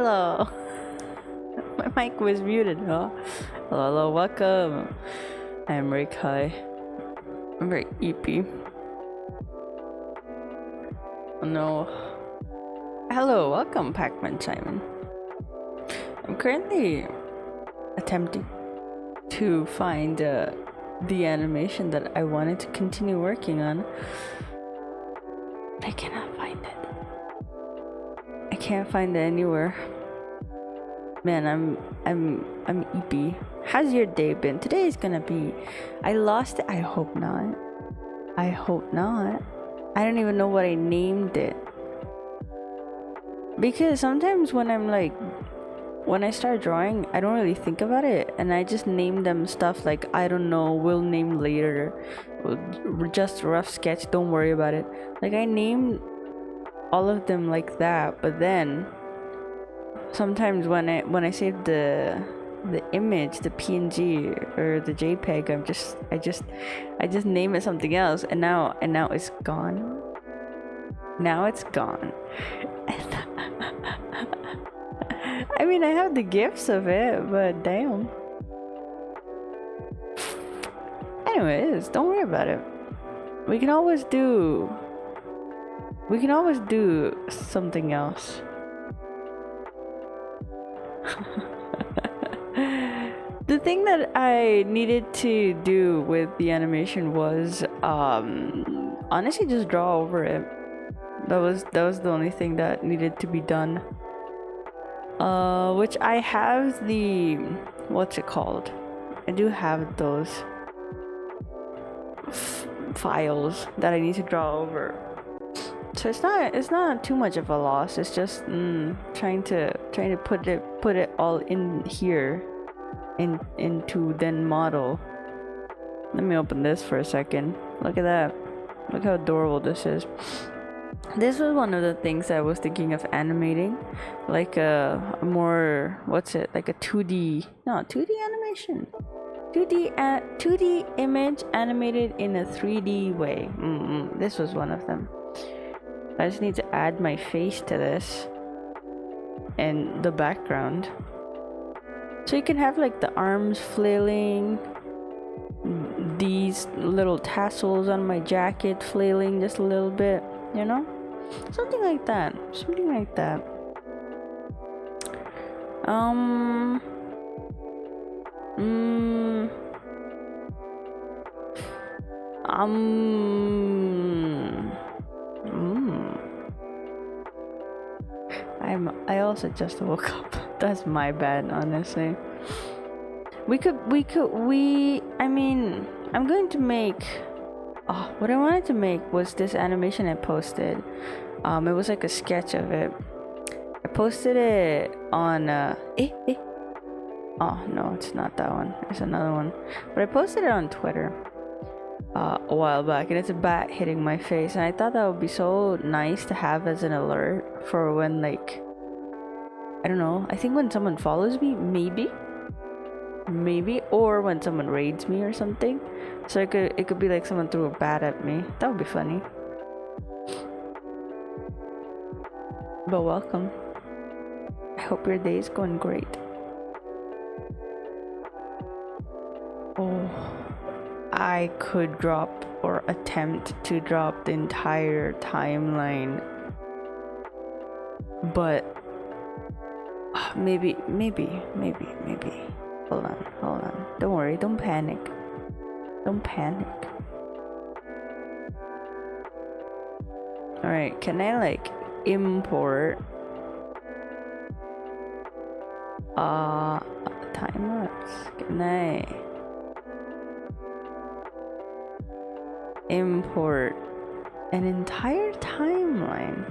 hello. My mic was muted, huh? Hello, hello, welcome. I'm Rekai. I'm very EP. Oh no. Hello, welcome, Pac-Man Simon. I'm currently attempting to find the animation that I wanted to continue working on. I cannot find it. I can't find it anywhere. Man, I'm EP. How's your day been? Today is gonna be. I lost it. I hope not. I hope not. I don't even know what I named it. Because sometimes when I start drawing, I don't really think about it, and I just name them stuff like, I don't know, we'll name later, just rough sketch, don't worry about it. Like, I name all of them like that, but then sometimes when I save the image, the PNG or the JPEG, I just name it something else, and now it's gone. Now it's gone. I mean, I have the gifts of it, but damn. Anyways, don't worry about it. We can always do something else. The thing that I needed to do with the animation was honestly just draw over it. That was the only thing that needed to be done. Which I have the, what's it called? I do have those files that I need to draw over. So it's not too much of a loss. It's just trying to put it all in here, into then model. Let me open this for a second. Look at that. Look how adorable this is. This was one of the things I was thinking of animating, like a more, what's it, like a 2D animation, 2D image animated in a 3D way. This was one of them. I just need to add my face to this and the background, so you can have like the arms flailing, these little tassels on my jacket flailing just a little bit, you know? Something like that. I also just woke up. That's my bad, honestly. I mean, I'm going to make, what I wanted to make was this animation I posted. It was like a sketch of it. I posted it on oh no, it's not that one. It's another one. But I posted it on Twitter a while back, and it's a bat hitting my face, and I thought that would be so nice to have as an alert for when, like, I don't know, I think when someone follows me, maybe, or when someone raids me or something. So it could be like someone threw a bat at me. That would be funny. But welcome. I hope your day is going great. Oh, I could drop or attempt to drop the entire timeline, but maybe. Hold on. Don't worry. Don't panic. All right. Can I like import time lapse? Can I import an entire timeline?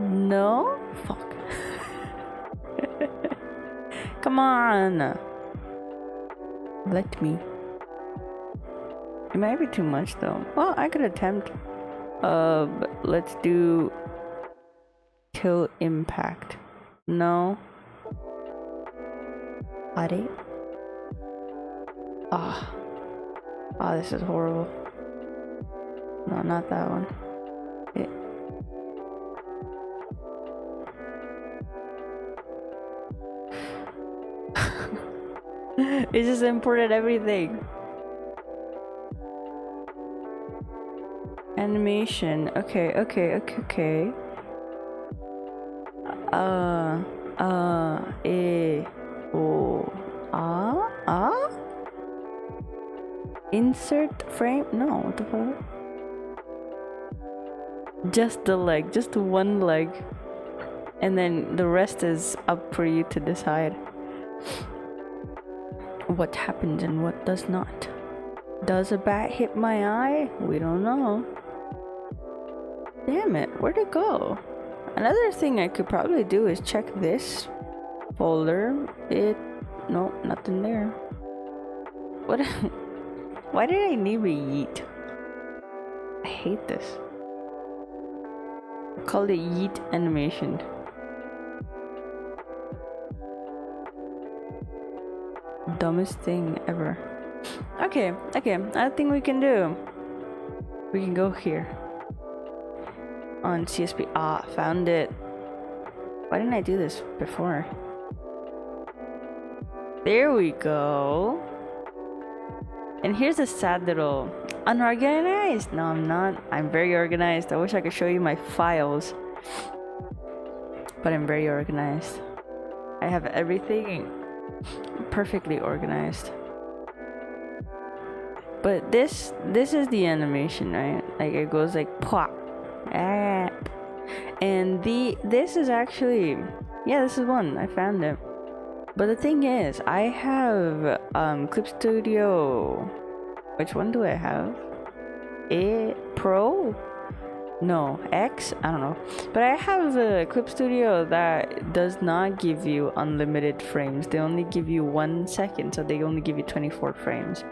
No? Fuck. Come on. Let me. It might be too much though. Well, I could attempt. But let's do till impact. No. Are they? Oh, this is horrible. No, not that one. It just imported everything. Animation. Okay. Insert frame? No, what the fuck? Just the leg, just one leg. And then the rest is up for you to decide what happens and what does not. Does a bat hit my eye? We don't know. Damn it, where'd it go? Another thing I could probably do is check this folder. No, nothing there. What? Why did I name it Yeet? I hate this. I called it Yeet animation. Dumbest thing ever. Okay, I think we can do. We can go here. On CSP. Ah, found it. Why didn't I do this before? There we go. And here's a sad little unorganized. No, I'm not. I'm very organized. I wish I could show you my files. But I'm very organized. I have everything perfectly organized. But this is the animation, right? Like it goes like pop. And this is actually, yeah, this is one. I found it. But the thing is, I have Clip Studio. Which one do I have? Pro? No, X? I don't know. But I have a Clip Studio that does not give you unlimited frames. They only give you 1 second, so they only give you 24 frames.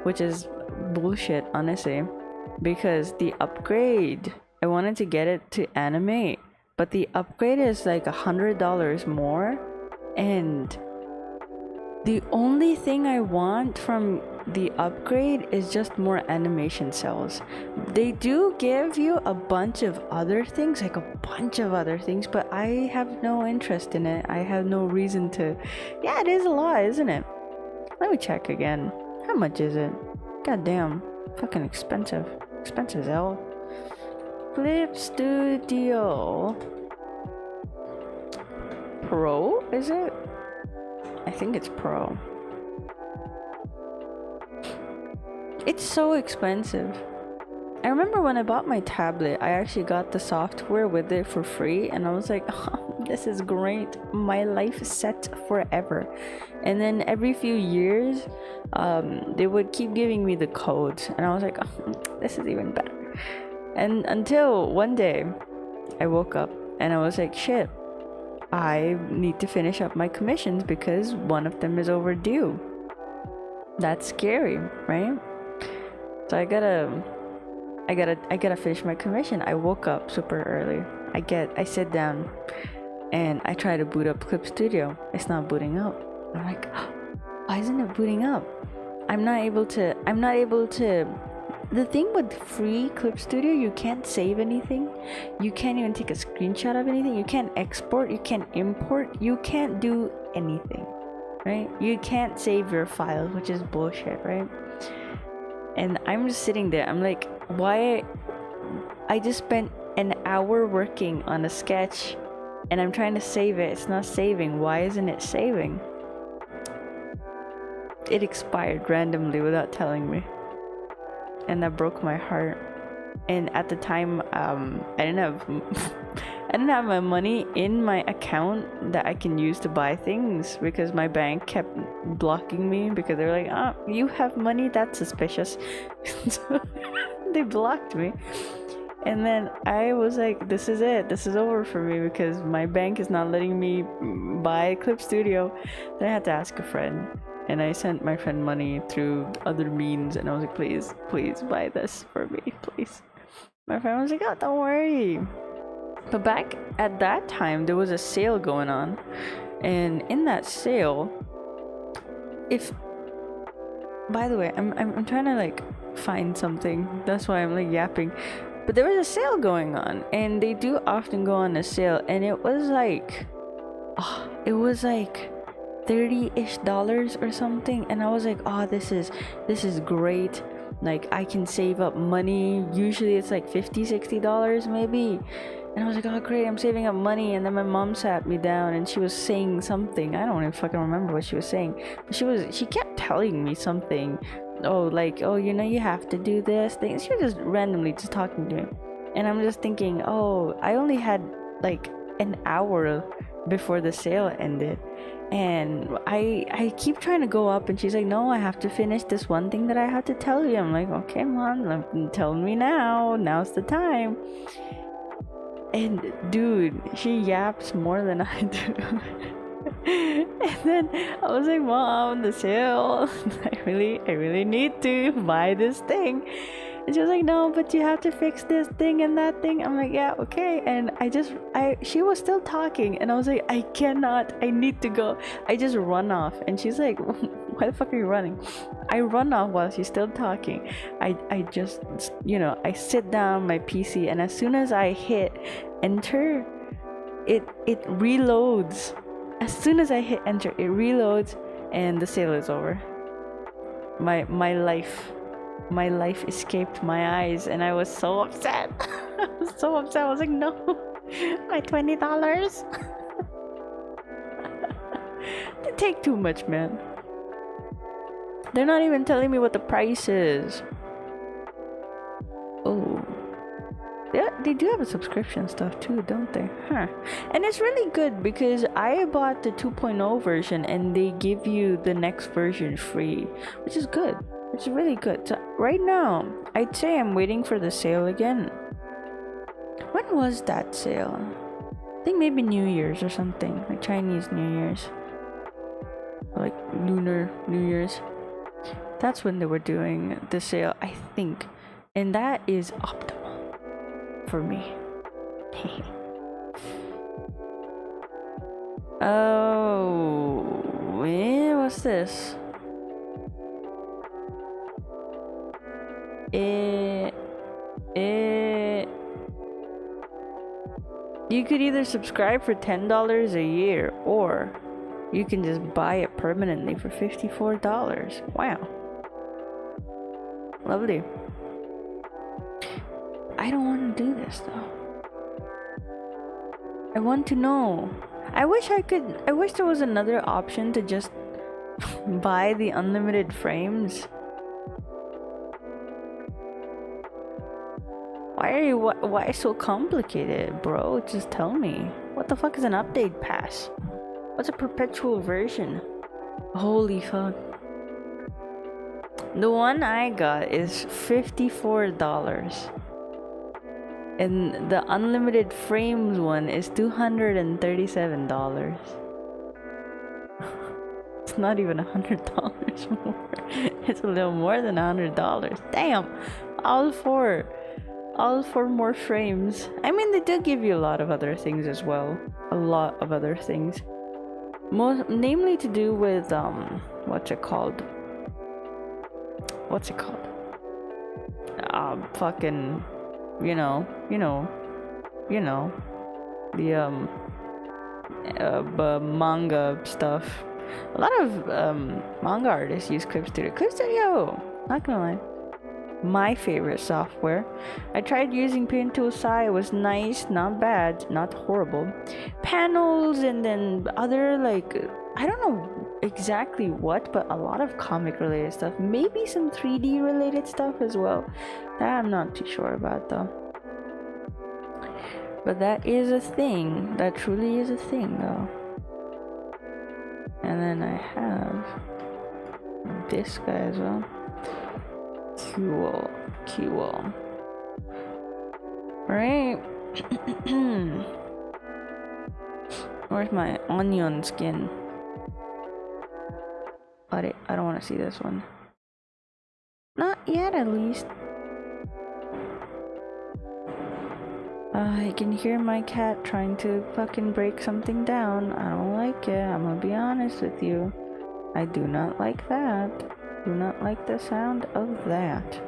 Which is bullshit, honestly. Because the upgrade, I wanted to get it to animate, but the upgrade is like $100 more. And the only thing I want from the upgrade is just more animation cells. They do give you a bunch of other things, but I have no interest in it. I have no reason to. Yeah, it is a lot, isn't it? Let me check again. How much is it? God damn, fucking expensive. Expensive as hell. Clip Studio Pro, is it? I think it's Pro. It's so expensive. I remember when I bought my tablet, I actually got the software with it for free, and I was like, oh, this is great. My life is set forever. And then every few years, they would keep giving me the codes, and I was like, oh, this is even better. And until one day, I woke up and I was like, shit, I need to finish up my commissions because one of them is overdue. That's scary, right? So I gotta finish my commission. I woke up super early. I sit down and I try to boot up Clip Studio. It's not booting up. I'm like, oh, why isn't it booting up? I'm not able to. The thing with free Clip Studio, you can't save anything. You can't even take a screenshot of anything. You can't export, you can't import, you can't do anything, right? You can't save your files, which is bullshit, right? And I'm just sitting there, I'm like, why? I just spent an hour working on a sketch and I'm trying to save it. It's not saving. Why isn't it saving? It expired randomly without telling me. And that broke my heart. And at the time, I didn't have my money in my account that I can use to buy things because my bank kept blocking me because they were like, oh, you have money? That's suspicious. So they blocked me. And then I was like, this is it. This is over for me because my bank is not letting me buy Clip Studio. Then I had to ask a friend. And I sent my friend money through other means, and I was like, please buy this for me, please. My friend was like, oh, don't worry. But back at that time, there was a sale going on. And in that sale, by the way, I'm trying to like find something. That's why I'm like yapping. But there was a sale going on, and they do often go on a sale, and it was like $30-ish or something, and I was like, oh, this is great. Like, I can save up money. Usually it's like $50-60 maybe. And I was like, oh great, I'm saving up money. And then my mom sat me down and she was saying something. I don't even fucking remember what she was saying. But she kept telling me something. Oh, like, oh, you know, you have to do this thing. She was just randomly just talking to me. And I'm just thinking, oh, I only had like an hour before the sale ended. And I keep trying to go up, and she's like, no, I have to finish this one thing that I have to tell you. I'm like, okay, mom, tell me now. Now's the time. And dude, she yaps more than I do. And then I was like, mom, the sale. I really need to buy this thing. And she was like, no, but you have to fix this thing and that thing. I'm like, yeah, okay. And she was still talking, and I was like, I cannot, I need to go. I just run off, and she's like, why the fuck are you running? I run off while she's still talking. I just, you know, I sit down my PC, and as soon as I hit enter, it reloads. As soon as I hit enter, it reloads, and the sale is over. My life escaped my eyes, and I was so upset. I was so upset. I was like, no, my $20. They take too much, man. They're not even telling me what the price is. Oh, yeah, they do have a subscription stuff too, don't they? Huh. And it's really good because I bought the 2.0 version, and they give you the next version free, which is good. It's really good. So right now, I'd say I'm waiting for the sale again. When was that sale? I think maybe New Year's or something, like Chinese New Year's, like Lunar New Year's. That's when they were doing the sale, I think, and that is optimal for me. Oh, man, what's this? You could either subscribe for $10 a year, or you can just buy it permanently for $54. Wow. Lovely. I don't want to do this though. I want to know. I wish there was another option to just buy the unlimited frames. Why so complicated, bro? Just tell me. What the fuck is an update pass? What's a perpetual version? Holy fuck. The one I got is $54. And the unlimited frames one is $237. It's not even $100 more. It's a little more than $100. Damn. All for more frames. I mean, they do give you a lot of other things as well. A lot of other things. Namely to do with what's it called? Fucking, you know, the manga stuff. A lot of manga artists use Clip Studio. Clip Studio, not gonna lie, my favorite software. I tried using Paint Tool Sai. It was nice, not bad, not horrible. Panels, and then other, like, I don't know exactly what, but a lot of comic related stuff. Maybe some 3D related stuff as well. That I'm not too sure about though. But that is a thing. That truly is a thing though. And then I have this guy as well. Cool. Right. Where's my onion skin? I don't want to see this one. Not yet, at least. I can hear my cat trying to fucking break something down. I don't like it. I'm gonna be honest with you. I do not like that. Do not like the sound of that.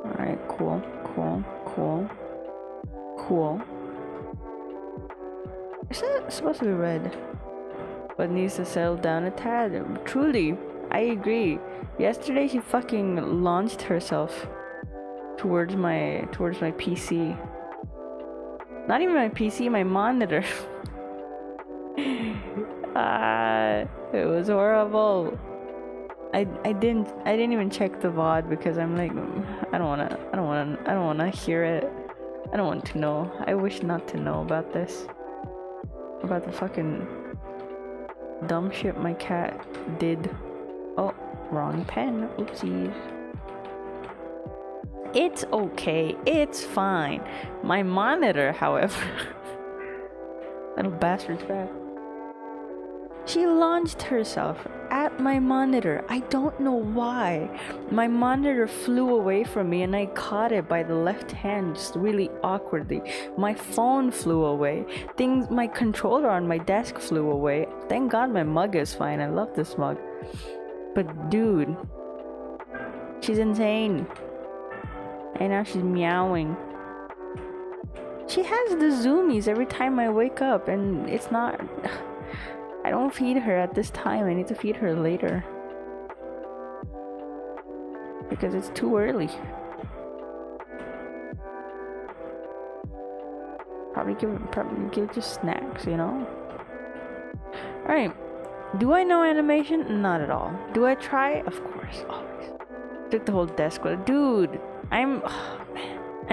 Alright, cool. Is that supposed to be red? but needs to settle down a tad. Truly, I agree. Yesterday she fucking launched herself towards my PC. Not even my PC, my monitor. It was horrible. I didn't even check the VOD because I'm like, I don't wanna hear it. I don't want to know. I wish not to know about this. About the fucking dumb shit my cat did. Oh, wrong pen. Oopsies. It's okay. It's fine. My monitor, however. Little bastard's back. She launched herself at my monitor. I don't know why. My monitor flew away from me and I caught it by the left hand just really awkwardly. My phone flew away. My controller on my desk flew away. Thank God my mug is fine. I love this mug. But dude, she's insane. And now she's meowing. She has the zoomies every time I wake up and it's not... I don't feed her at this time. I need to feed her later. Because it's too early. Probably give just snacks, you know? Alright. Do I know animation? Not at all. Do I try? Of course, always. Took the whole desk with it. Dude, I'm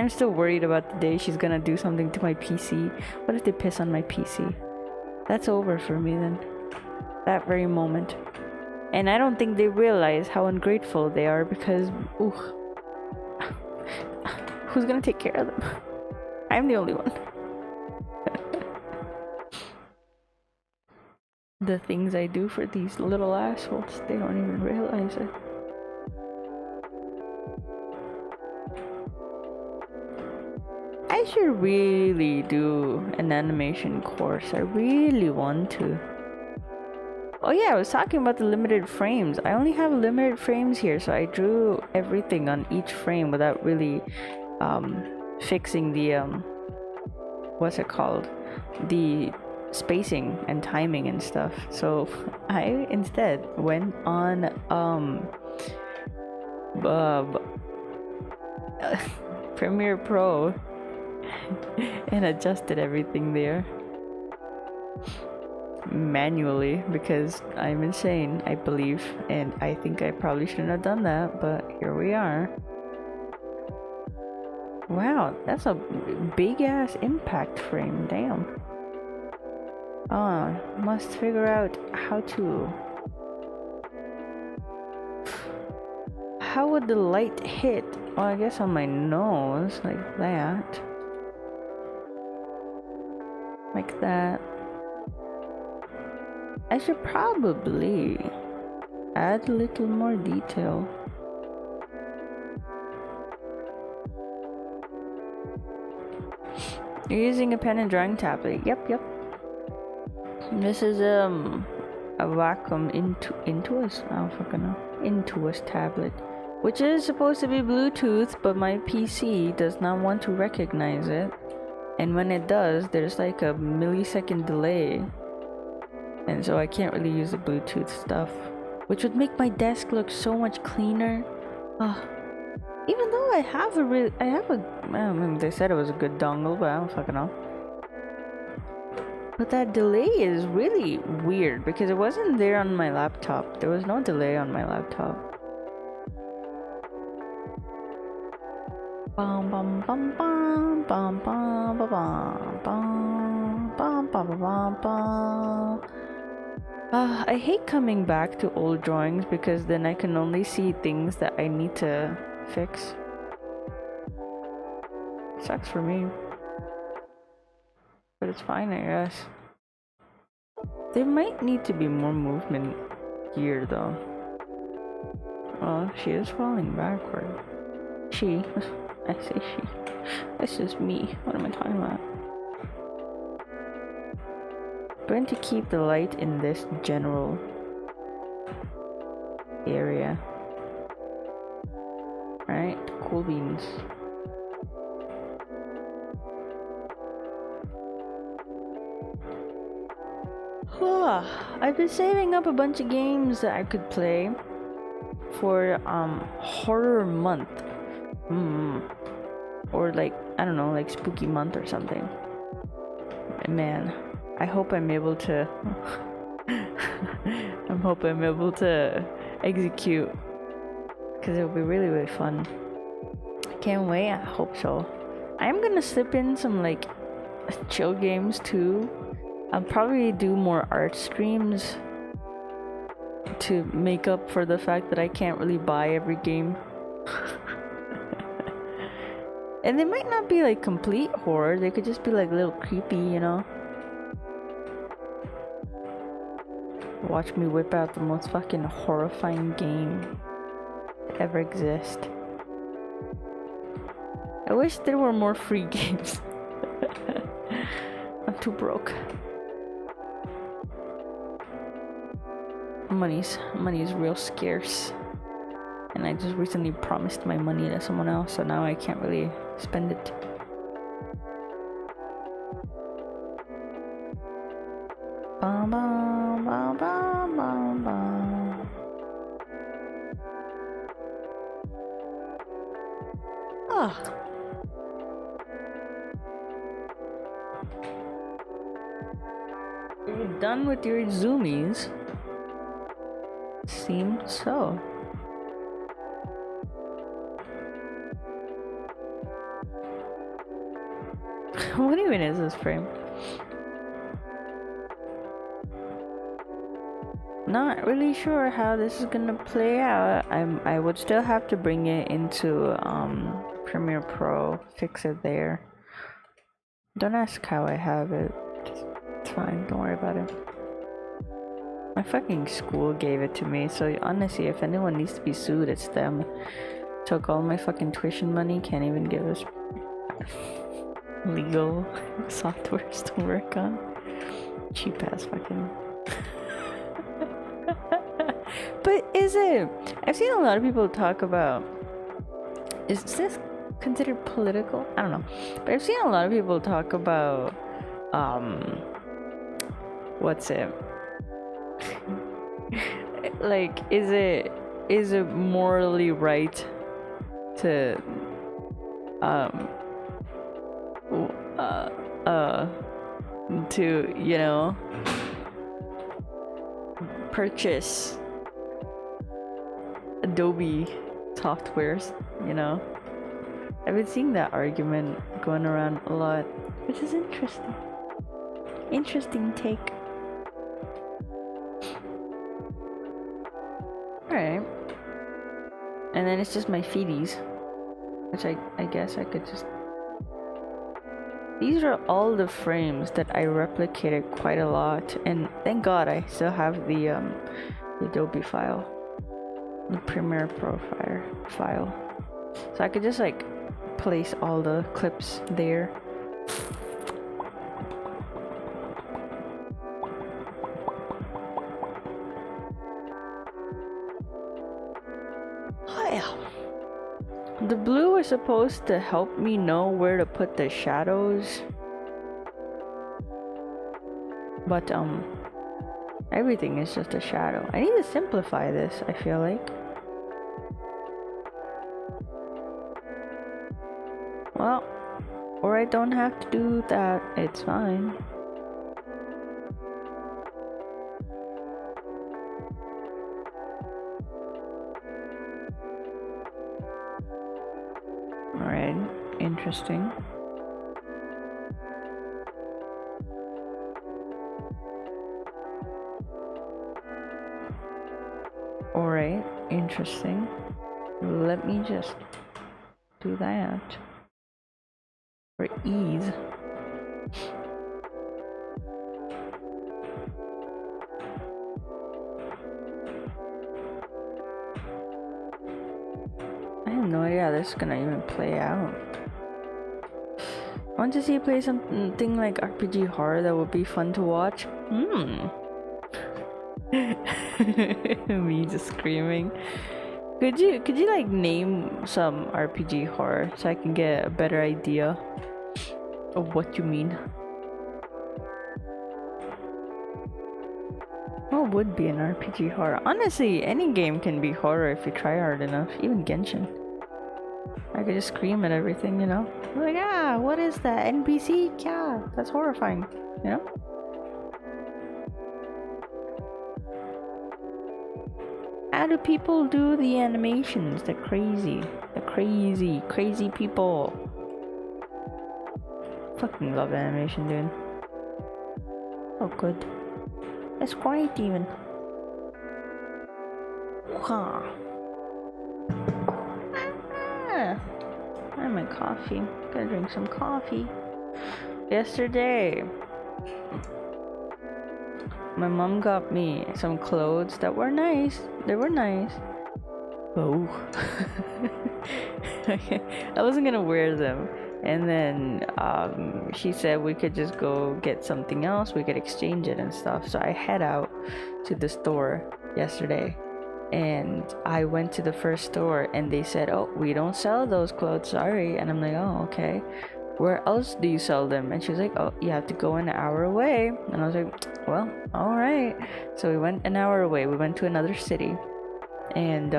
still worried about the day she's gonna do something to my PC. What if they piss on my PC? That's over for me then. That very moment. And I don't think they realize how ungrateful they are because, ooh, who's gonna take care of them? I'm the only one. The things I do for these little assholes, they don't even realize it. I should really do an animation course. I really want to. Oh yeah, I was talking about the limited frames. I only have limited frames here, so I drew everything on each frame without really fixing the what's it called? The spacing and timing and stuff. So I instead went on Premiere Pro and adjusted everything there manually because I'm insane, I believe, and I think I probably shouldn't have done that, but here we are. Wow, that's a big ass impact frame, damn. Must figure out how would the light hit? Well, I guess on my nose, like that. Like that. I should probably add a little more detail. You're using a pen and drawing tablet. Yep. This is a Wacom Intuos. I don't fucking know. Intuos tablet, which is supposed to be Bluetooth, but my PC does not want to recognize it. And when it does, there's like a millisecond delay. And so I can't really use the Bluetooth stuff, which would make my desk look so much cleaner. Even though I mean, they said it was a good dongle, but I don't fucking know. But that delay is really weird because it wasn't there on my laptop. There was no delay on my laptop. Bum bum bum bum bum bum bum bum bum bum bum bum. I hate coming back to old drawings because then I can only see things that I need to fix. Sucks for me. But it's fine, I guess. There might need to be more movement here though. Oh, she is falling backward. She. I say she. That's just me. What am I talking about? I'm going to keep the light in this general area. Alright, cool beans. I've been saving up a bunch of games that I could play for horror month. Or like, I don't know, like spooky month or something. Man, I hope I'm able to I hope I'm able to execute, because it'll be really, really fun. Can't wait. I hope so. I'm gonna slip in some like chill games too. I'll probably do more art streams to make up for the fact that I can't really buy every game. And they might not be like complete horror, they could just be like a little creepy, you know? Watch me whip out the most fucking horrifying game to ever exist. I wish there were more free games. I'm too broke. Money's real scarce. And I just recently promised my money to someone else, so now I can't really spend it. Bum, bum, bum, bum, bum, bum. Ah. Are you done with your zoomies? Seems so. What even is this frame? Not really sure how this is gonna play out. I would still have to bring it into Premiere Pro, fix it there. Don't ask how I have it. It's fine, don't worry about it. My fucking school gave it to me, so honestly, if anyone needs to be sued, it's them. Took all my fucking tuition money, can't even give us legal softwares to work on. Cheap ass fucking. But is it? I've seen a lot of people talk about. Is this considered political? I don't know. But I've seen a lot of people talk about. What's it? Like, is it morally right to to, you know, purchase Adobe softwares, you know? I've been seeing that argument going around a lot, which is interesting. Interesting take. Alright. And then it's just my feedies, which I guess I could just... These are all the frames that I replicated quite a lot, and thank God I still have the Adobe file, the Premiere Pro file, so I could just like place all the clips there. The blue is supposed to help me know where to put the shadows, but everything is just a shadow. I need to simplify this, I feel like. Well, or I don't have to do that, it's fine. Alright, interesting. Alright, interesting. Let me just do that for ease. I have no idea how this is gonna even play out. I want to see you play something like RPG horror that would be fun to watch. Me just screaming. Could you like name some RPG horror so I can get a better idea of what you mean? What would be an RPG horror? Honestly, any game can be horror if you try hard enough. Even Genshin. I could just scream at everything, you know? Like, ah, what is that? NPC? Yeah, that's horrifying, you know? How do people do the animations? They're crazy. They're crazy, crazy people. Fucking love animation, dude. Oh, good. It's great, even. Huh. I'm in coffee. Gotta drink some coffee. Yesterday, my mom got me some clothes that were nice. They were nice. Oh. I wasn't gonna wear them. And then she said we could just go get something else. We could exchange it and stuff. So I head out to the store yesterday. And I went to the first store and they said, oh, we don't sell those clothes, sorry. And I'm like, oh, okay. Where else do you sell them? And she was like, oh, you have to go an hour away. And I was like, well, all right. So we went an hour away. We went to another city. And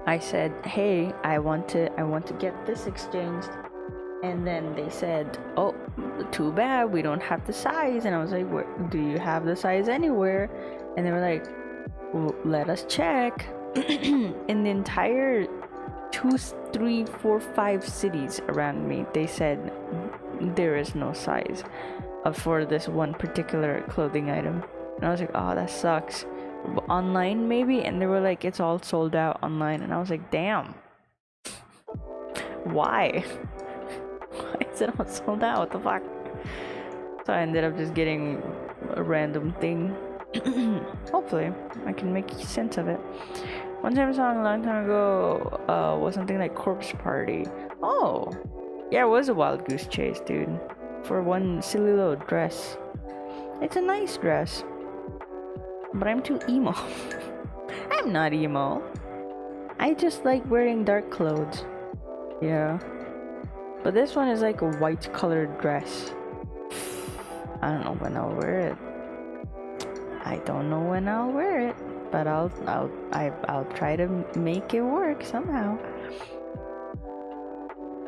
I said, hey, I want to get this exchanged. And then they said, oh, too bad, we don't have the size. And I was like, do you have the size anywhere? And they were like, well, let us check. In the entire 2, 3, 4, 5 cities around me, they said there is no size for this one particular clothing item. And I was like, oh, that sucks. Online maybe? And they were like, it's all sold out online. And I was like, damn, why? Why is it all sold out? What the fuck? So I ended up just getting a random thing. Hopefully I can make sense of it. One time I saw a long time ago was something like Corpse Party. Oh yeah, it was a wild goose chase, dude, for one silly little dress. It's a nice dress, but I'm too emo. I'm not emo. I just like wearing dark clothes. Yeah, but this one is like a white colored dress. I don't know when I'll wear it. I don't know when I'll wear it, but I'll try to make it work somehow.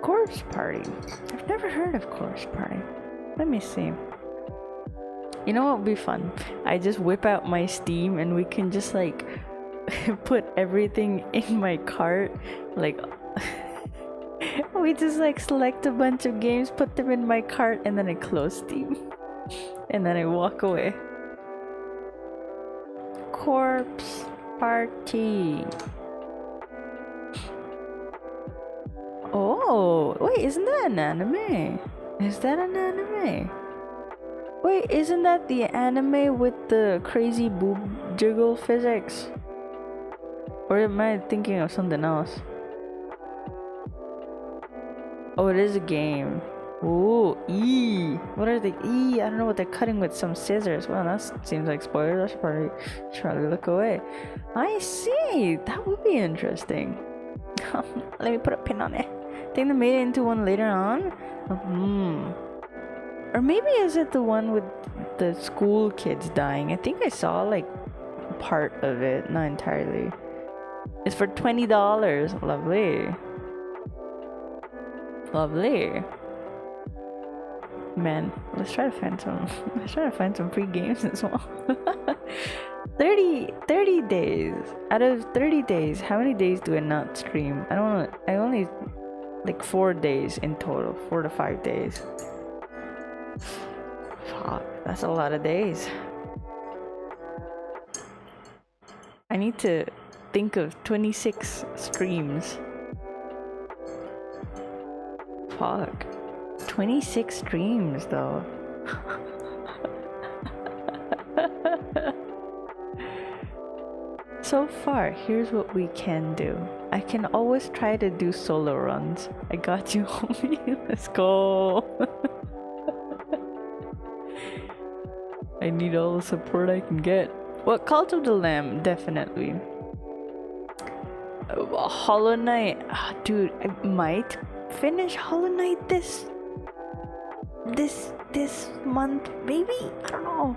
Corpse Party. I've never heard of Corpse Party. Let me see. You know what would be fun? I just whip out my Steam and we can just like put everything in my cart. Like we just like select a bunch of games, put them in my cart, and then I close Steam. And then I walk away. Corpse Party. Oh, wait, isn't that an anime? Is that an anime? Wait, isn't that the anime with the crazy boob jiggle physics? Or am I thinking of something else? Oh, it is a game. Ooh, what are they? I don't know what they're cutting with some scissors. Well, that seems like spoilers. I should probably look away. I see. That would be interesting. Let me put a pin on it. Think they made it into one later on? Or maybe is it the one with the school kids dying? I think I saw like part of it, not entirely. It's for $20. Lovely. Lovely. Man, let's try to find some free games as well. 30 days. Out of 30 days, how many days do I not stream? I don't know. I only like 4 days in total, 4 to 5 days. Fuck, that's a lot of days. I need to think of 26 streams. Fuck. 26 streams though. So far, here's what we can do. I can always try to do solo runs. I got you, homie. Let's go. I need all the support I can get. Well, Cult of the Lamb, definitely. Hollow Knight, dude, I might finish Hollow Knight this month, maybe. I don't know.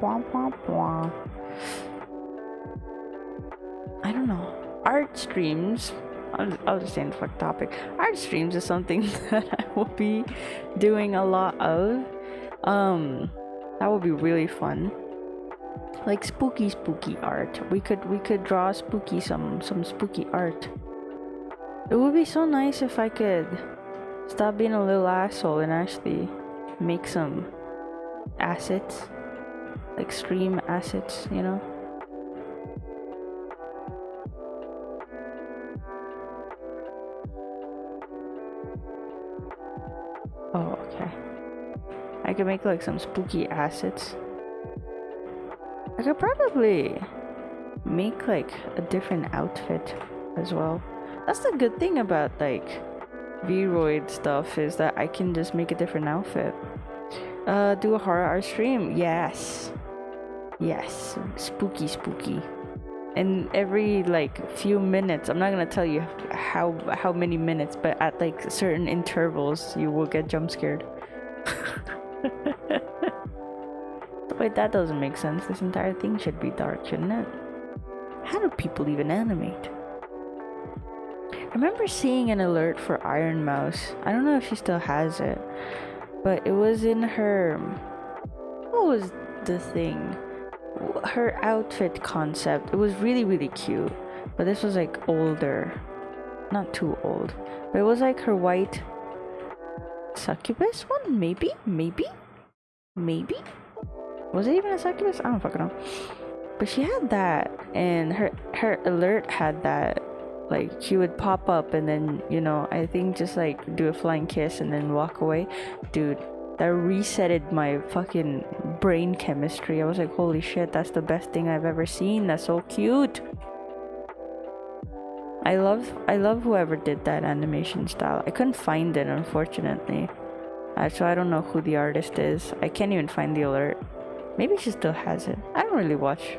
Bwah, bwah, bwah. I don't know. Art streams. I'll just change the topic. Art streams is something that I will be doing a lot of. That would be really fun. Like spooky art. We could draw some spooky art. It would be so nice if I could stop being a little asshole and actually make some assets, like stream assets, you know. Oh, okay. I could make like some spooky assets. I could probably make like a different outfit as well. That's the good thing about like Vroid stuff, is that I can just make a different outfit. Do a horror art stream. Yes, spooky. And every like few minutes, I'm not gonna tell you how many minutes, but at like certain intervals you will get jump scared. Wait, that doesn't make sense. This entire thing should be dark, shouldn't it? How do people even animate? I remember seeing an alert for Iron Mouse. I don't know if she still has it, but it was in her... What was the thing? Her outfit concept. It was really cute, but this was like older. Not too old, but it was like her white succubus one? Maybe? Was it even a succubus? I don't fucking know. But she had that, and her alert had that. Like, she would pop up and then, you know, I think just like do a flying kiss and then walk away. Dude, that resetted my fucking brain chemistry. I was like, holy shit, that's the best thing I've ever seen. That's so cute. I love whoever did that animation style. I couldn't find it, unfortunately. So I don't know who the artist is. I can't even find the alert. Maybe she still has it. I don't really watch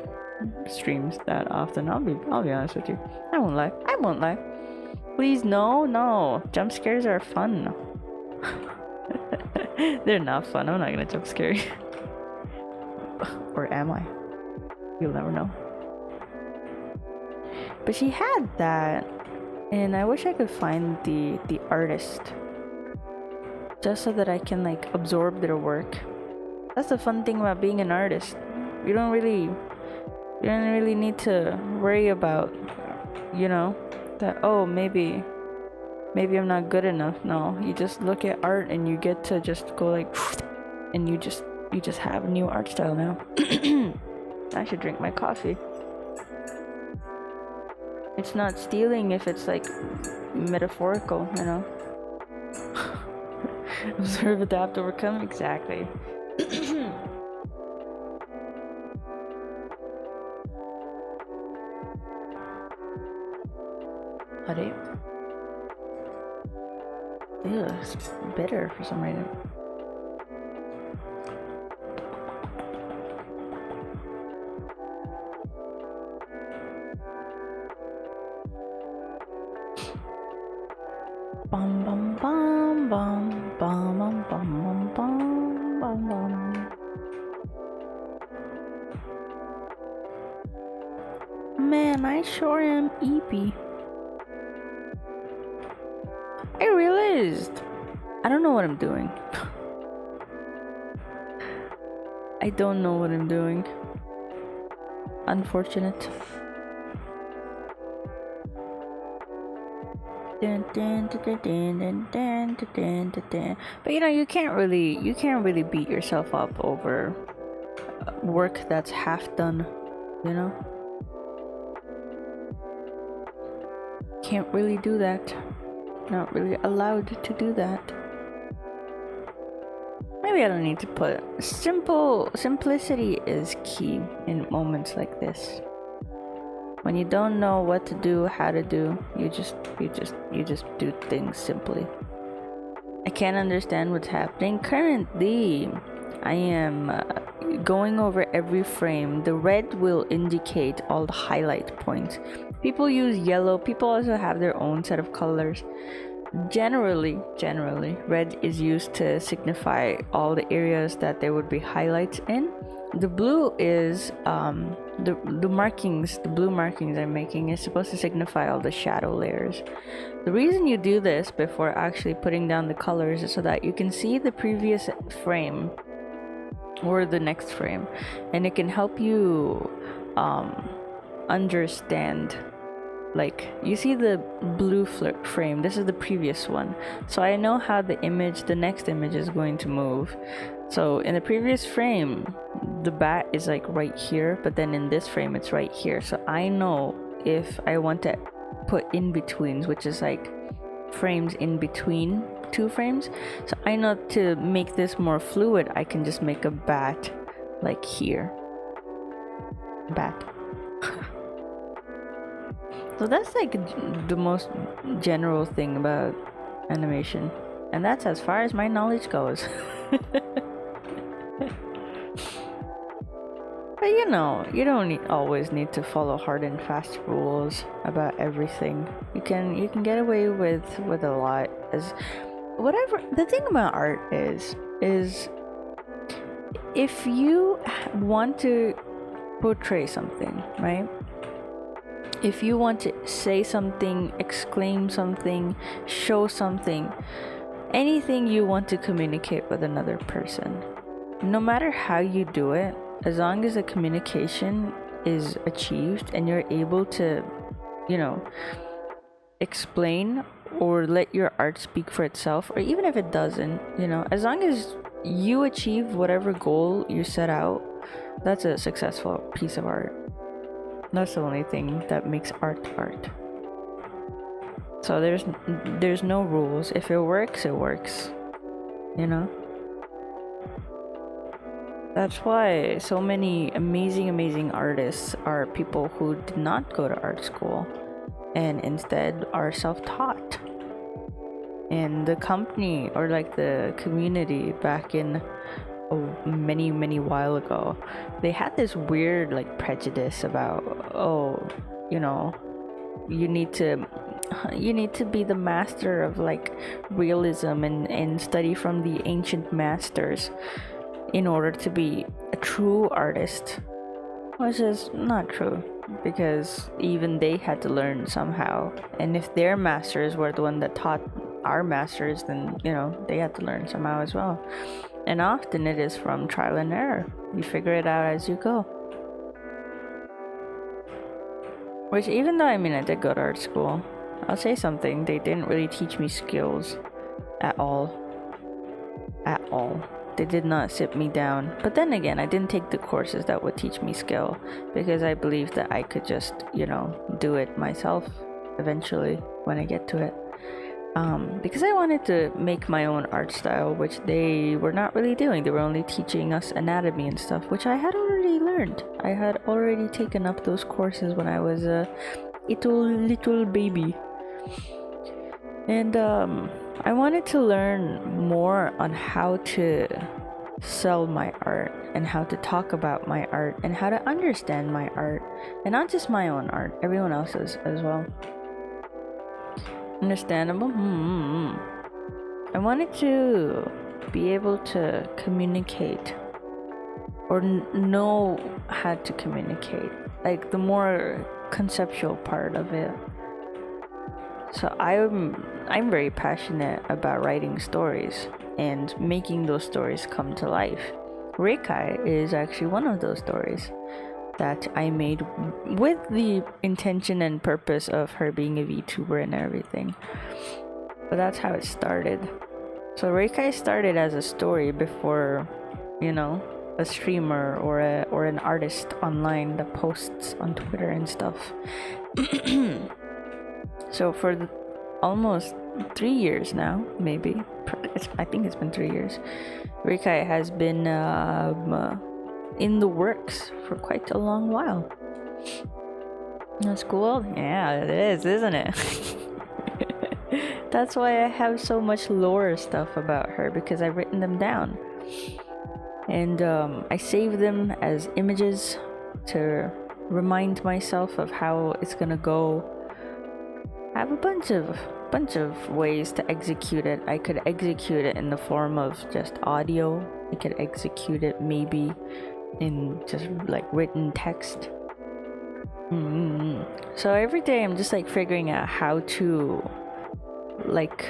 streams that often. I'll be honest with you. I won't lie. Please, no. Jump scares are fun. They're not fun. I'm not gonna jump scare you. Or am I? You'll never know. But she had that, and I wish I could find the artist, just so that I can like absorb their work. That's the fun thing about being an artist. You don't really need to worry about, you know, that, oh, maybe I'm not good enough. No, you just look at art and you get to just go like, and you just have a new art style now. I should drink my coffee. It's not stealing if it's like metaphorical, you know. Observe, adapt, overcome. Exactly. Howdy. Ew, it's bitter for some reason. Bum bum bum bum bum bum bum bum bum bum. Man, I sure am eepy. I realized I don't know what I'm doing. I don't know what I'm doing. Unfortunate. But you know, you can't really beat yourself up over work that's half done, you know? Can't really do that. Not really allowed to do that. Maybe I don't need to put simplicity is key in moments like this. When you don't know what to do, how to do, you just do things simply. I can't understand what's happening. Currently, I am going over every frame. The red will indicate all the highlight points. People use yellow. People also have their own set of colors. Generally, red is used to signify all the areas that there would be highlights in. The blue is the markings, the blue markings I'm making is supposed to signify all the shadow layers. The reason you do this before actually putting down the colors is so that you can see the previous frame or the next frame, and it can help you understand. Like, you see the blue frame, this is the previous one, so I know how the next image is going to move. So in the previous frame, the bat is like right here, but then in this frame it's right here. So I know if I want to put in-betweens, which is like frames in between two frames, so I know to make this more fluid, I can just make a bat like here. Bat. So that's like the most general thing about animation, and that's as far as my knowledge goes. But you know, you don't always need to follow hard and fast rules about everything. You can get away with a lot, as whatever. The thing about art is if you want to portray something, right? If you want to say something, exclaim something, show something, anything you want to communicate with another person, no matter how you do it, as long as the communication is achieved and you're able to, you know, explain or let your art speak for itself, or even if it doesn't, you know, as long as you achieve whatever goal you set out, that's a successful piece of art. That's the only thing that makes art art. So there's no rules. If it works, it works. You know? That's why so many amazing artists are people who did not go to art school and instead are self-taught. And the company, or like the community back in many while ago, they had this weird like prejudice about, oh, you know, you need to be the master of like realism and study from the ancient masters in order to be a true artist, which is not true, because even they had to learn somehow, and if their masters were the one that taught our masters, then you know they had to learn somehow as well. And often it is from trial and error. You figure it out as you go. Which, even though I did go to art school, I'll say something, they didn't really teach me skills at all. At all. They did not sit me down. But then again, I didn't take the courses that would teach me skill, because I believed that I could just, you know, do it myself eventually when I get to it. Because I wanted to make my own art style, which they were not really doing. They were only teaching us anatomy and stuff, which I had already learned. I had already taken up those courses when I was a little baby. And I wanted to learn more on how to sell my art, and how to talk about my art, and how to understand my art, and not just my own art, everyone else's as well. Understandable? I wanted to be able to communicate, or know how to communicate, like the more conceptual part of it. So I'm very passionate about writing stories and making those stories come to life. Rekai is actually one of those stories that I made with the intention and purpose of her being a VTuber and everything. But that's how it started. So Rekai started as a story before, you know, a streamer or an artist online that posts on Twitter and stuff. So for almost 3 years now, maybe, I think it's been 3 years, Rekai has been in the works for quite a long while. That's cool. Yeah, it is, isn't it? That's why I have so much lore stuff about her, because I've written them down. And I save them as images to remind myself of how it's gonna go. I have a bunch of ways to execute it. I could execute it in the form of just audio. I could execute it maybe in just like written text. So every day I'm just like figuring out how to like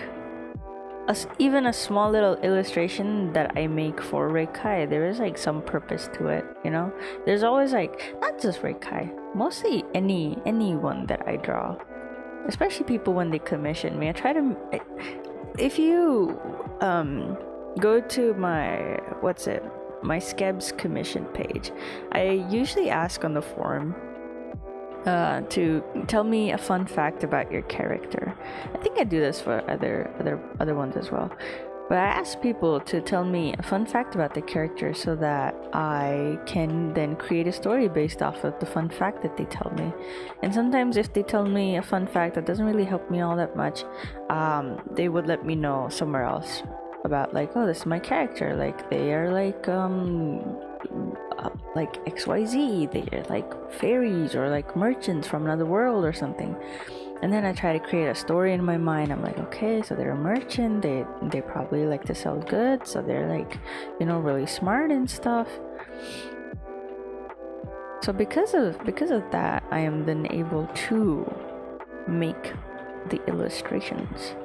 even a small little illustration that I make for Rekai, there is like some purpose to it, you know? There's always like, not just Rekai, mostly anyone that I draw. Especially people when they commission me. I try to, if you go to my, my Skeb's commission page, I usually ask on the forum to tell me a fun fact about your character. I think I do this for other ones as well. But I ask people to tell me a fun fact about the character so that I can then create a story based off of the fun fact that they tell me. And sometimes if they tell me a fun fact that doesn't really help me all that much, they would let me know somewhere else about like, oh, this is my character. Like they are like XYZ. They are like fairies or like merchants from another world or something. And then I try to create a story in my mind. I'm like, okay, so they're a merchant. They probably like to sell goods. So they're like, you know, really smart and stuff. So because of that, I am then able to make the illustrations.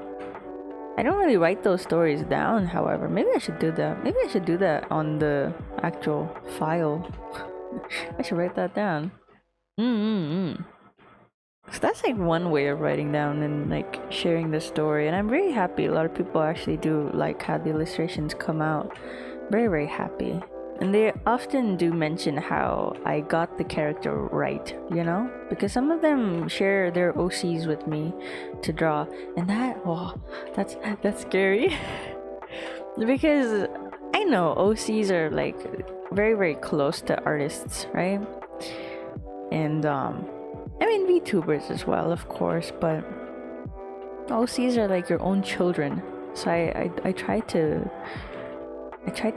I don't really write those stories down, however. Maybe I should do that. Maybe I should do that on the actual file. I should write that down. So that's like one way of writing down and like sharing the story, and I'm very happy. A lot of people actually do like how the illustrations come out. Very, very happy. And they often do mention how I got the character right, you know? Because some of them share their OCs with me to draw, and that's scary. Because I know OCs are like very, very close to artists, right? And I mean VTubers as well, of course, but OCs are like your own children. So I try to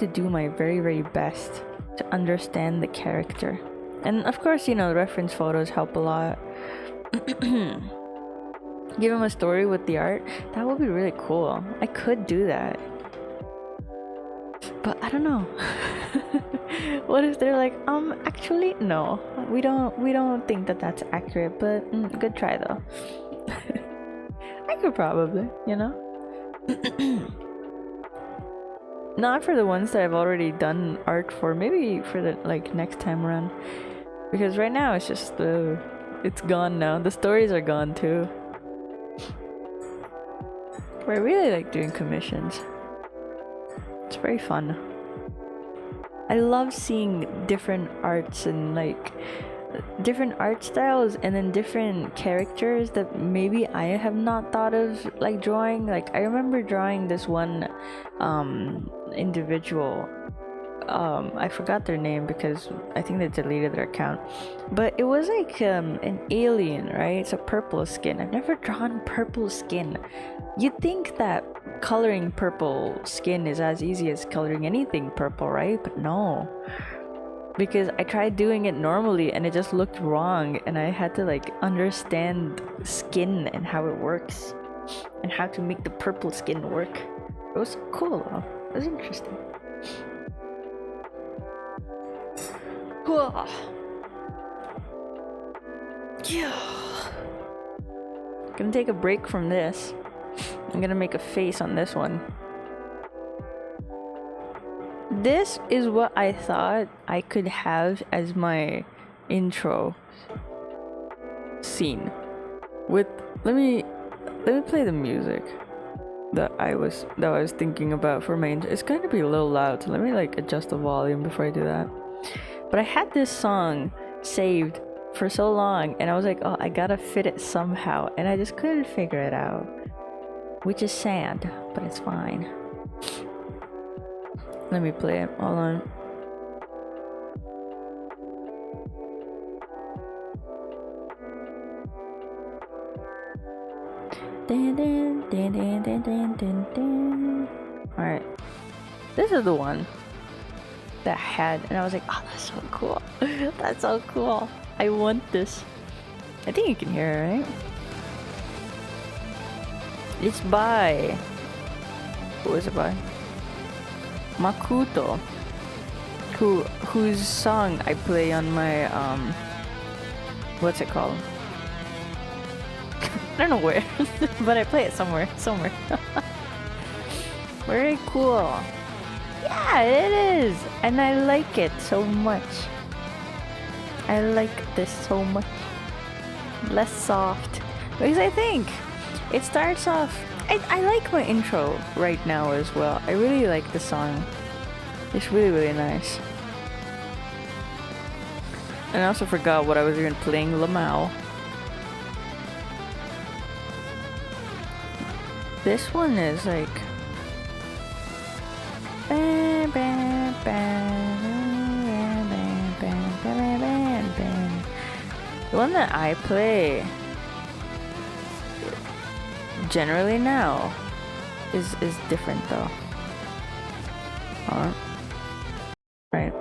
do my very, very best to understand the character. And of course, you know, reference photos help a lot. Give them a story with the art. That would be really cool. I could do that. But I don't know. What if they're like, actually, no. We don't think that that's accurate, but good try though. I could probably, you know? Not for the ones that I've already done art for, maybe for the like next time around. Because right now it's just it's gone now. The stories are gone too. But I really like doing commissions. It's very fun. I love seeing different arts and like different art styles and then different characters that maybe I have not thought of like drawing. Like I remember drawing this one individual. I forgot their name because I think they deleted their account, but it was like an alien, right? It's a purple skin. I've never drawn purple skin. You'd think that coloring purple skin is as easy as coloring anything purple, right? But no, because I tried doing it normally and it just looked wrong, and I had to like understand skin and how it works and how to make the purple skin work. It was cool though. It was interesting. Yeah. Gonna take a break from this. I'm gonna make a face on this one. This is what I thought I could have as my intro scene. With let me play the music that I was thinking about for my intro. It's going to be a little loud, so let me like adjust the volume before I do that. But I had this song saved for so long, and I was like, oh, I gotta fit it somehow, and I just couldn't figure it out, which is sad, but it's fine. Let me play it. Hold on. Alright. This is the one that I had, and I was like, oh, that's so cool. That's so cool. I want this. I think you can hear it, right? It's by... Who is it by? Makoto. whose song I play on my what's it called? I don't know where, but I play it somewhere. Very cool. Yeah, it is, and I like it so much. I like this so much. Less soft, because I think it starts off. I like my intro right now as well. I really like the song. It's really nice. And I also forgot what I was even playing. Lamau. This one is like the one that I play generally now is different though. Right,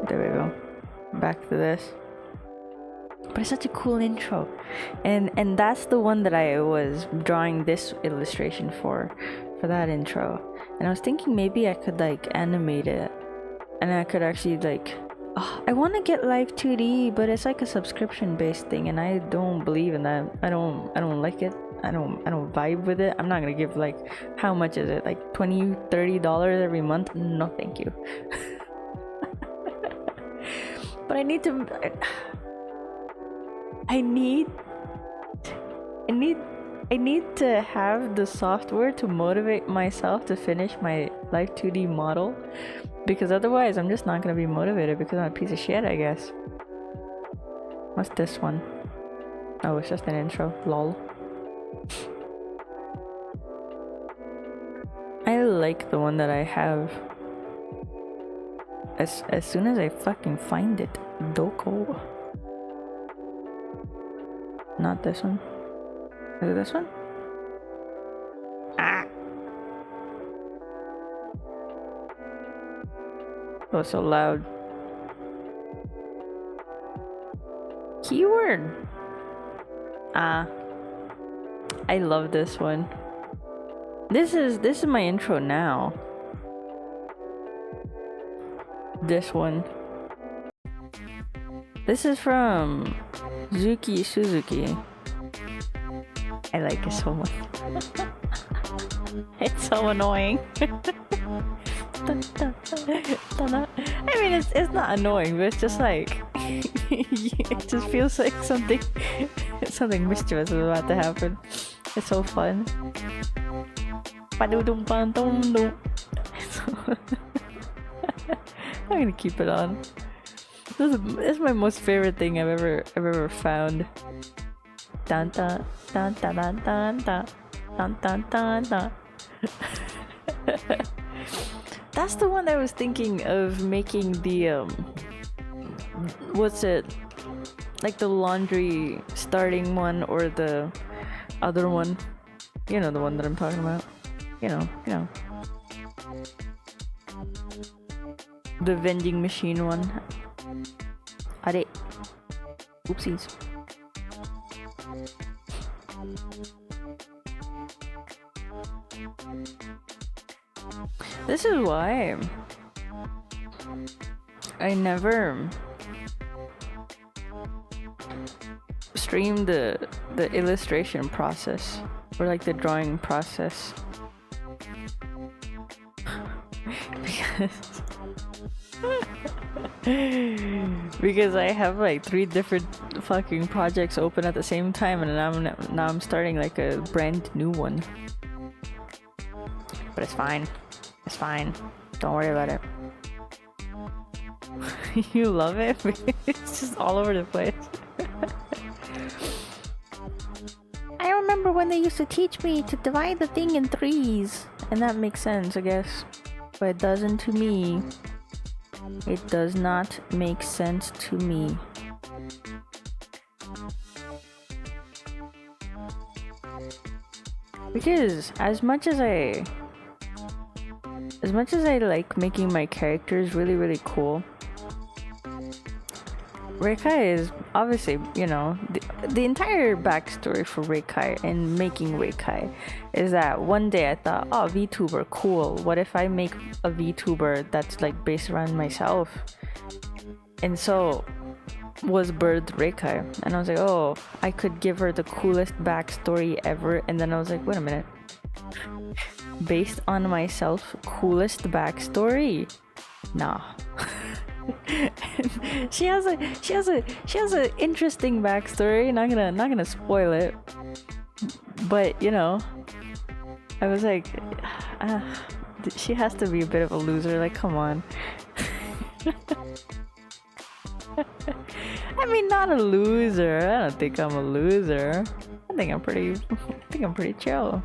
there we go. Back to this. But it's such a cool intro, and that's the one that I was drawing this illustration for that intro. And I was thinking maybe I could like animate it, and I could actually like, I want to get live 2D, but it's like a subscription based thing, and I don't believe in that. I don't like it. I don't vibe with it. I'm not gonna give like, how much is it, like $20-$30 every month? No thank you. But I need to have the software to motivate myself to finish my live 2D model, because otherwise I'm just not gonna be motivated, because I'm a piece of shit, I guess. What's this one? Oh, it's just an intro. Lol. I like the one that I have. As soon as I fucking find it. Doko. Not this one. Is it this one? Ah! Oh, so loud. Keyword. I love this one. This is my intro now. This one. This is from Zuki Suzuki. I like it so much. It's so annoying. I mean, it's not annoying, but it's just like it just feels like something mischievous is about to happen. It's so fun. I'm gonna keep it on. This is my most favorite thing I've ever found. Dun dun dun dun dun dun dun dun dun dun dun. That's the one I was thinking of making the what's it? Like the laundry starting one, or the other one. You know the one that I'm talking about. You know. The vending machine one. Are. Oopsies. This is why I never stream the illustration process, or like the drawing process. Because I have like 3 different fucking projects open at the same time, and now I'm starting like a brand new one. But it's fine. It's fine. Don't worry about it. You love it? It's just all over the place. I remember when they used to teach me to divide the thing in 3s. And that makes sense, I guess. But it doesn't to me. It does not make sense to me. Because as much as I like making my characters really cool, Rekai is obviously, you know, the entire backstory for Rekai and making Rekai is that one day I thought, oh, VTuber, cool. What if I make a VTuber that's like based around myself? And so was birthed Rekai. And I was like, oh, I could give her the coolest backstory ever. And then I was like, wait a minute. Based on myself, coolest backstory? Nah. she has a interesting backstory. Not gonna spoil it, but you know, I was like, she has to be a bit of a loser. Like, come on. I mean, not a loser. I don't think I'm a loser. I think I'm pretty chill.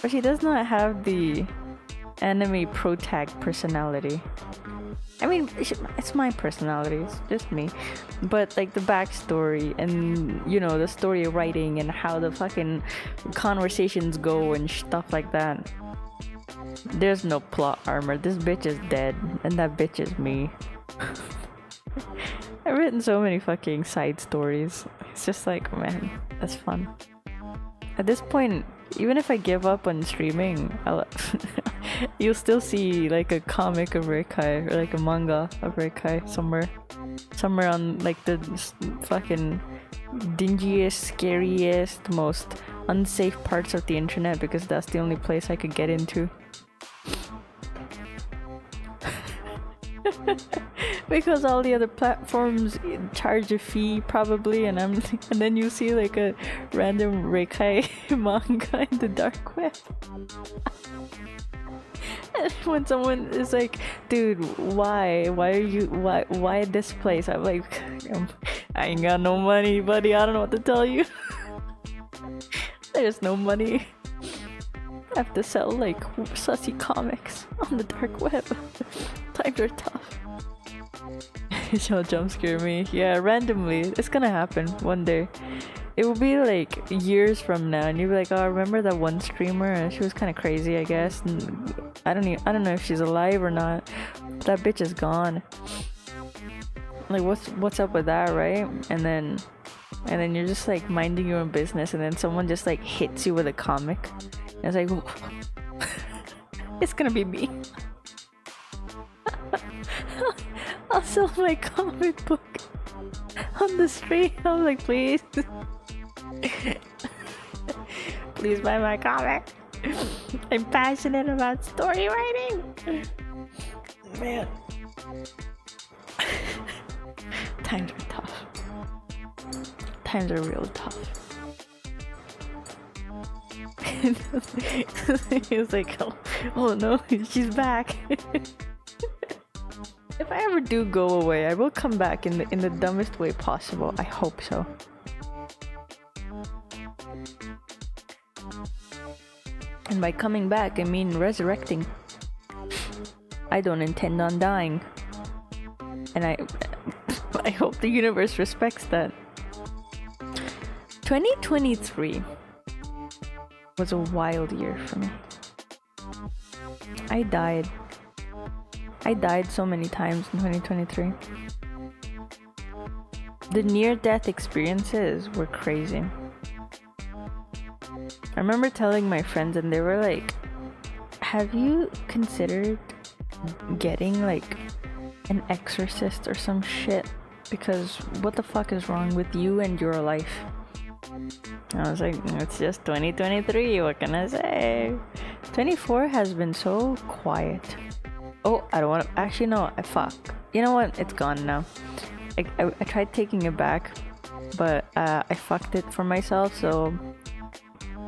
But she does not have the anime protag personality. I mean, it's my personality, it's just me. But like the backstory and, you know, the story writing and how the fucking conversations go and stuff like that. There's no plot armor. This bitch is dead and that bitch is me. I've written so many fucking side stories. It's just like, man, that's fun. At this point, even if I give up on streaming, you'll still see like a comic of Rekai or like a manga of Rekai somewhere on like the fucking dingiest, scariest, most unsafe parts of the internet, because that's the only place I could get into. Because all the other platforms charge a fee probably, and then you see like a random Rekai manga in the dark web. And when someone is like, dude, why this place? I'm like, I ain't got no money, buddy. I don't know what to tell you. There's no money. I have to sell like sussy comics on the dark web. Times are tough. She'll jump scare me. Yeah, randomly. It's gonna happen one day. It will be like years from now, and you'll be like, oh, remember that one streamer? And she was kind of crazy, I guess. And I don't know if she's alive or not. That bitch is gone. Like, what's up with that, right? And then you're just like minding your own business, and then someone just like hits you with a comic. And it's like, it's gonna be me. I'll sell my comic book on the street. I'm like, please. Please buy my comic. I'm passionate about story writing. Man. Times are tough. Times are real tough. He was like, oh no, she's back. If I ever do go away, I will come back in the dumbest way possible. I hope so. And by coming back, I mean resurrecting. I don't intend on dying. And I hope the universe respects that. 2023 was a wild year for me. I died so many times in 2023. The near-death experiences were crazy. I remember telling my friends, and they were like, have you considered getting like an exorcist or some shit? Because what the fuck is wrong with you and your life? I was like, it's just 2023, what can I say? 24 has been so quiet. Oh, I don't want to. Actually, no, fuck. You know what? It's gone now. I tried taking it back, but I fucked it for myself, so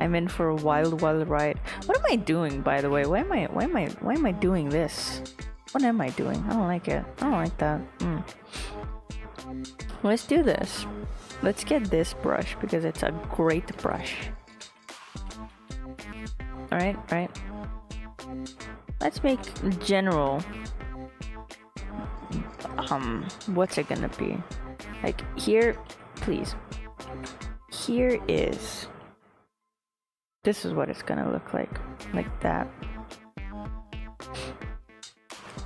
I'm in for a wild ride. What am I doing, by the way? Why am I doing this? What am I doing? I don't like it. I don't like that. Let's do this. Let's get this brush because it's a great brush. Alright, right. Let's make general. What's it gonna be? Like here, please. Here is. This is what it's gonna look like that.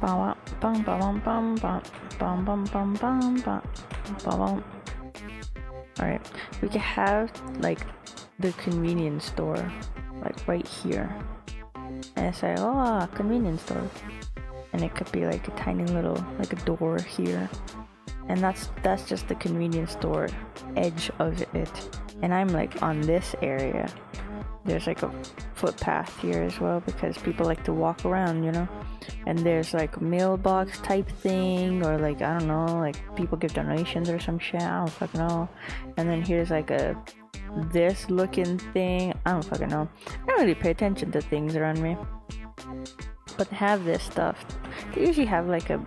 Bum bum bum bum bum bum bum bum bum bum bum. All right, we can have like the convenience store, like right here, and it's like, oh, convenience store, and it could be like a tiny little, like a door here, and that's just the convenience store edge of it, and I'm like on this area. There's like a footpath here as well because people like to walk around, you know. And there's like a mailbox type thing, or like, I don't know, like people give donations or some shit, I don't fucking know. And then here's like a this looking thing, I don't fucking know. I don't really pay attention to things around me, but they have this stuff. They usually have like a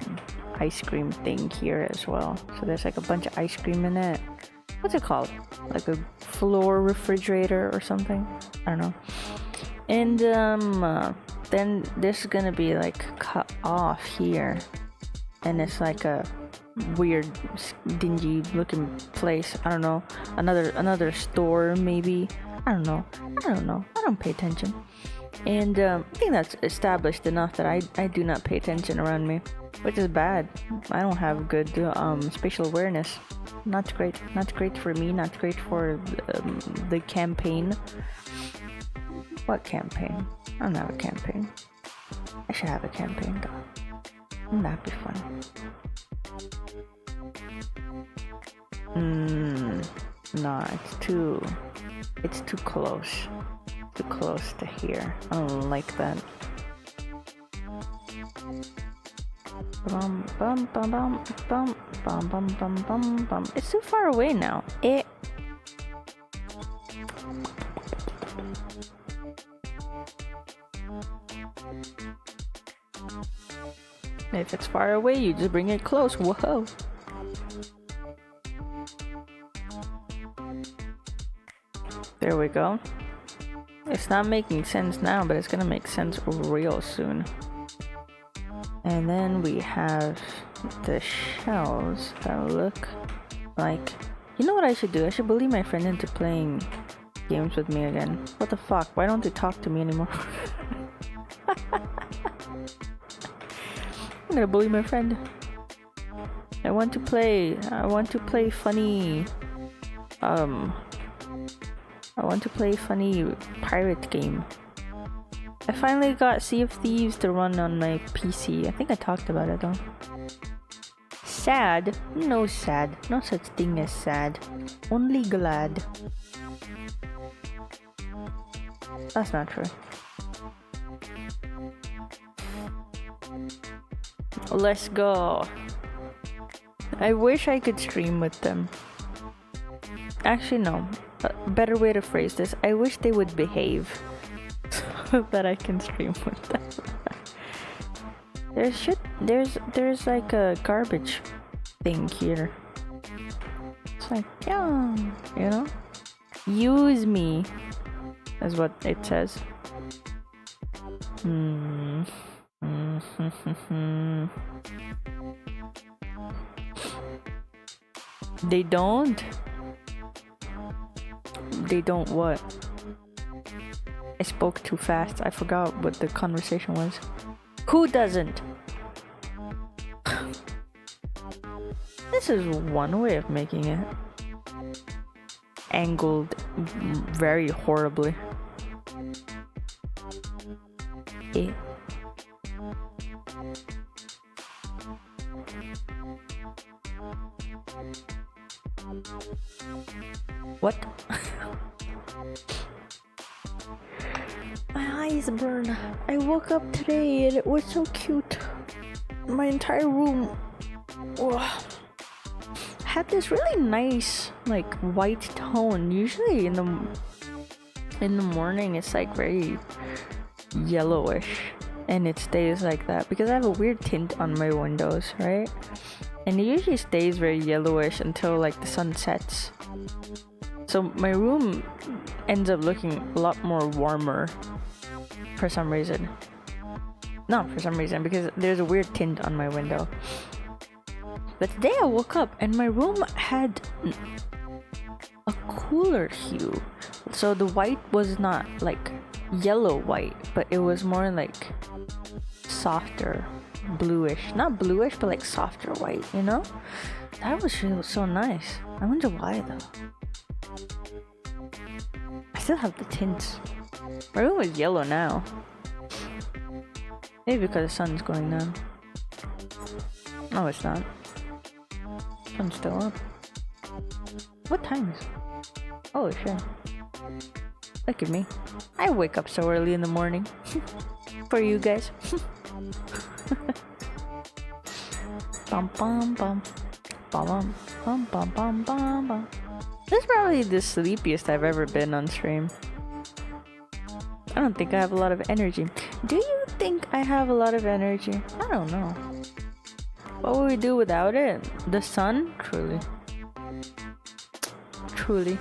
ice cream thing here as well, so there's like a bunch of ice cream in it. What's it called? Like a floor refrigerator or something? I don't know. And then this is gonna be like cut off here, and it's like a weird dingy looking place. I don't know, another store maybe. I don't know, I don't pay attention. And I think that's established enough that I do not pay attention around me, which is bad. I don't have good spatial awareness. Not great for me, not great for the campaign. What campaign? I don't have a campaign. I should have a campaign though. Wouldn't that be fun? Nah, it's too close. Too close to here. I don't like that. Bum bum bum bum bum bum bum bum bum bum. It's too far away now. If it's far away, you just bring it close. Whoa. There we go. It's not making sense now, but it's gonna make sense real soon. And then we have the shells that look like... You know what I should do? I should bully my friend into playing games with me again. What the fuck? Why don't they talk to me anymore? I'm gonna bully my friend. I want to play funny... I want to play funny pirate game. I finally got Sea of Thieves to run on my PC. I think I talked about it though. Sad? No sad. No such thing as sad. Only glad. That's not true. Let's go. I wish I could stream with them. Actually, no. A better way to phrase this. I wish they would behave. So that I can stream with them. There's like a garbage thing here. It's like, yeah, you know? Use me, is what it says. They don't? They don't what? I spoke too fast. I forgot what the conversation was. Who doesn't? This is one way of making it. Angled very horribly. What? My eyes burn. I woke up today and it was so cute. My entire room had this really nice like white tone. Usually in the morning it's like very yellowish, and it stays like that because I have a weird tint on my windows, right? And it usually stays very yellowish until like the sun sets. So my room ends up looking a lot more warmer for some reason. Not for some reason, because there's a weird tint on my window. But today I woke up and my room had a cooler hue, So the white was not like yellow white, but it was more like softer, bluish. Not bluish, but like softer white, you know? That was really so nice. I wonder why though. I still have the tints. My room is yellow now. Maybe because the sun's going down. No, it's not. Sun's still up. What time is it? Oh shit. Look at me. I wake up so early in the morning. For you guys. Bum bum bum. Bum bum bum bum bum bum. This is probably the sleepiest I've ever been on stream. I don't think I have a lot of energy. Do you think I have a lot of energy? I don't know. What would we do without it? The sun? Truly. Truly.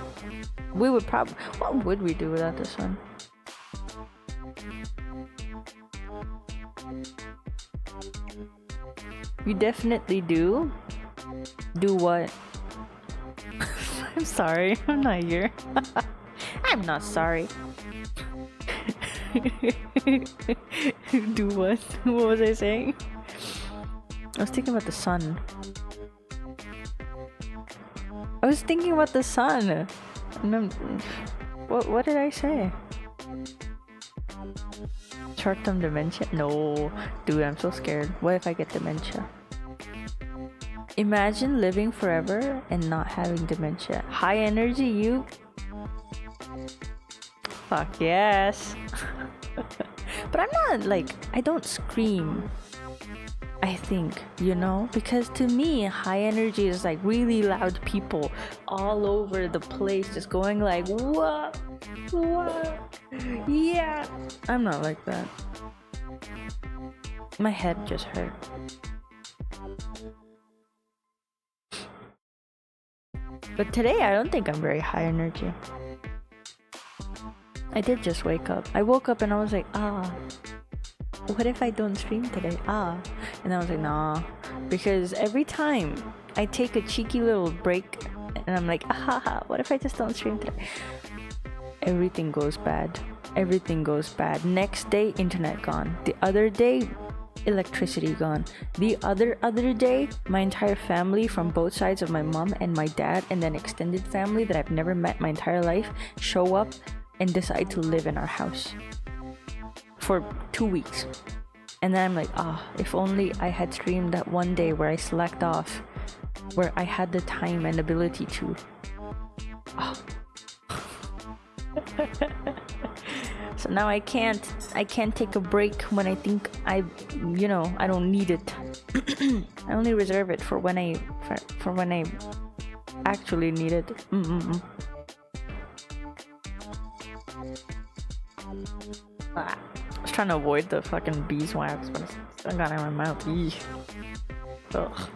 We would probably... What would we do without the sun? You definitely do? Do what? I'm sorry. I'm not here. I'm not sorry. Do what? What was I saying? I was thinking about the sun. I was thinking about the sun. What did I say? Short-term dementia? No. Dude, I'm so scared. What if I get dementia? Imagine living forever and not having dementia. High energy, you? Fuck yes. But I'm not like, I don't scream. I think, you know, because to me high energy is like really loud people all over the place just going like what, yeah. I'm not like that. My head just hurt. But today I don't think I'm very high energy. I did just wake up. I woke up and I was like, what if I don't stream today? And I was like, nah. Because every time I take a cheeky little break and I'm like, what if I just don't stream today? Everything goes bad. Everything goes bad. Next day, internet gone. The other day, electricity gone. The other day, my entire family from both sides of my mom and my dad and then extended family that I've never met my entire life show up and decide to live in our house for 2 weeks. And then I'm like, if only I had streamed that one day where I slacked off, where I had the time and ability to. So now I can't take a break when I think I don't need it. I only reserve it for when I actually need it. I was trying to avoid the fucking beeswax, but it's still got in my mouth. Ugh.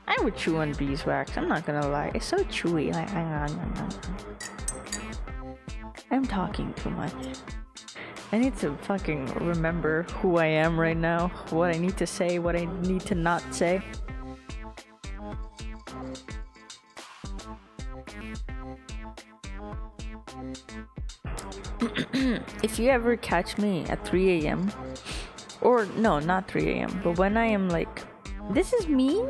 I would chew on beeswax, I'm not gonna lie. It's so chewy. Like, I'm talking too much. I need to fucking remember who I am right now, what I need to say, what I need to not say. If you ever catch me at 3 a.m. or no, not 3 a.m. but when I am like, this is me?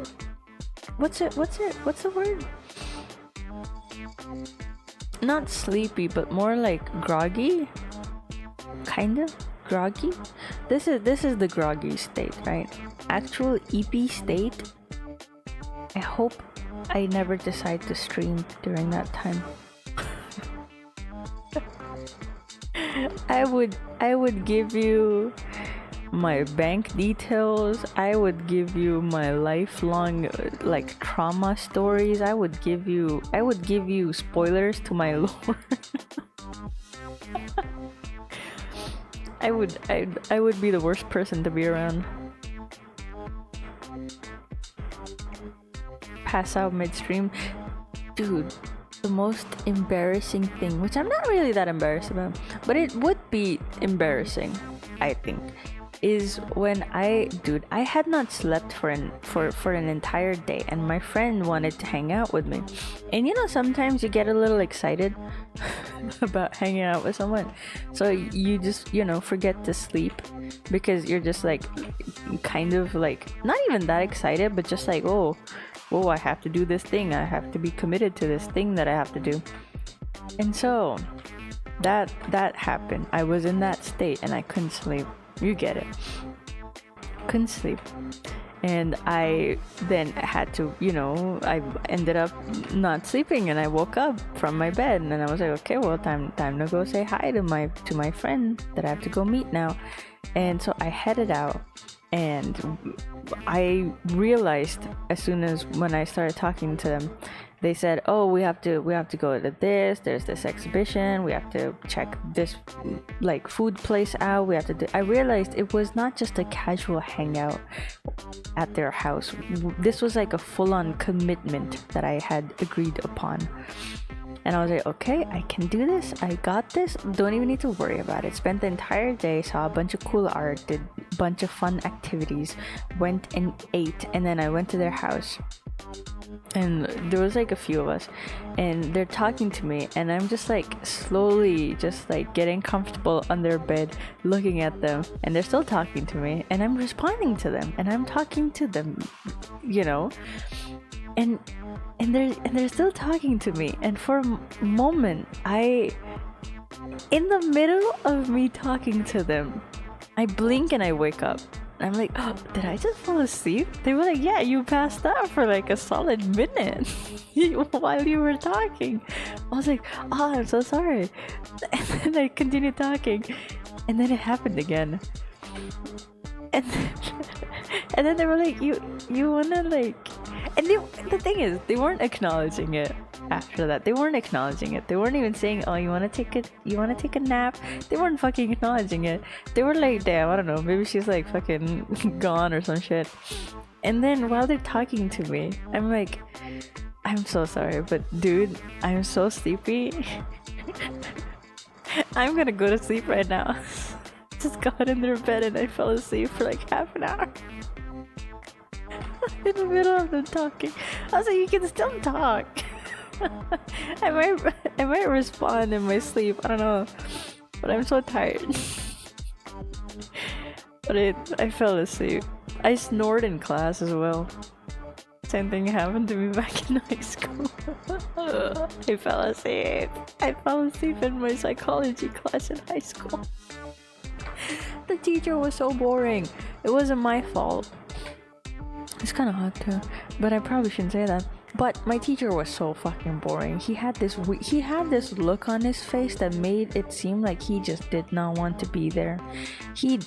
What's the word? Not sleepy, but more like groggy. Kinda groggy. This is the groggy state, right? Actual EP state. I hope I never decide to stream during that time. I would give you my bank details. I would give you my lifelong like trauma stories. I would give you spoilers to my lore. I would be the worst person to be around. Pass out midstream. Dude, the most embarrassing thing, which I'm not really that embarrassed about, but it would be embarrassing, I think, is when I had not slept for an entire day, and my friend wanted to hang out with me. And you know, sometimes you get a little excited about hanging out with someone, so you just, you know, forget to sleep because you're just like kind of like not even that excited, but just like, oh, I have to do this thing, I have to be committed to this thing that I have to do. And so that happened. I was in that state and I couldn't sleep. You get it. Couldn't sleep. And I then had to, you know, I ended up not sleeping, and I woke up from my bed, and I was like, okay, well, time to go say hi to my friend that I have to go meet now. And so I headed out, and I realized as soon as when I started talking to them, they said, oh, we have to go to this, there's this exhibition, we have to check this like food place out, we have to do. I realized it was not just a casual hangout at their house. This was like a full-on commitment that I had agreed upon. And I was like, okay, I can do this, I got this, don't even need to worry about it. Spent the entire day, saw a bunch of cool art, did a bunch of fun activities, went and ate, and then I went to their house. And there was like a few of us, and they're talking to me, and I'm just like slowly just like getting comfortable on their bed, looking at them, and they're still talking to me, and I'm responding to them, and I'm talking to them, you know, and they're still talking to me. And for a moment, in the middle of me talking to them, I blink and I wake up. I'm like, oh, did I just fall asleep? They were like, yeah, you passed out for like a solid minute while you were talking. I was like, oh, I'm so sorry. And then I continued talking, and then it happened again. And then they were like, you wanna like, and the thing is, they weren't acknowledging it. After that, they weren't acknowledging it. They weren't even saying, oh, you want to take a nap. They weren't fucking acknowledging it. They were like, damn, I don't know, maybe she's like fucking gone or some shit. And then while they're talking to me, I'm like, I'm so sorry, but dude, I'm so sleepy. I'm gonna go to sleep right now. Just got in their bed and I fell asleep for like half an hour. In the middle of them talking, I was like, you can still talk. I might respond in my sleep, I don't know, but I'm so tired. But I fell asleep. I snored in class as well. Same thing happened to me back in high school. I fell asleep. I fell asleep in my psychology class in high school. The teacher was so boring. It wasn't my fault. It's kind of hot too, but I probably shouldn't say that. But my teacher was so fucking boring. He had this look on his face that made it seem like he just did not want to be there.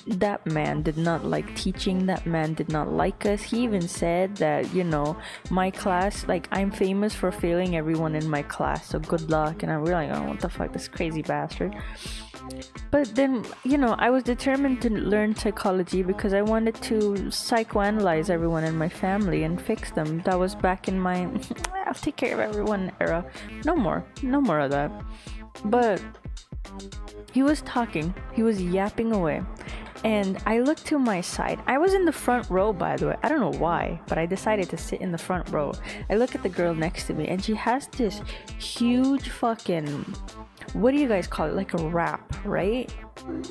That man did not like teaching. That man did not like us. He even said that, you know, my class, like, I'm famous for failing everyone in my class, so good luck. And I'm really like, oh, what the fuck, this crazy bastard. But then, you know, I was determined to learn psychology because I wanted to psychoanalyze everyone in my family and fix them. That was back in my I'll take care of everyone era. No more of that. But he was talking, he was yapping away, and I looked to my side. I was in the front row, by the way. I don't know why, but I decided to sit in the front row. I look at the girl next to me, and she has this huge fucking, what do you guys call it, like a wrap, right?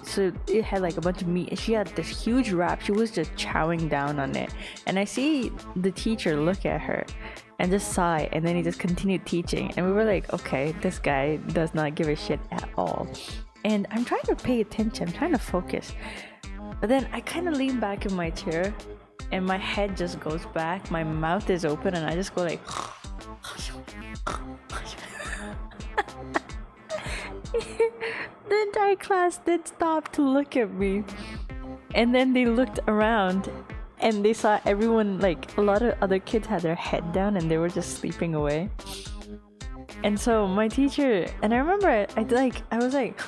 So it had like a bunch of meat, and she had this huge wrap. She was just chowing down on it, and I see the teacher look at her and just sigh, and then he just continued teaching, and we were like, okay, this guy does not give a shit at all. And I'm trying to pay attention, I'm trying to focus, but then I kind of lean back in my chair, and my head just goes back, my mouth is open, and I just go like the entire class did stop to look at me, and then they looked around and they saw everyone, like a lot of other kids had their head down and they were just sleeping away. And so my teacher, and I remember I was like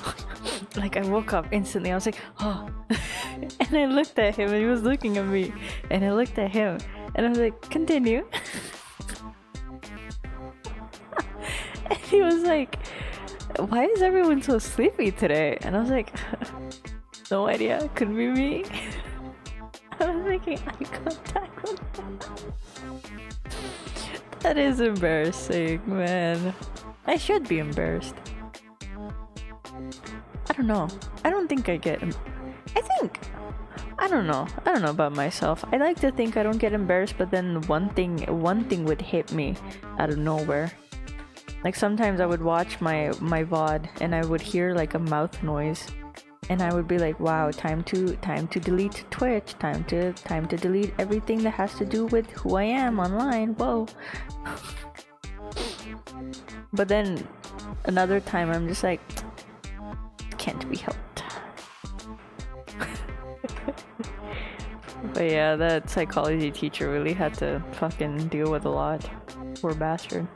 like I woke up instantly. I was like, oh. And I looked at him and he was looking at me, and I looked at him and I was like, continue. And he was like, why is everyone so sleepy today? And I was like, no idea, could be me. I was making eye contact with them. That is embarrassing, man. I should be embarrassed. I don't know. I don't think I get... I don't know about myself. I like to think I don't get embarrassed, but then one thing would hit me out of nowhere. Like sometimes I would watch my VOD and I would hear like a mouth noise, and I would be like, wow, time to delete Twitch, time to delete everything that has to do with who I am online. Whoa. But then another time I'm just like, can't be helped. But yeah, that psychology teacher really had to fucking deal with a lot. Poor bastard.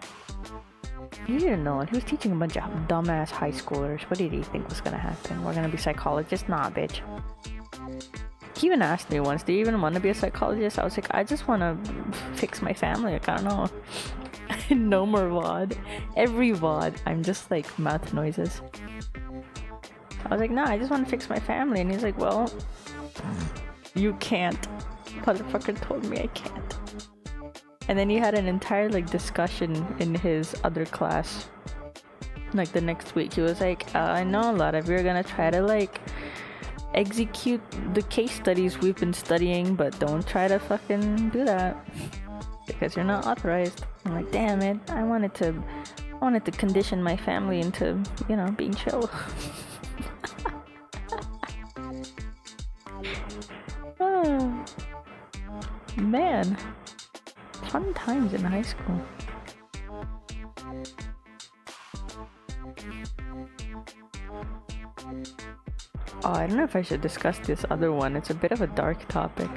He didn't know it. He was teaching a bunch of dumbass high schoolers. What did he think was gonna happen? We're gonna be psychologists? Nah, bitch. He even asked me once, do you even want to be a psychologist? I was like, I just want to fix my family. Like, I don't know. No more VOD. Every VOD, I'm just like mouth noises. I was like, nah, I just want to fix my family. And he's like, well, you can't. Motherfucker told me I can't. And then he had an entire like discussion in his other class. Like the next week, he was like, I know a lot of you are gonna try to like execute the case studies we've been studying, but don't try to fucking do that because you're not authorized. I'm like, damn it, I wanted to condition my family into, you know, being chill. Oh, man, fun times in high school. Oh, I don't know if I should discuss this other one. It's a bit of a dark topic.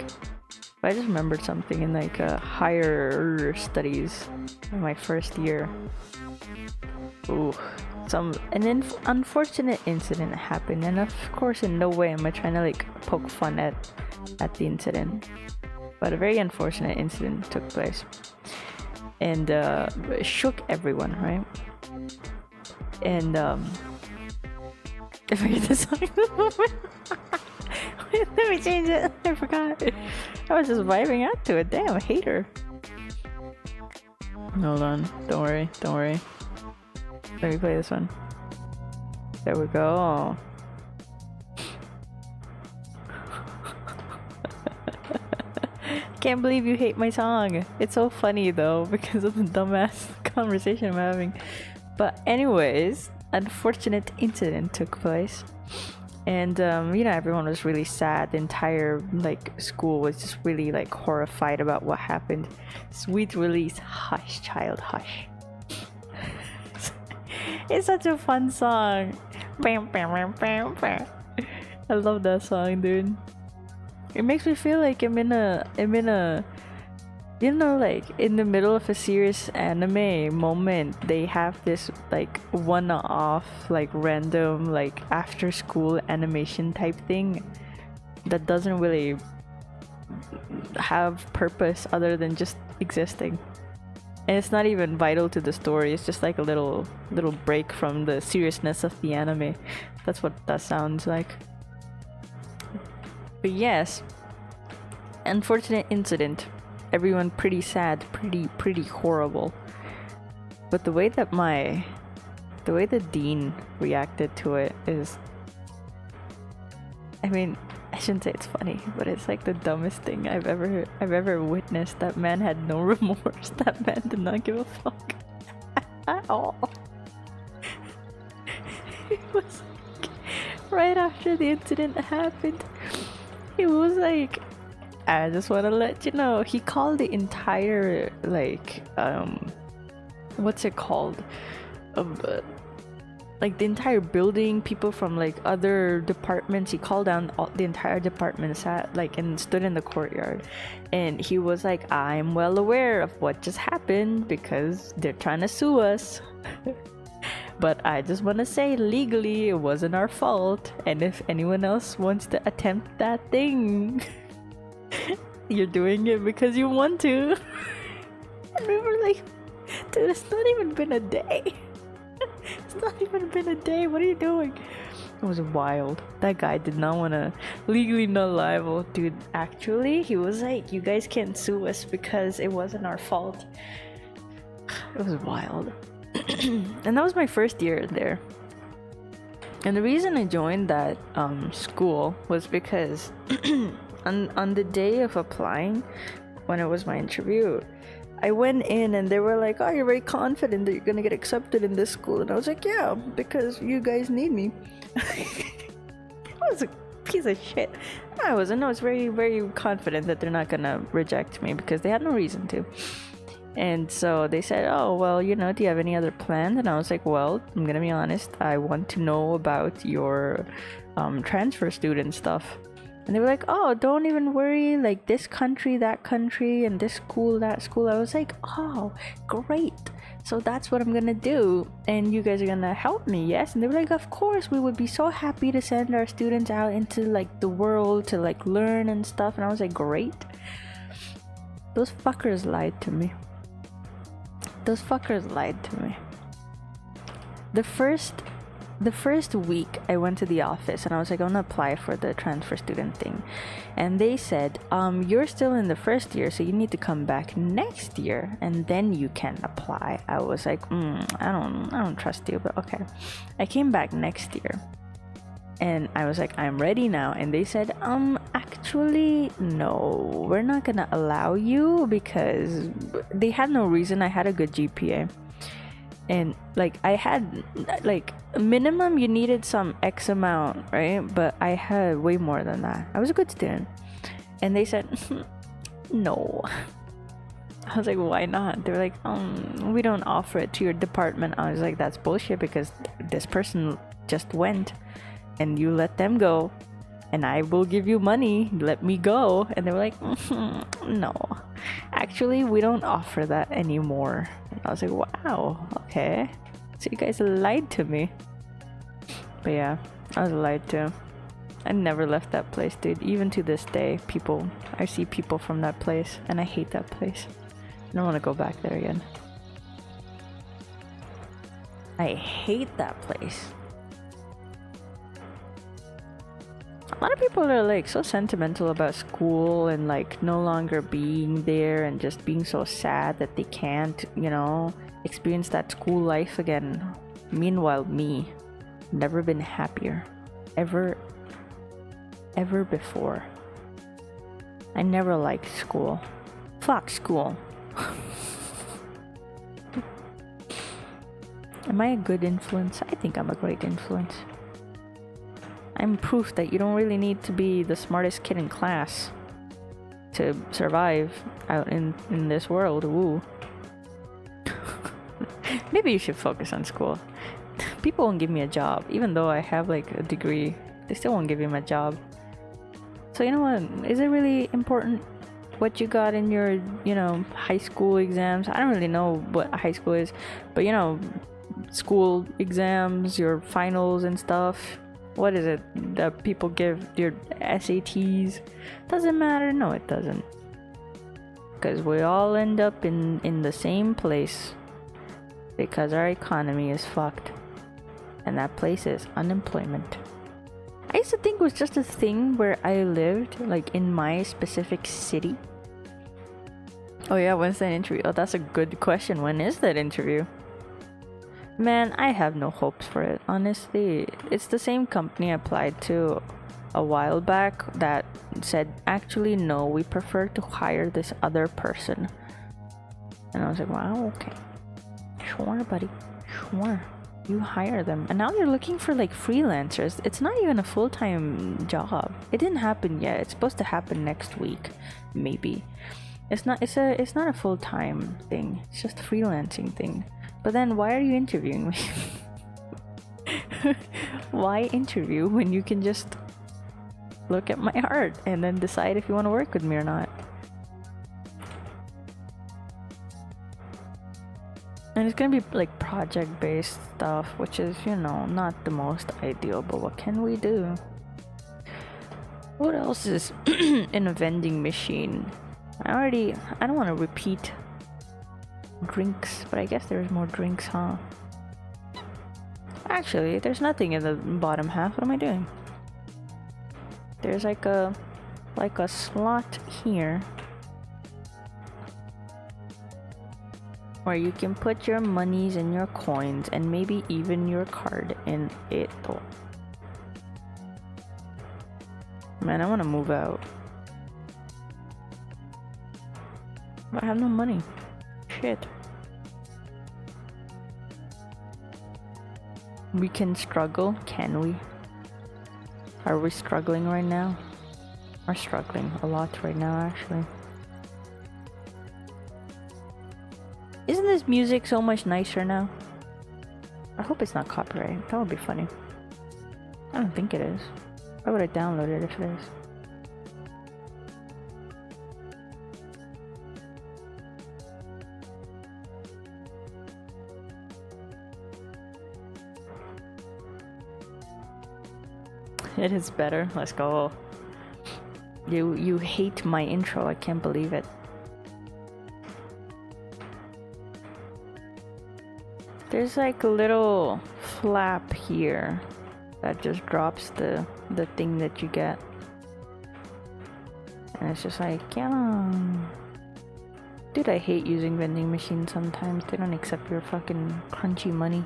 But I just remembered something in like higher studies in my first year. Ooh, an unfortunate incident happened, and of course in no way am I trying to like poke fun at the incident. But a very unfortunate incident took place. And it shook everyone, right? And I forget the song. Wait, let me change it. I forgot. I was just vibing out to it. Damn, hater. Hold on. Don't worry. Let me play this one. There we go. Can't believe you hate my song. It's so funny though because of the dumbass conversation I'm having. But anyways, unfortunate incident took place, and you know, everyone was really sad. The entire like school was just really like horrified about what happened. Sweet release, hush child, hush. It's such a fun song. I love that song, dude. It makes me feel like I'm in a you know, like in the middle of a serious anime moment, they have this like one-off, like random, like after school animation type thing that doesn't really have purpose other than just existing. And it's not even vital to the story, it's just like a little break from the seriousness of the anime. That's what that sounds like. But yes, unfortunate incident. Everyone pretty sad, pretty horrible. But the way that the dean reacted to it is, I mean, I shouldn't say it's funny, but it's like the dumbest thing I've ever witnessed. That man had no remorse. That man did not give a fuck at all. It was like, right after the incident happened, he was like, I just want to let you know. He called the entire like what's it called? Like the entire building, people from like other departments. He called down the entire department, sat like and stood in the courtyard, and he was like, "I'm well aware of what just happened because they're trying to sue us." But I just want to say, legally, it wasn't our fault. And if anyone else wants to attempt that thing, you're doing it because you want to. And we were like, dude, it's not even been a day. It's not even been a day. What are you doing? It was wild. That guy did not want to legally not liable. Dude, actually, he was like, you guys can't sue us because it wasn't our fault. It was wild. And that was my first year there. And the reason I joined that school was because on the day of applying, when it was my interview, I went in and they were like, oh, you're very confident that you're gonna get accepted in this school. And I was like, yeah, because you guys need me. I was a piece of shit. I wasn't. I was very, very confident that they're not gonna reject me because they had no reason to. And so they said, oh, well, you know, do you have any other plans? And I was like, well, I'm gonna be honest, I want to know about your transfer student stuff. And they were like, oh, don't even worry, like this country, that country, and this school, that school. I was like, oh, great. So that's what I'm gonna do. And you guys are gonna help me, yes? And they were like, of course, we would be so happy to send our students out into like the world to like learn and stuff. And I was like, great. Those fuckers lied to me. Those fuckers lied to me. The first week I went to the office and I was like, I'm gonna apply for the transfer student thing. And they said, you're still in the first year, so you need to come back next year and then you can apply. I was like, I don't trust you, but okay. I came back next year and I was like, I'm ready now. And they said, actually, no, we're not gonna allow you, because they had no reason. I had a good GPA. And like I had like minimum you needed some X amount, right? But I had way more than that. I was a good student. And they said no. I was like, why not? They were like, we don't offer it to your department. I was like, that's bullshit, because this person just went and you let them go and I will give you money, let me go. And they were like, no, actually we don't offer that anymore. And I was like, wow, okay, so you guys lied to me. But yeah, I was lied to. I never left that place, dude. Even to this day, I see people from that place and I hate that place. I don't want to go back there again. I hate that place. A lot of people are like so sentimental about school and like no longer being there and just being so sad that they can't, you know, experience that school life again. Meanwhile, me, never been happier. Ever before. I never liked school. Fuck school. Am I a good influence? I think I'm a great influence. I'm proof that you don't really need to be the smartest kid in class to survive out in this world. Woo. Maybe you should focus on school. People won't give me a job. Even though I have like a degree, they still won't give me a job. So you know what? Is it really important what you got in your, you know, high school exams? I don't really know what high school is, but you know, school exams, your finals and stuff. What is it that people give, your SATs? Doesn't matter. No, it doesn't. Because we all end up in the same place. Because our economy is fucked. And that place is unemployment. I used to think it was just a thing where I lived, like in my specific city. Oh yeah, when's that interview? Oh, that's a good question. When is that interview? Man, I have no hopes for it, honestly. It's the same company I applied to a while back that said, actually, no, we prefer to hire this other person. And I was like, wow, okay. Sure, buddy. Sure. You hire them. And now they're looking for like freelancers. It's not even a full-time job. It didn't happen yet. It's supposed to happen next week, maybe. It's not a full-time thing. It's just a freelancing thing. But then why are you interviewing me? Why interview when you can just look at my art and then decide if you want to work with me or not? And it's gonna be like project-based stuff, which is, you know, not the most ideal, but what can we do? What else is in a vending machine? I don't want to repeat drinks, but I guess there's more drinks, huh? Actually, there's nothing in the bottom half. What am I doing? There's like a slot here where you can put your monies and your coins and maybe even your card in it. Man, I want to move out. But I have no money. Shit. We can struggle, can we? Are we struggling right now? We're struggling a lot right now, actually. Isn't this music so much nicer now? I hope it's not copyright. That would be funny. I don't think it is. Why would I download it if it is? It is better. Let's go. You hate my intro. I can't believe it. There's like a little flap here that just drops the thing that you get. And it's just like, yeah. Dude, I hate using vending machines sometimes. They don't accept your fucking crunchy money.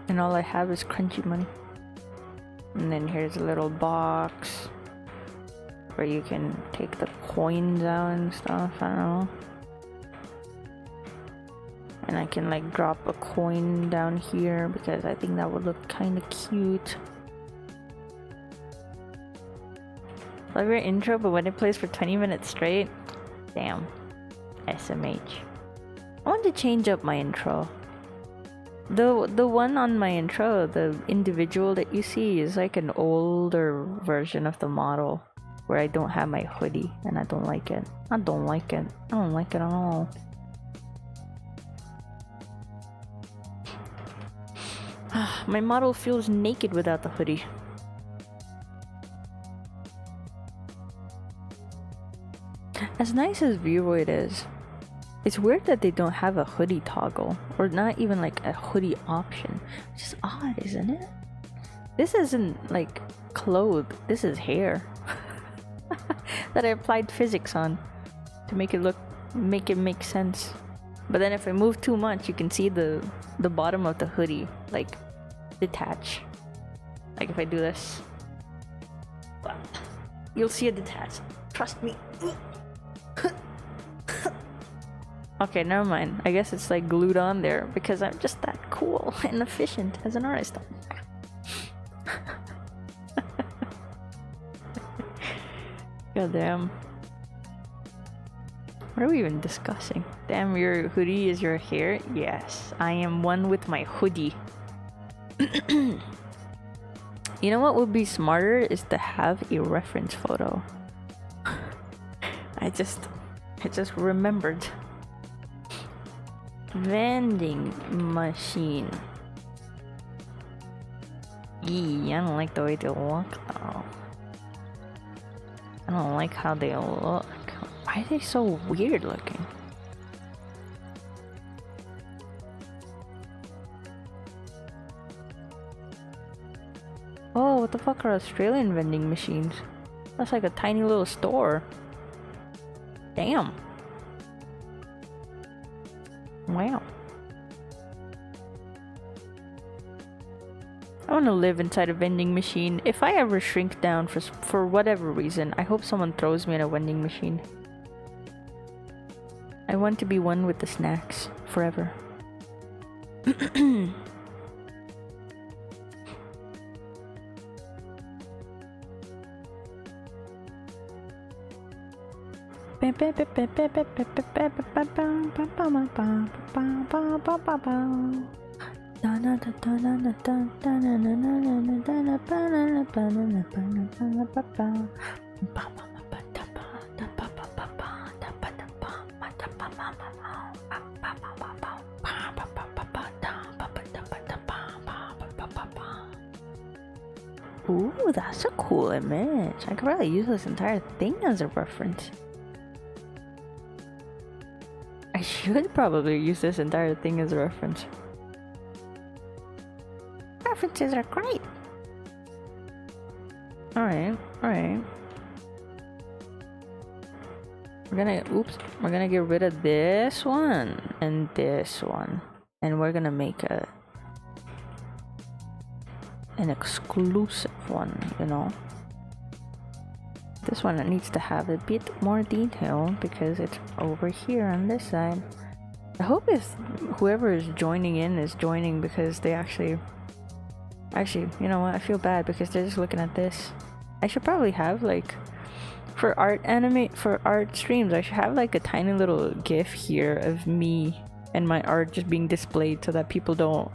And all I have is crunchy money. And then here's a little box where you can take the coins out and stuff. I don't know. And I can like drop a coin down here because I think that would look kind of cute. Love your intro, but when it plays for 20 minutes straight, damn. SMH. I want to change up my intro. The one on my intro, the individual that you see, is like an older version of the model where I don't have my hoodie, and I don't like it. I don't like it. I don't like it at all. My model feels naked without the hoodie. As nice as Vtuber is, it's weird that they don't have a hoodie toggle, or not even like a hoodie option. Which is odd, isn't it? This isn't like clothes, this is hair. That I applied physics on to make it make sense. But then if I move too much, you can see the bottom of the hoodie like detach. Like if I do this, you'll see it detach. Trust me. Okay, never mind. I guess it's like glued on there because I'm just that cool and efficient as an artist. God damn. What are we even discussing? Damn, your hoodie is your hair? Yes, I am one with my hoodie. You know what would be smarter is to have a reference photo. I just remembered. Vending machine. Eee, I don't like the way they look though. I don't like how they look. Why are they so weird looking? Oh, what the fuck are Australian vending machines? That's like a tiny little store. Damn. Wow. I want to live inside a vending machine. If I ever shrink down for whatever reason, I hope someone throws me in a vending machine. I want to be one with the snacks forever. Ooh, that's a cool image. I could probably use this entire thing as a reference. should probably use this entire thing as a reference. References are great. Alright, alright. We're gonna get rid of this one and this one. And we're gonna make an exclusive one, you know. This one needs to have a bit more detail because it's over here on this side. I hope if whoever is joining in is joining because they actually, you know what, I feel bad because they're just looking at this. I should probably have like, for art streams, I should have like a tiny little gif here of me and my art just being displayed so that people don't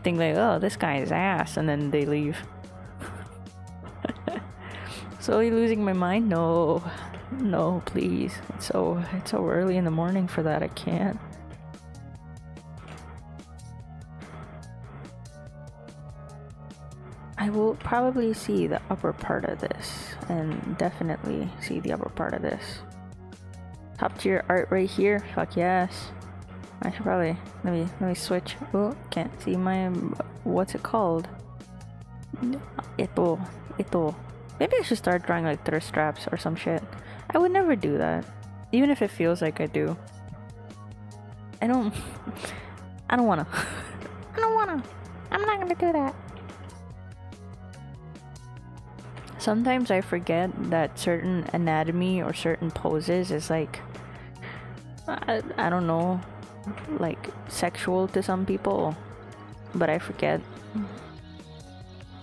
think like, oh, this guy is ass, and then they leave. Slowly losing my mind? No, please. It's so early in the morning for that. I can't. I will probably see the upper part of this, and definitely see the upper part of this. Top tier art right here. Fuck yes. I should probably let me switch. Oh, can't see my what's it called? Ito. Maybe I should start drawing like thirst traps or some shit. I would never do that, even if it feels like I do. I don't wanna. I'm not gonna do that. Sometimes I forget that certain anatomy or certain poses is like, I don't know, like sexual to some people, but I forget.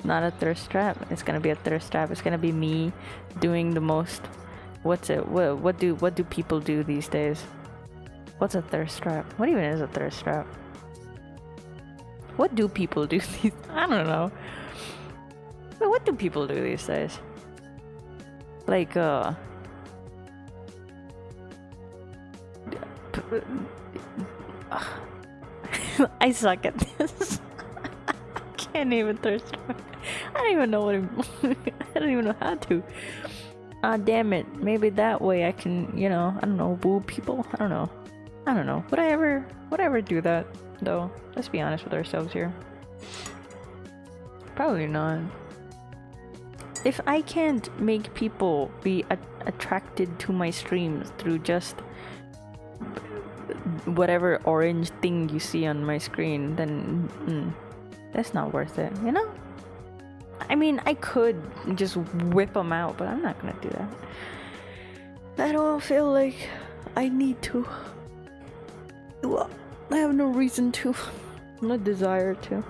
Not a thirst trap. It's gonna be a thirst trap. It's gonna be me doing the most. What's it? What do people do these days? What's a thirst trap? What even is a thirst trap? What do people do these? I don't know. But what do people do these days? Like I suck at this. I can't even thirst trap. I don't even know what I don't even know how to. Ah, damn it. Maybe that way I can, you know, I don't know, woo people. I don't know. Would I ever do that though? Let's be honest with ourselves here. Probably not. If I can't make people be attracted to my streams through just whatever orange thing you see on my screen, then that's not worth it, you know? I mean, I could just whip them out, but I'm not gonna do that. I don't feel like I need to. Well, I have no reason to. No desire to.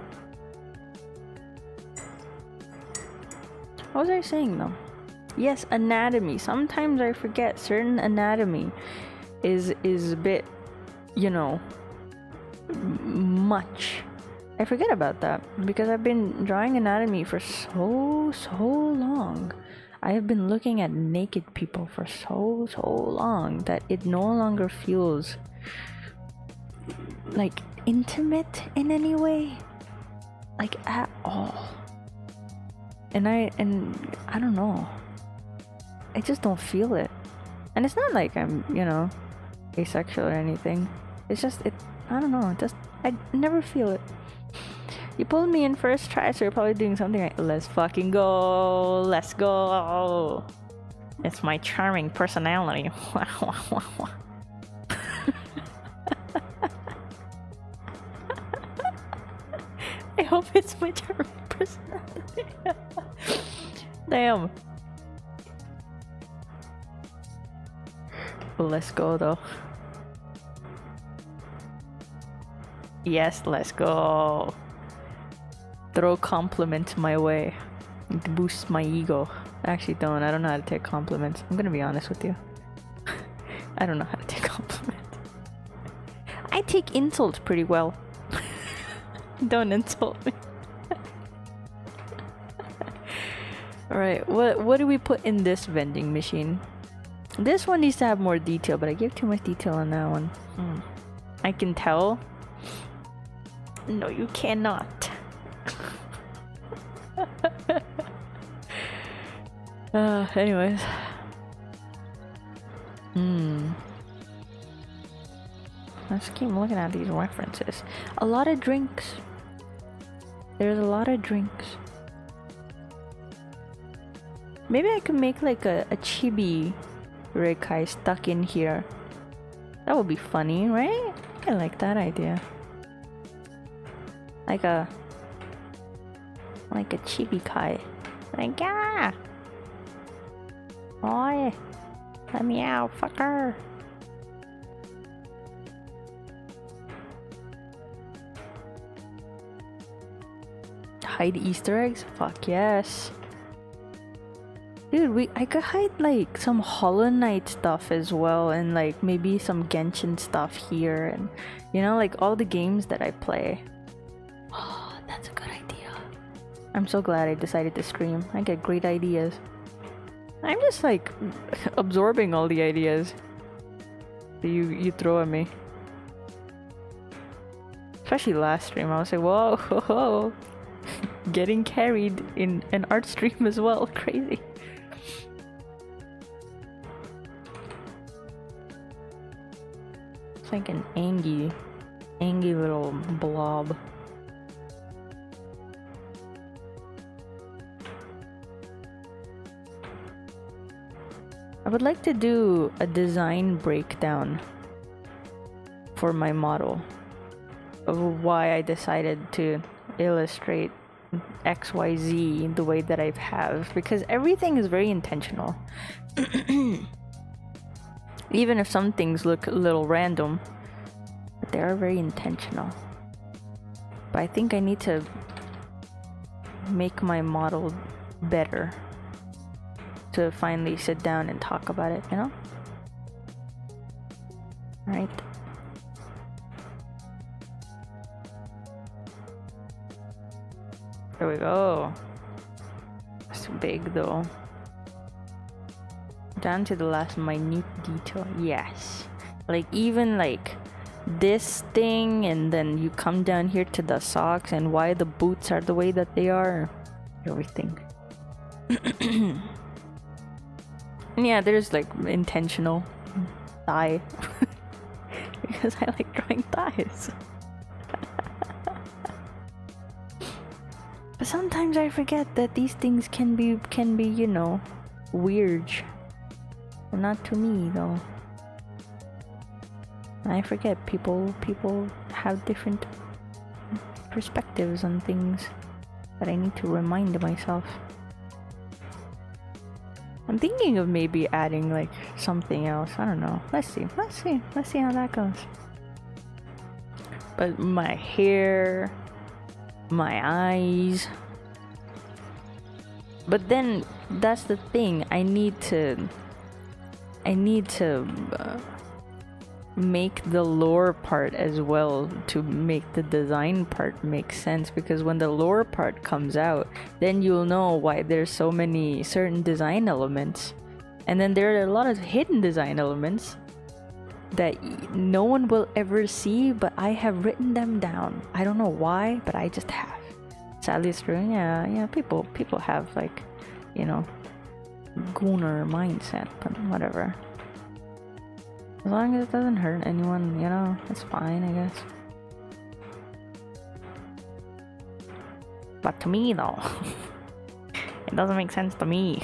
What was I saying though? Yes, anatomy. Sometimes I forget certain anatomy is a bit, you know, much. I forget about that because I've been drawing anatomy for so long. I have been looking at naked people for so long that it no longer feels like intimate in any way, like at all. And I don't know. I just don't feel it. And it's not like I'm, you know, asexual or anything. It's just I don't know. I never feel it. You pulled me in first try, so you're probably doing something like, let's fucking go, let's go. It's my charming personality. I hope it's my charming personality. Damn. Let's go though. Yes, let's go. Throw compliments my way to boost my ego. I actually don't. I don't know how to take compliments. I'm gonna be honest with you. I don't know how to take compliments. I take insults pretty well. Don't insult me. Alright, what do we put in this vending machine? This one needs to have more detail, but I gave too much detail on that one. I can tell. No, you cannot. Anyways. Let's keep looking at these references. A lot of drinks. There's a lot of drinks. Maybe I could make like a chibi Rekai stuck in here. That would be funny, right? I like that idea. Like a chibi kai. Like, yeah! Oi! Let me out, fucker! Hide Easter eggs? Fuck yes! Dude, I could hide like some Hollow Knight stuff as well, and like maybe some Genshin stuff here, and you know, like all the games that I play. Oh, that's a good idea. I'm so glad I decided to stream. I get great ideas. I'm just like absorbing all the ideas that you throw at me. Especially last stream, I was like, whoa, ho, ho. Getting carried in an art stream as well. Crazy. It's like an angy little blob. I would like to do a design breakdown for my model of why I decided to illustrate XYZ the way that I have, because everything is very intentional. Even if some things look a little random, but they are very intentional. But I think I need to make my model better to finally sit down and talk about it, you know? Right. There we go. It's big though. Down to the last minute detail. Yes. Like even like this thing, and then you come down here to the socks and why the boots are the way that they are. Everything. Yeah, there's like intentional thigh. Because I like drawing thighs. But sometimes I forget that these things can be, you know, weird. But not to me though. I forget people have different perspectives on things that I need to remind myself. I'm thinking of maybe adding like something else. I don't know. Let's see how that goes. But my hair, my eyes. But then that's the thing. I need to make the lore part as well to make the design part make sense, because when the lore part comes out, then you'll know why there's so many certain design elements, and then there are a lot of hidden design elements that no one will ever see, but I have written them down. I don't know why, but I just have. Sadly, it's true. Yeah, people have like, you know, gooner mindset, but whatever. As long as it doesn't hurt anyone, you know, it's fine, I guess. But to me, though, it doesn't make sense to me.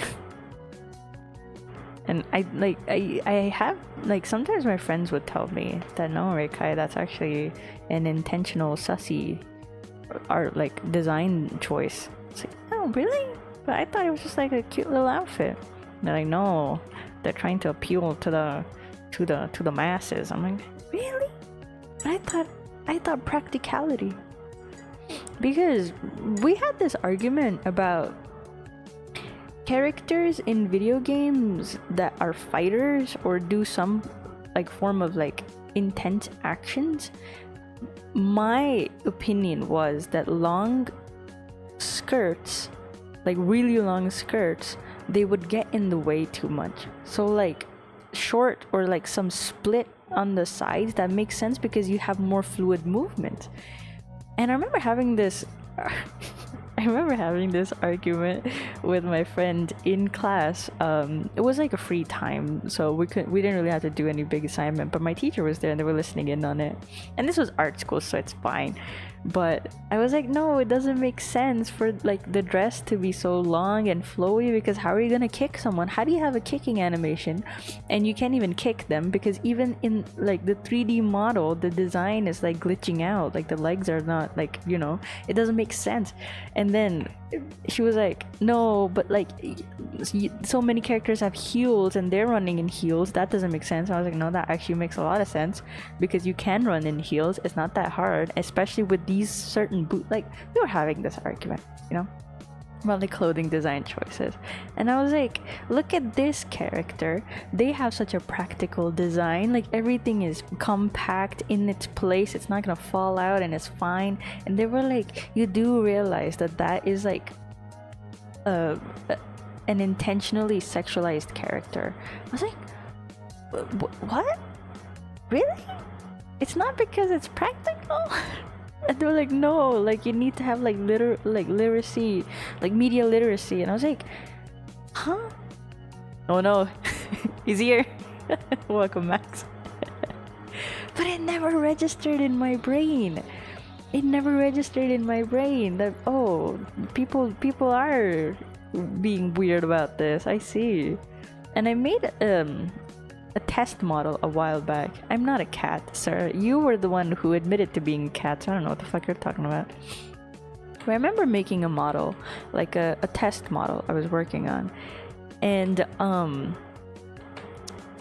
And I have, like, sometimes my friends would tell me that, no, Rekai, that's actually an intentional sussy art, like, design choice. It's like, oh, really? But I thought it was just like a cute little outfit. And they're like, no, they're trying to appeal to the masses. I'm like, really? I thought practicality. Because we had this argument about characters in video games that are fighters or do some like form of like intense actions. My opinion was that long skirts, like really long skirts, they would get in the way too much. So like short or like some split on the sides, that makes sense because you have more fluid movement. And I remember having this I remember having this argument with my friend in class. It was like a free time, so we didn't really have to do any big assignment, but my teacher was there and they were listening in on it. And this was art school, so it's fine. But I was like, no, it doesn't make sense for like the dress to be so long and flowy, because how are you gonna kick someone? How do you have a kicking animation and you can't even kick them? Because even in like the 3D model, the design is like glitching out, like the legs are not like, you know, it doesn't make sense. And then she was like, no, but like so many characters have heels and they're running in heels, that doesn't make sense. I was like, no, that actually makes a lot of sense, because you can run in heels, it's not that hard, especially with these certain boot. Like, we were having this argument, you know, about the clothing design choices, and I was like, look at this character, they have such a practical design, like everything is compact in its place, it's not gonna fall out and it's fine. And they were like, you do realize that that is like an intentionally sexualized character. I was like, what? Really? It's not because it's practical? And they were like, no, like you need to have like literacy, like media literacy. And I was like, huh? Oh no, he's here. Welcome, Max. But it never registered in my brain. It never registered in my brain that, oh, people are being weird about this. I see. And I made a test model a while back. I'm not a cat, sir. You were the one who admitted to being a cat, so I don't know what the fuck you're talking about. But I remember making a model, like a test model I was working on. And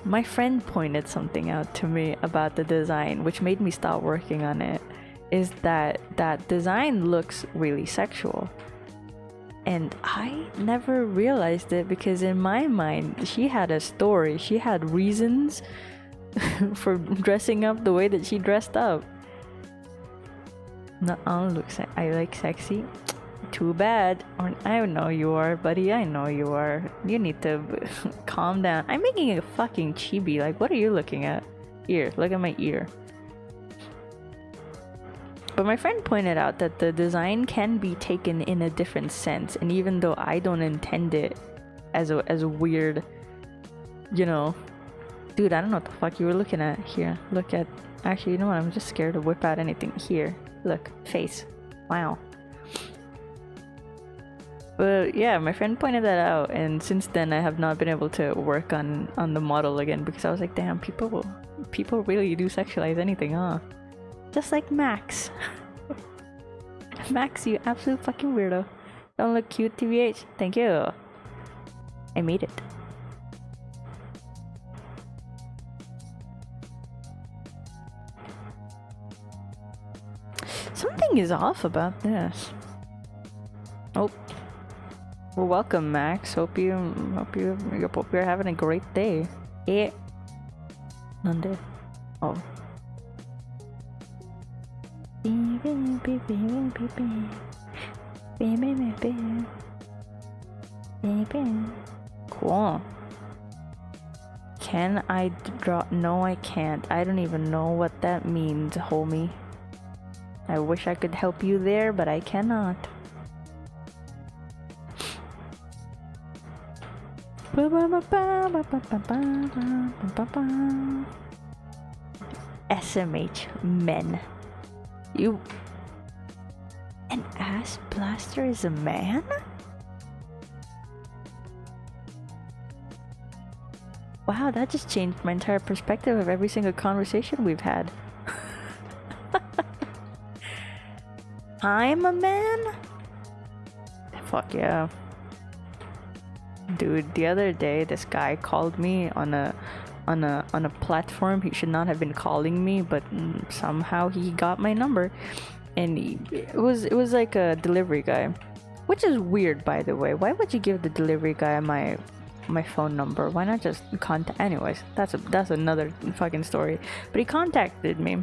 my friend pointed something out to me about the design, which made me stop working on it, is that design looks really sexual. And I never realized it, because in my mind, she had a story. She had reasons for dressing up the way that she dressed up. No, I don't look I like sexy. Too bad. I know you are, buddy. I know you are. You need to calm down. I'm making a fucking chibi. Like, what are you looking at? Ear. Look at my ear. But my friend pointed out that the design can be taken in a different sense, and even though I don't intend it as a weird, you know, dude, I don't know what the fuck you were looking at. Here, look at, actually, you know what, I'm just scared to whip out anything. Here, look, face. Wow. But yeah, my friend pointed that out, and since then I have not been able to work on the model again, because I was like, damn, people really do sexualize anything, huh? Just like Max. Max, you absolute fucking weirdo. Don't look cute, TBH. Thank you. I made it. Something is off about this. Oh. Well, welcome, Max. Hope you're having a great day. Eh. Nande. Oh. Cool. Can I draw? No, I can't. I don't even know what that means, homie. I wish I could help you there, but I cannot. SMH men. You... An ass blaster is a man? Wow, that just changed my entire perspective of every single conversation we've had. I'm a man? Fuck yeah. Dude, the other day this guy called me on a platform he should not have been calling me, but somehow he got my number, and it was like a delivery guy, which is weird, by the way. Why would you give the delivery guy my phone number? Why not just contact? Anyways, that's another fucking story. But he contacted me,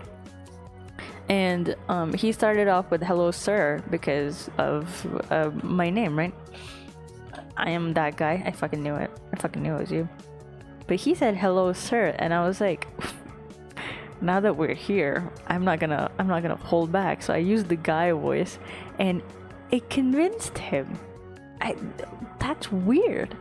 and he started off with "Hello, sir," because of my name, right? I am that guy. I fucking knew it. I fucking knew it was you. But he said, "Hello, sir," and I was like, now that we're here, I'm not gonna hold back. So I used the guy voice, and It convinced him. That's weird.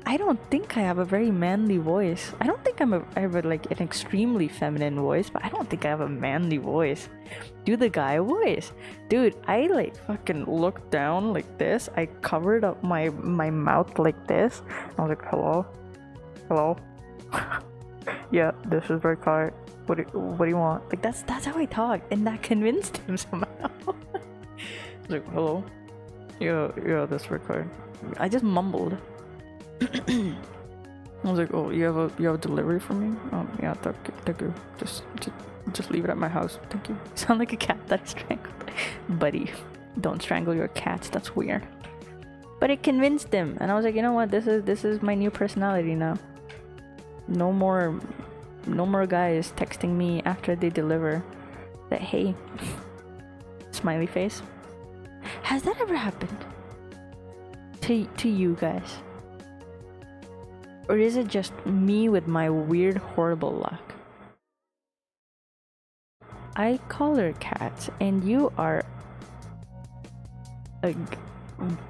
I don't think I have a very manly voice. I don't think I have like an extremely feminine voice, but I don't think I have a manly voice. Do the guy voice. Dude, I like fucking looked down like this. I covered up my mouth like this. I was like, hello? Hello? Yeah, this is Rekai. What do you want? Like that's how I talk, and that convinced him somehow. Like, hello? Yeah, that's Rekai. I just mumbled. I was like, oh, you have a delivery for me? Oh yeah, thank you. Just leave it at my house. Thank you. Sound like a cat that is strangled. Buddy, don't strangle your cats. That's weird. But it convinced him, and I was like, you know what? This is my new personality now. No more guys texting me after they deliver that hey, smiley face. Has that ever happened to you guys? Or is it just me with my weird, horrible luck? I color cats, and you are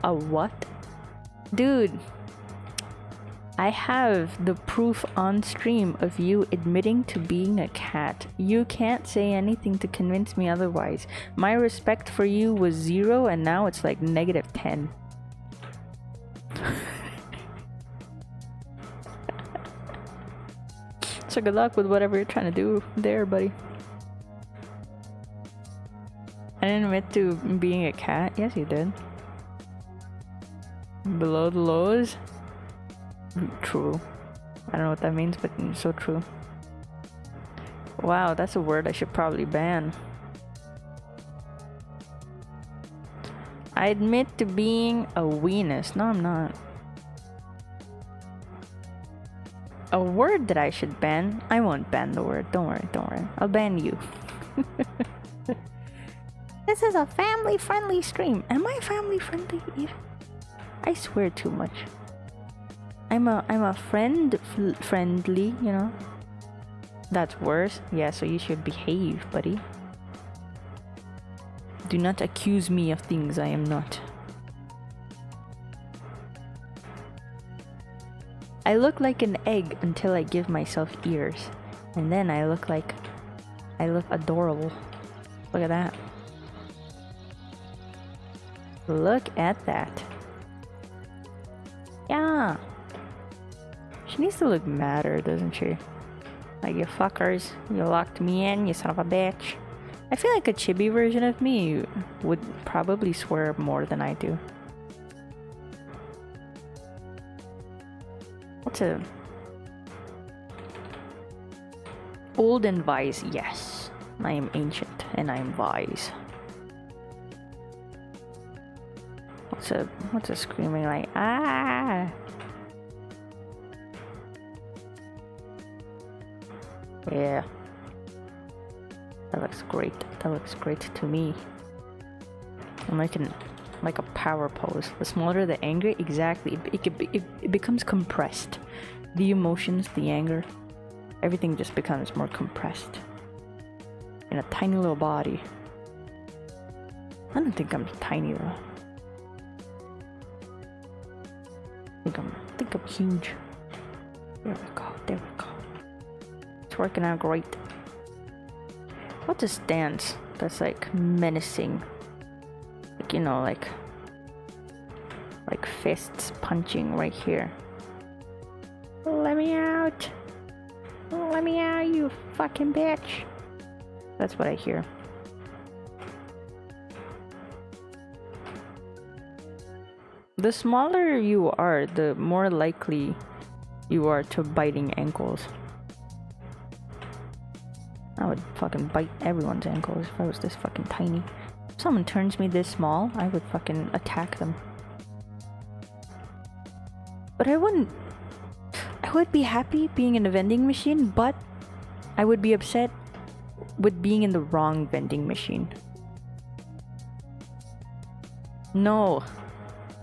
a what? Dude, I have the proof on stream of you admitting to being a cat. You can't say anything to convince me otherwise. My respect for you was 0, and now it's like -10. So good luck with whatever you're trying to do there, buddy. I didn't admit to being a cat. Yes, you did. Below the lows? True. I don't know what that means, but it's so true. Wow, that's a word I should probably ban. I admit to being a weenus. No, I'm not. A word that I should ban? I won't ban the word. Don't worry. I'll ban you. This is a family-friendly stream. Am I family-friendly even? I swear too much. I'm a friendly, you know. That's worse. Yeah, so you should behave, buddy. Do not accuse me of things I am not. I look like an egg until I give myself ears. And then I look adorable. Look at that. Look at that. Yeah. She needs to look madder, doesn't she? Like, you fuckers, you locked me in, you son of a bitch. I feel like a chibi version of me would probably swear more than I do. What's a... Old and wise, yes. I am ancient and I am wise. What's a screaming like, ah? Yeah. That looks great. That looks great to me. I'm making like a power pose. The smaller the anger, exactly. It becomes compressed. The emotions, the anger, everything just becomes more compressed. In a tiny little body. I don't think I'm tiny though. I think I'm huge. There we go. It's working out great. What's a stance that's like menacing? Like, you know, like fists punching right here. Let me out! Let me out, you fucking bitch! That's what I hear. The smaller you are, the more likely you are to biting ankles. I would fucking bite everyone's ankles if I was this fucking tiny. If someone turns me this small, I would fucking attack them. But I wouldn't... I would be happy being in a vending machine, but I would be upset with being in the wrong vending machine. No.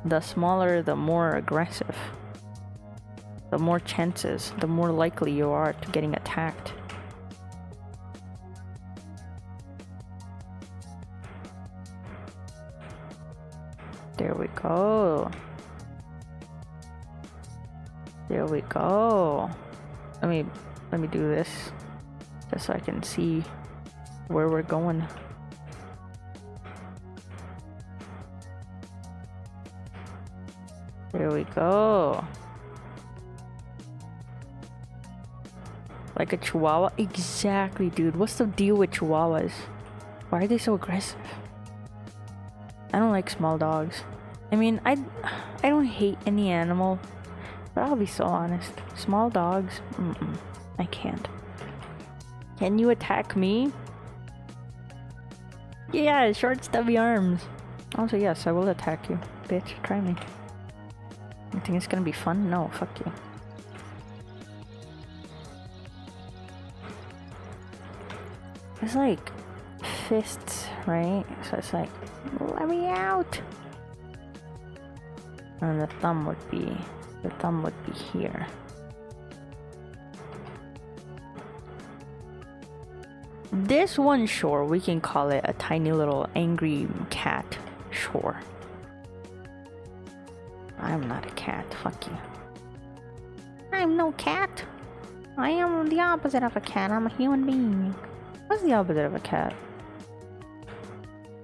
The smaller, the more aggressive. The more chances, the more likely you are to getting attacked. There we go. There we go. Let me do this just so I can see where we're going. There we go. Like a chihuahua? Exactly, dude. What's the deal with chihuahuas? Why are they so aggressive? I don't like small dogs. I mean, I don't hate any animal, but I'll be so honest. Small dogs, I can't. Can you attack me? Yeah, short stubby arms. Also, yes, I will attack you. Bitch, try me. You think it's gonna be fun? No, fuck you. It's like fists, right? So it's like, let me out. And the thumb would be here. This one, sure, we can call it a tiny little angry cat. Sure. I'm not a cat, fuck you. I'm no cat. I am the opposite of a cat. I'm a human being. What's the opposite of a cat?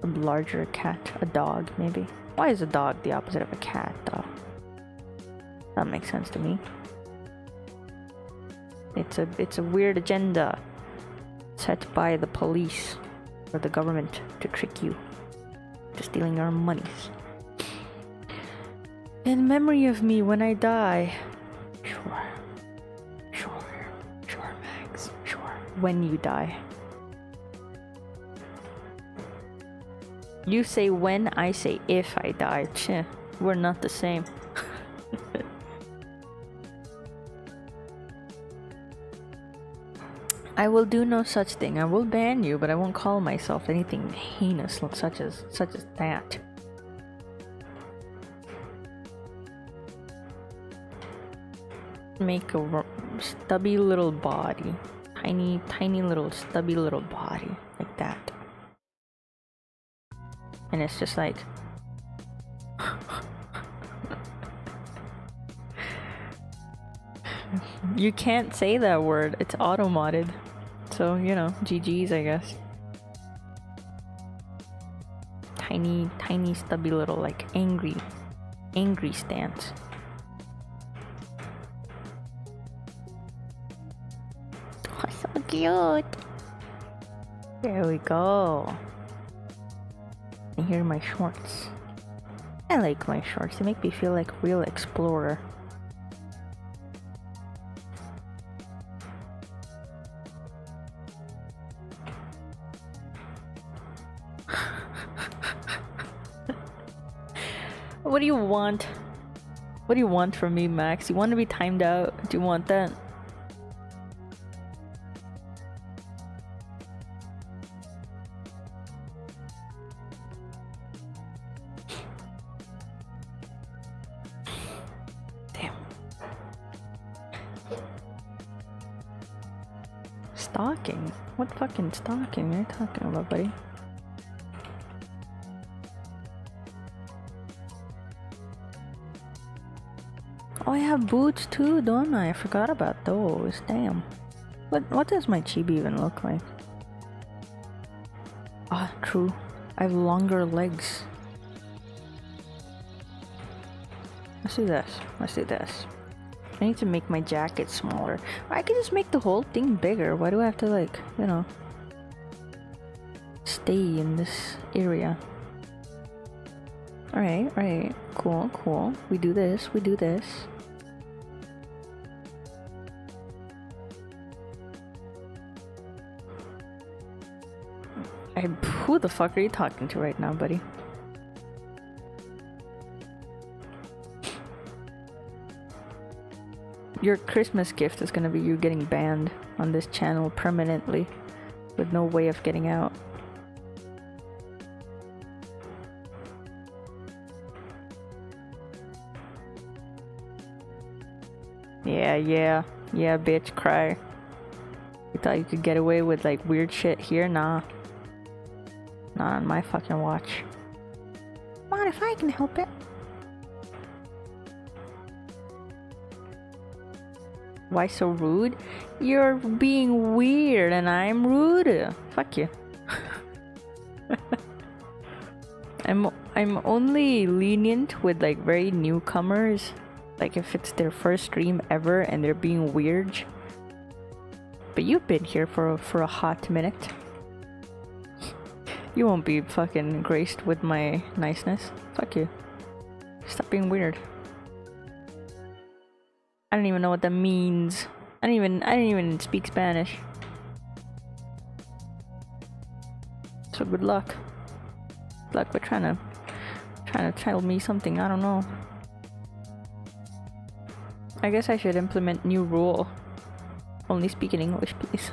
A larger cat. A dog, maybe. Why is a dog the opposite of a cat, though? That makes sense to me. It's a weird agenda set by the police or the government to trick you to stealing our monies. In memory of me when I die. Sure, Max. Sure. When you die. You say when, I say if I die. Cheh, we're not the same. I will do no such thing. I will ban you, but I won't call myself anything heinous such as that. Make a stubby little body. Tiny little stubby little body. Like that. And it's just like you can't say that word, it's auto-modded. So, you know, GG's, I guess. Tiny stubby little, like, angry stance. Oh, so cute. There we go. And here are my shorts. I like my shorts. They make me feel like a real explorer. What do you want? What do you want from me, Max? You want to be timed out? Do you want that? Stalking? What fucking stalking are you talking about, buddy? Oh, I have boots too, don't I? I forgot about those. Damn. What does my chibi even look like? Ah, true. I have longer legs. Let's do this. Let's do this. I need to make my jacket smaller. I can just make the whole thing bigger. Why do I have to, like, you know, stay in this area? Alright. Cool. We do this. Who the fuck are you talking to right now, buddy? Your Christmas gift is gonna be you getting banned on this channel permanently with no way of getting out. Yeah, bitch, cry. You thought you could get away with like weird shit here? Nah. Not on my fucking watch. Not if I can help it. Why so rude? You're being weird and I'm rude. Fuck you. I'm only lenient with like very newcomers. Like if it's their first stream ever and they're being weird. But you've been here for a hot minute. You won't be fucking graced with my niceness. Fuck you. Stop being weird. I don't even know what that means. I didn't even speak Spanish. So good luck. Good luck with trying to tell me something. I don't know. I guess I should implement new rule. Only speak in English, please.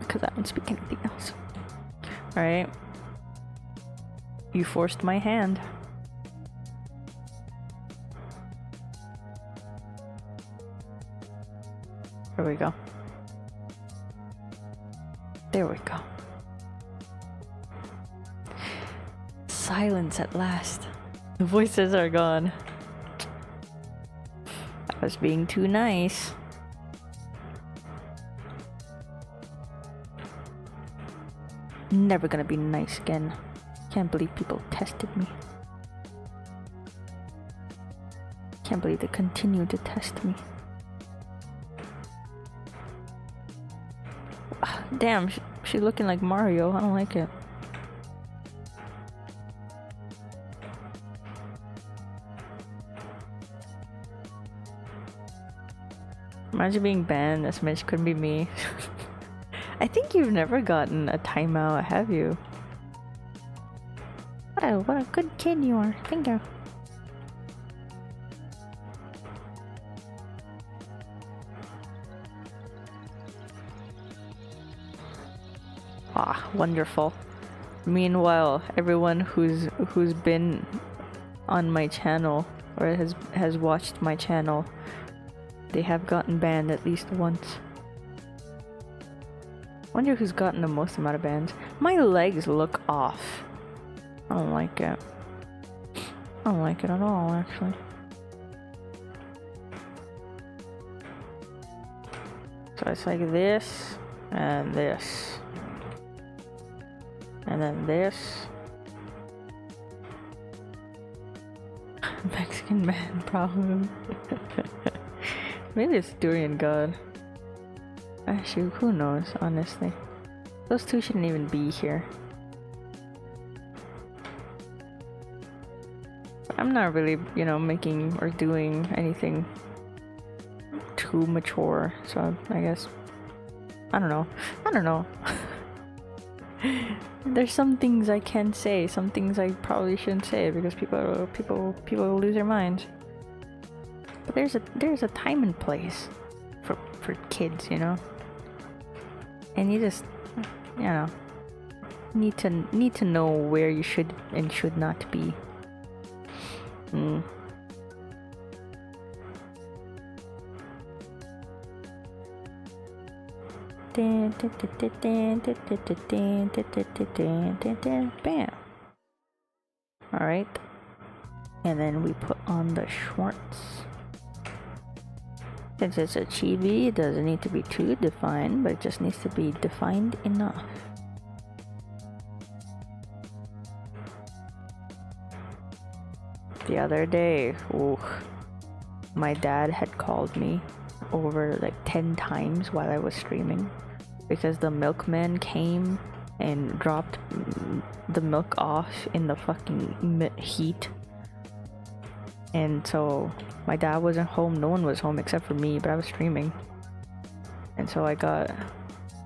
Because I don't speak anything else. Alright. You forced my hand. There we go. There we go. Silence at last. The voices are gone. I was being too nice. Never gonna be nice again. Can't believe people tested me. Can't believe they continue to test me. Damn, she's looking like Mario. I don't like it. Imagine being banned. This match couldn't be me. I think you've never gotten a timeout, have you? What a good kid you are. Thank you. Ah, wonderful. Meanwhile, everyone who's been on my channel or has watched my channel, they have gotten banned at least once. Wonder who's gotten the most amount of bans. My legs look off. I don't like it. I don't like it at all, actually. So it's like this and this. And then this. Mexican man problem. Maybe it's Durian God. Actually, who knows, honestly. Those two shouldn't even be here. But I'm not really, you know, making or doing anything too mature, so I guess... I don't know. There's some things I can say, some things I probably shouldn't say because people will lose their minds. But there's a time and place for kids, you know. And you just, you know, need to know where you should and should not be. Bam. Alright. And then we put on the shorts. Since it's a chibi, it doesn't need to be too defined, but it just needs to be defined enough. The other day, my dad had called me over like 10 times while I was streaming because the milkman came and dropped the milk off in the fucking heat. And so my dad wasn't home, no one was home except for me, but I was streaming. And so I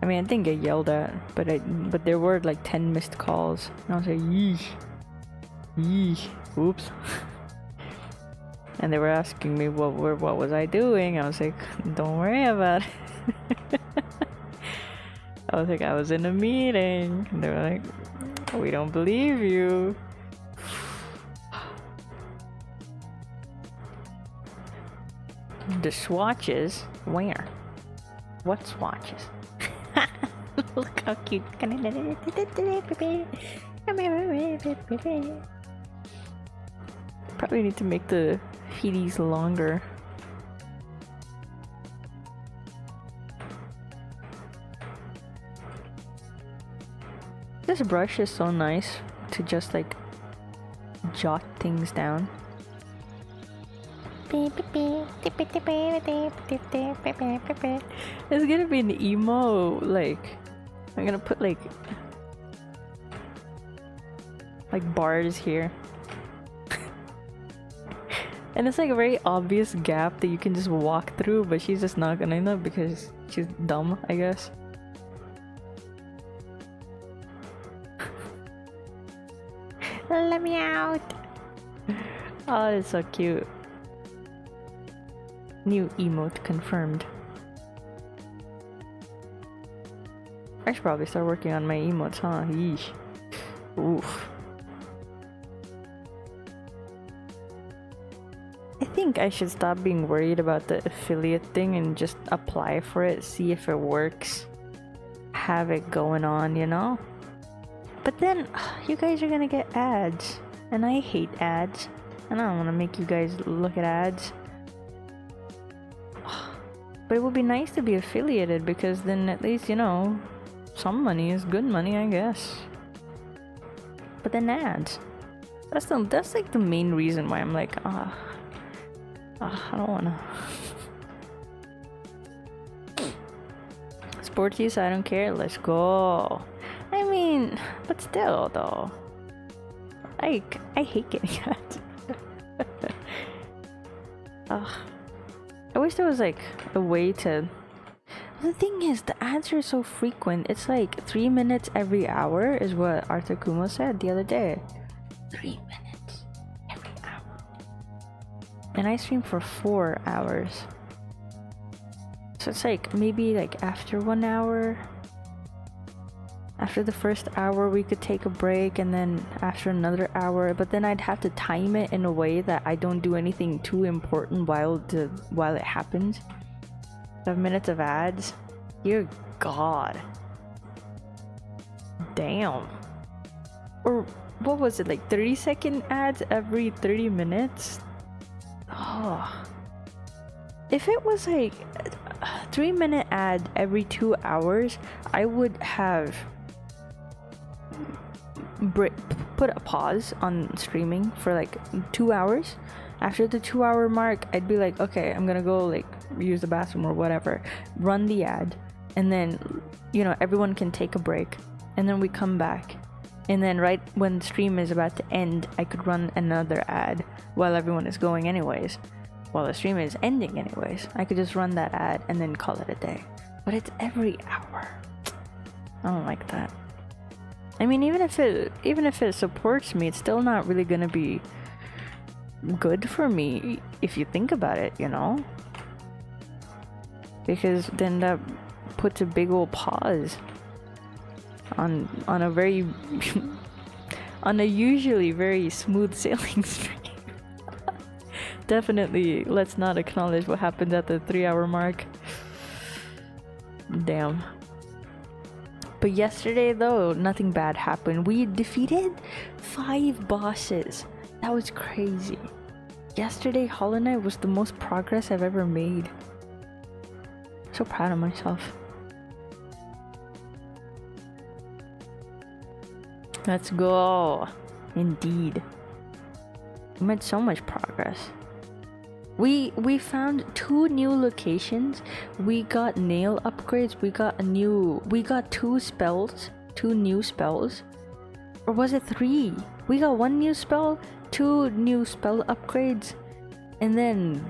didn't get yelled at, but there were like 10 missed calls. And I was like, yeesh, oops. And they were asking me what was I doing. I was like, don't worry about it. I was like, I was in a meeting. And they were like, we don't believe you. The swatches? Where? What swatches? Look how cute. Probably need to make the PDs longer. This brush is so nice to just like jot things down. It's gonna be an emo, like I'm gonna put like bars here. And it's like a very obvious gap that you can just walk through, but she's just not gonna know because she's dumb, I guess. Let me out! Oh, it's so cute. New emote confirmed. I should probably start working on my emotes, huh? Yeesh. Oof. I think I should stop being worried about the affiliate thing and just apply for it, see if it works. Have it going on, you know? But then, you guys are gonna get ads. And I hate ads. And I don't wanna make you guys look at ads. But it would be nice to be affiliated because then at least, you know, some money is good money, I guess. But then ads. That's like the main reason why I'm like, I don't wanna. Sporties, I don't care, let's go. I mean, but still though. I hate getting ads. I wish there was like a way to. The thing is, the ads are so frequent. It's like 3 minutes every hour is what Artakumo said the other day. 3 minutes every hour. And I stream for 4 hours. So it's like maybe like after 1 hour. After the first hour we could take a break, and then after another hour, but then I'd have to time it in a way that I don't do anything too important while it happens. 5 minutes of ads? Dear God. Damn. Or what was it, like 30-second ads every 30 minutes? Oh. If it was like a 3-minute ad every 2 hours, I would have put a pause on streaming for like 2 hours. After the 2 hour mark, I'd be like, okay, I'm gonna go like use the bathroom or whatever, run the ad, and then, you know, everyone can take a break, and then we come back, and then right when the stream is about to end, I could run another ad while everyone is going anyways, while the stream is ending anyways. I could just run that ad and then call it a day. But it's every hour. I don't like that. I mean, even if it supports me, it's still not really gonna be good for me if you think about it, you know? Because then that puts a big old pause on a very on a usually very smooth sailing stream. Definitely, let's not acknowledge what happens at the 3 hour mark. Damn. But yesterday though, nothing bad happened. We defeated 5 bosses. That was crazy. Yesterday, Hollow Knight was the most progress I've ever made. So proud of myself. Let's go. Indeed. We made so much progress. We found 2 new locations. We got nail upgrades. We got 2 spells, 2 new spells. Or was it 3? We got 1 new spell, 2 new spell upgrades, and then,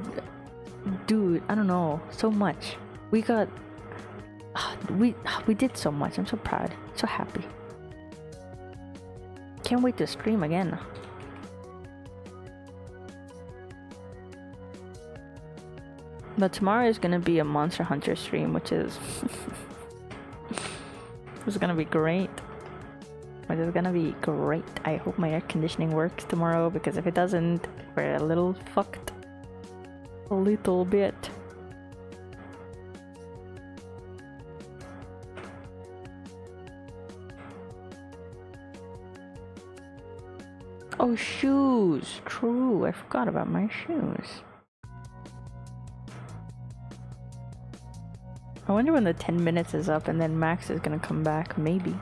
dude, I don't know, so much. We got we did so much. I'm so proud, so happy. Can't wait to stream again. But tomorrow is gonna be a Monster Hunter stream, which is it's gonna be great. Which is gonna be great. I hope my air conditioning works tomorrow, because if it doesn't, we're a little fucked. A little bit. Oh, shoes. True. I forgot about my shoes. I wonder when the 10 minutes is up and then Max is gonna come back. Maybe.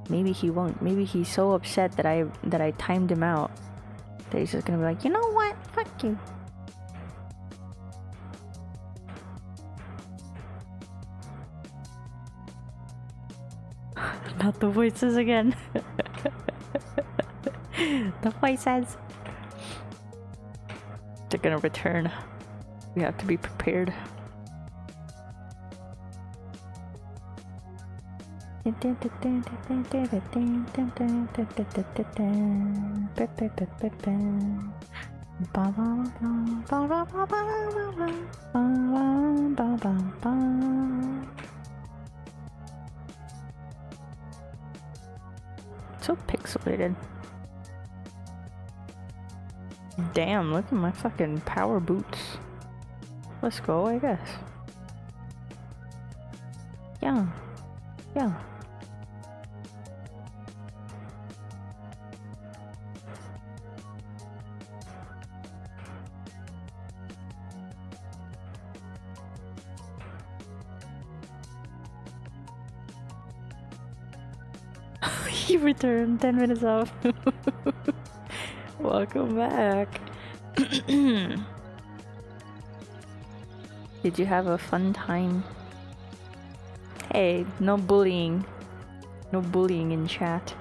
Maybe he won't. Maybe he's so upset that I timed him out that he's just gonna be like, you know what? Fuck you. Not the voices again. The voices. They're gonna return. We have to be prepared. So pixelated. Damn, look at my fucking power boots. Let's go, I guess. Yeah. Yeah. He returned 10 minutes off. Welcome back. Did you have a fun time? Hey, no bullying. No bullying in chat.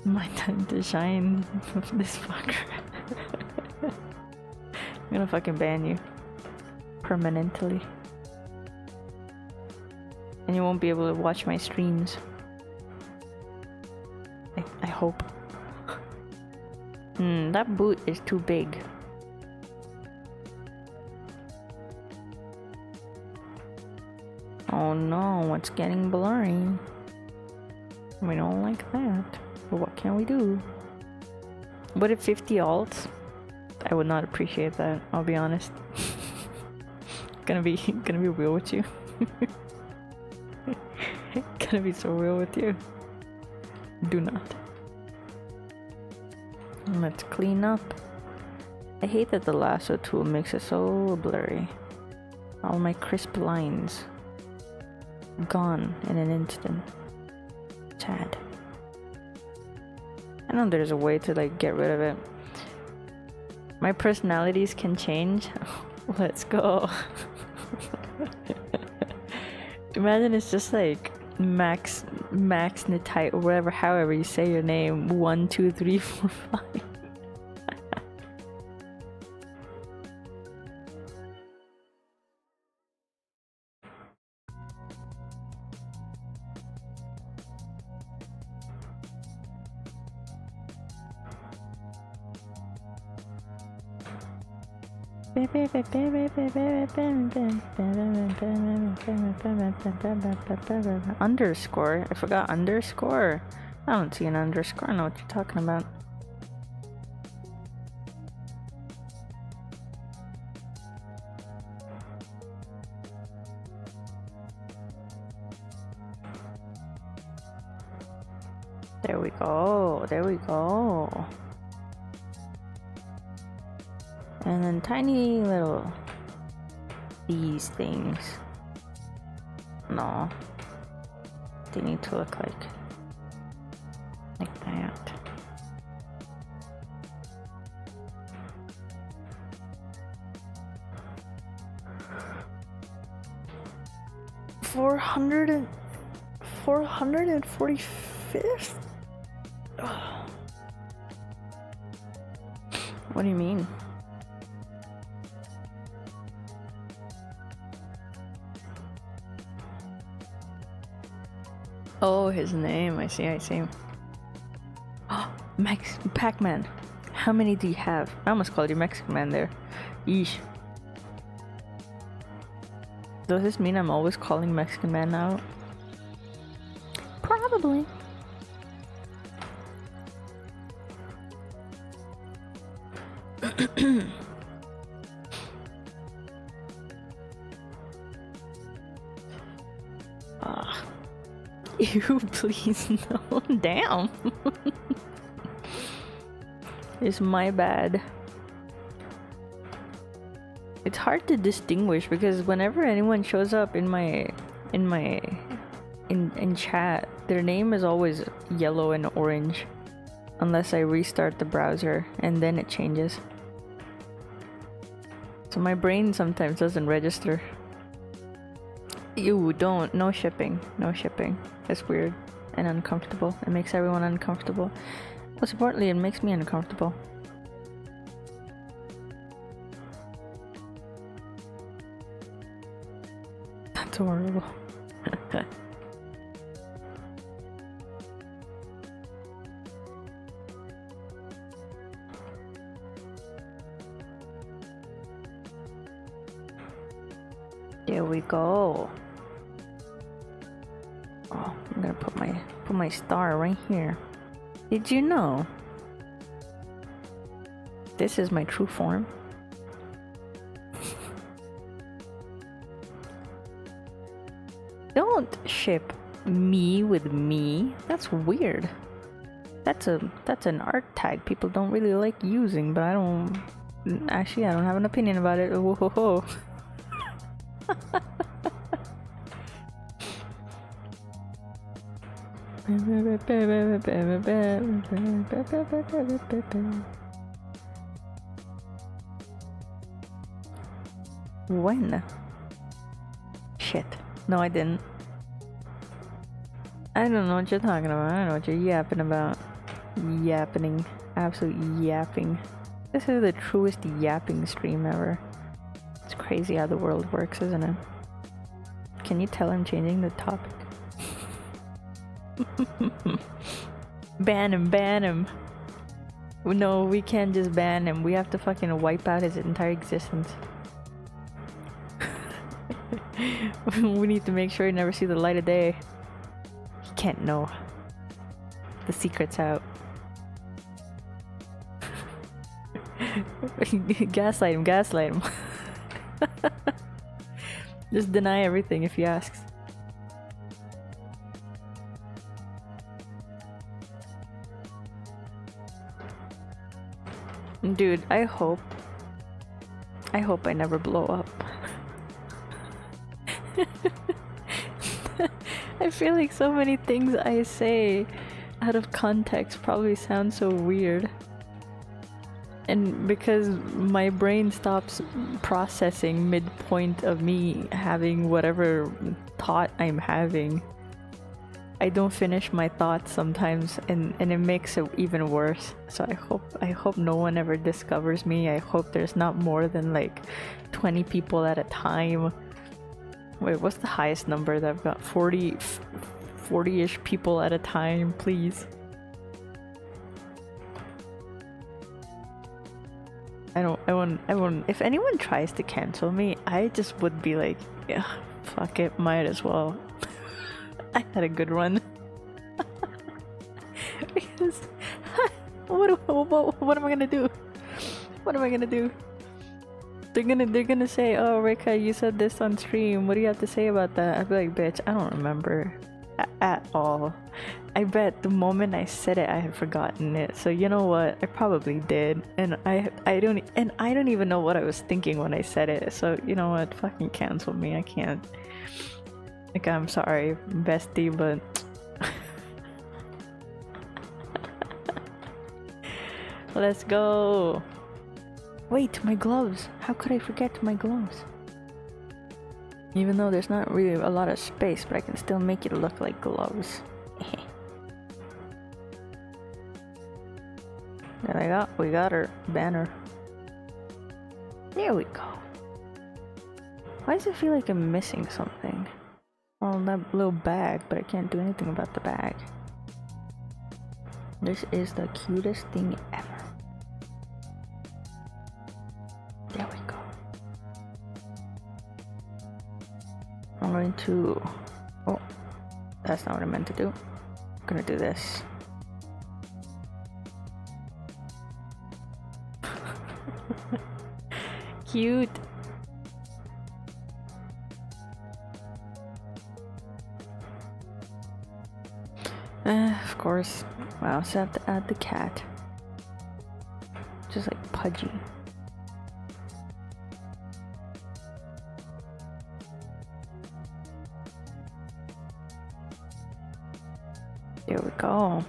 My time to shine. This fucker. I'm gonna fucking ban you. Permanently. And you won't be able to watch my streams. I hope. That boot is too big. Oh no, it's getting blurry. We don't like that. But what can we do? What if 50 alts? I would not appreciate that, I'll be honest. gonna be real with you. Gonna be so real with you. Do not. Let's clean up. I hate that the lasso tool makes it so blurry. All my crisp lines gone in an instant. Sad. I know there's a way to like get rid of it. My personalities can change. Let's go. Imagine it's just like Max Nitai or whatever, however you say your name. 1, 2, 3, 4, 5. Underscore? I forgot underscore. I don't see an underscore. I know what you're talking about. There we go. There we go. And then tiny little these things. No. They need to look like that. $445th? What do you mean? Oh, his name. I see. Oh, Pac-Man. How many do you have? I almost called you Mexican Man there. Yeesh. Does this mean I'm always calling Mexican Man now? Probably. Ew, please no. Damn. It's my bad. It's hard to distinguish because whenever anyone shows up in chat, their name is always yellow and orange. Unless I restart the browser and then it changes. So my brain sometimes doesn't register. Ew, don't. No shipping. No shipping. It's weird and uncomfortable. It makes everyone uncomfortable. Most importantly, it makes me uncomfortable. That's horrible. There we go. Oh, I'm gonna put my star right here. Did you know this is my true form? Don't ship me with me. That's weird. That's an art tag people don't really like using, but I don't have an opinion about it. Whoa, ho, ho. When? Shit. No, I didn't. I don't know what you're talking about. I don't know what you're yapping about. Yapping. Absolute yapping. This is the truest yapping stream ever. It's crazy how the world works, isn't it? Can you tell I'm changing the topic? Ban him, ban him. No, we can't just ban him. We have to fucking wipe out his entire existence. We need to make sure he never sees the light of day. He can't know. The secret's out. Gaslight him, gaslight him. Just deny everything if he asks. Dude, I hope I never blow up. I feel like so many things I say out of context probably sound so weird. And because my brain stops processing midpoint of me having whatever thought I'm having, I don't finish my thoughts sometimes, and it makes it even worse. So I hope no one ever discovers me. I hope there's not more than like 20 people at a time. Wait, what's the highest number that I've got? 40-ish people at a time, please. I won't. If anyone tries to cancel me, I just would be like, yeah, fuck it, might as well. I had a good run. Because what am I gonna do? What am I gonna do? They're gonna say, oh, Rekai, you said this on stream. What do you have to say about that? I'd be like, bitch, I don't remember at all. I bet the moment I said it, I had forgotten it. So you know what? I probably did, and I don't even know what I was thinking when I said it. So you know what? Fucking cancel me. I can't. Like, I'm sorry, bestie, but let's go. Wait, my gloves. How could I forget my gloves? Even though there's not really a lot of space, but I can still make it look like gloves. There we got our banner. There we go. Why does it feel like I'm missing something? Well, that little bag, but I can't do anything about the bag. This is the cutest thing ever. There we go. I'm going to... Oh, that's not what I meant to do. I'm gonna do this. Cute. Of course. I also have to add the cat. Just like Pudgy. There we go.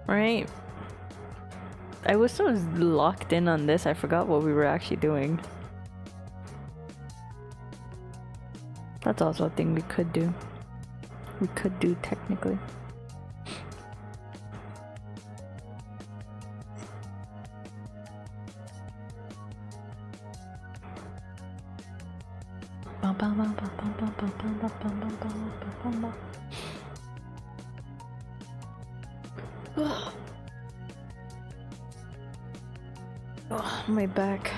Right. I was so locked in on this, I forgot what we were actually doing. That's also a thing we could do. We could do technically. Oh, my back.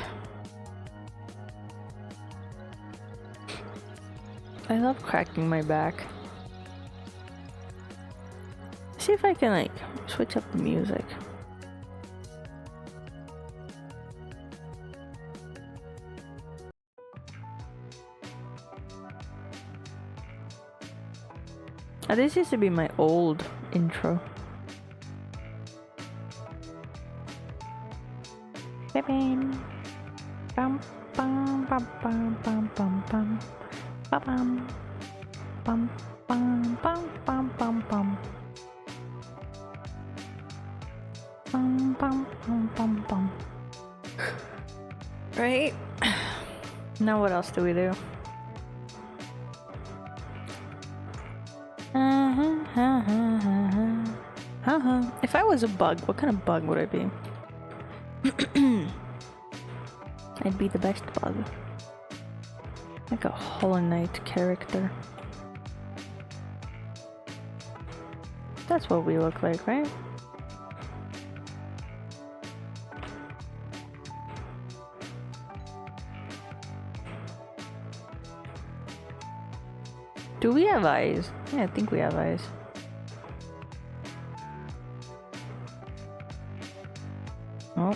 I love cracking my back. See if I can like switch up the music. Oh, this used to be my old intro. Bam bam bam bam bam bam bam bam bam bam bam bam bam bam bam bum bum bum bum bum. Right? Now what else do we do? If I was a bug, what kind of bug would I be? I'd be the best bug. Like a Hollow Knight character. That's what we look like, right? Do we have eyes? Yeah, I think we have eyes. Oh.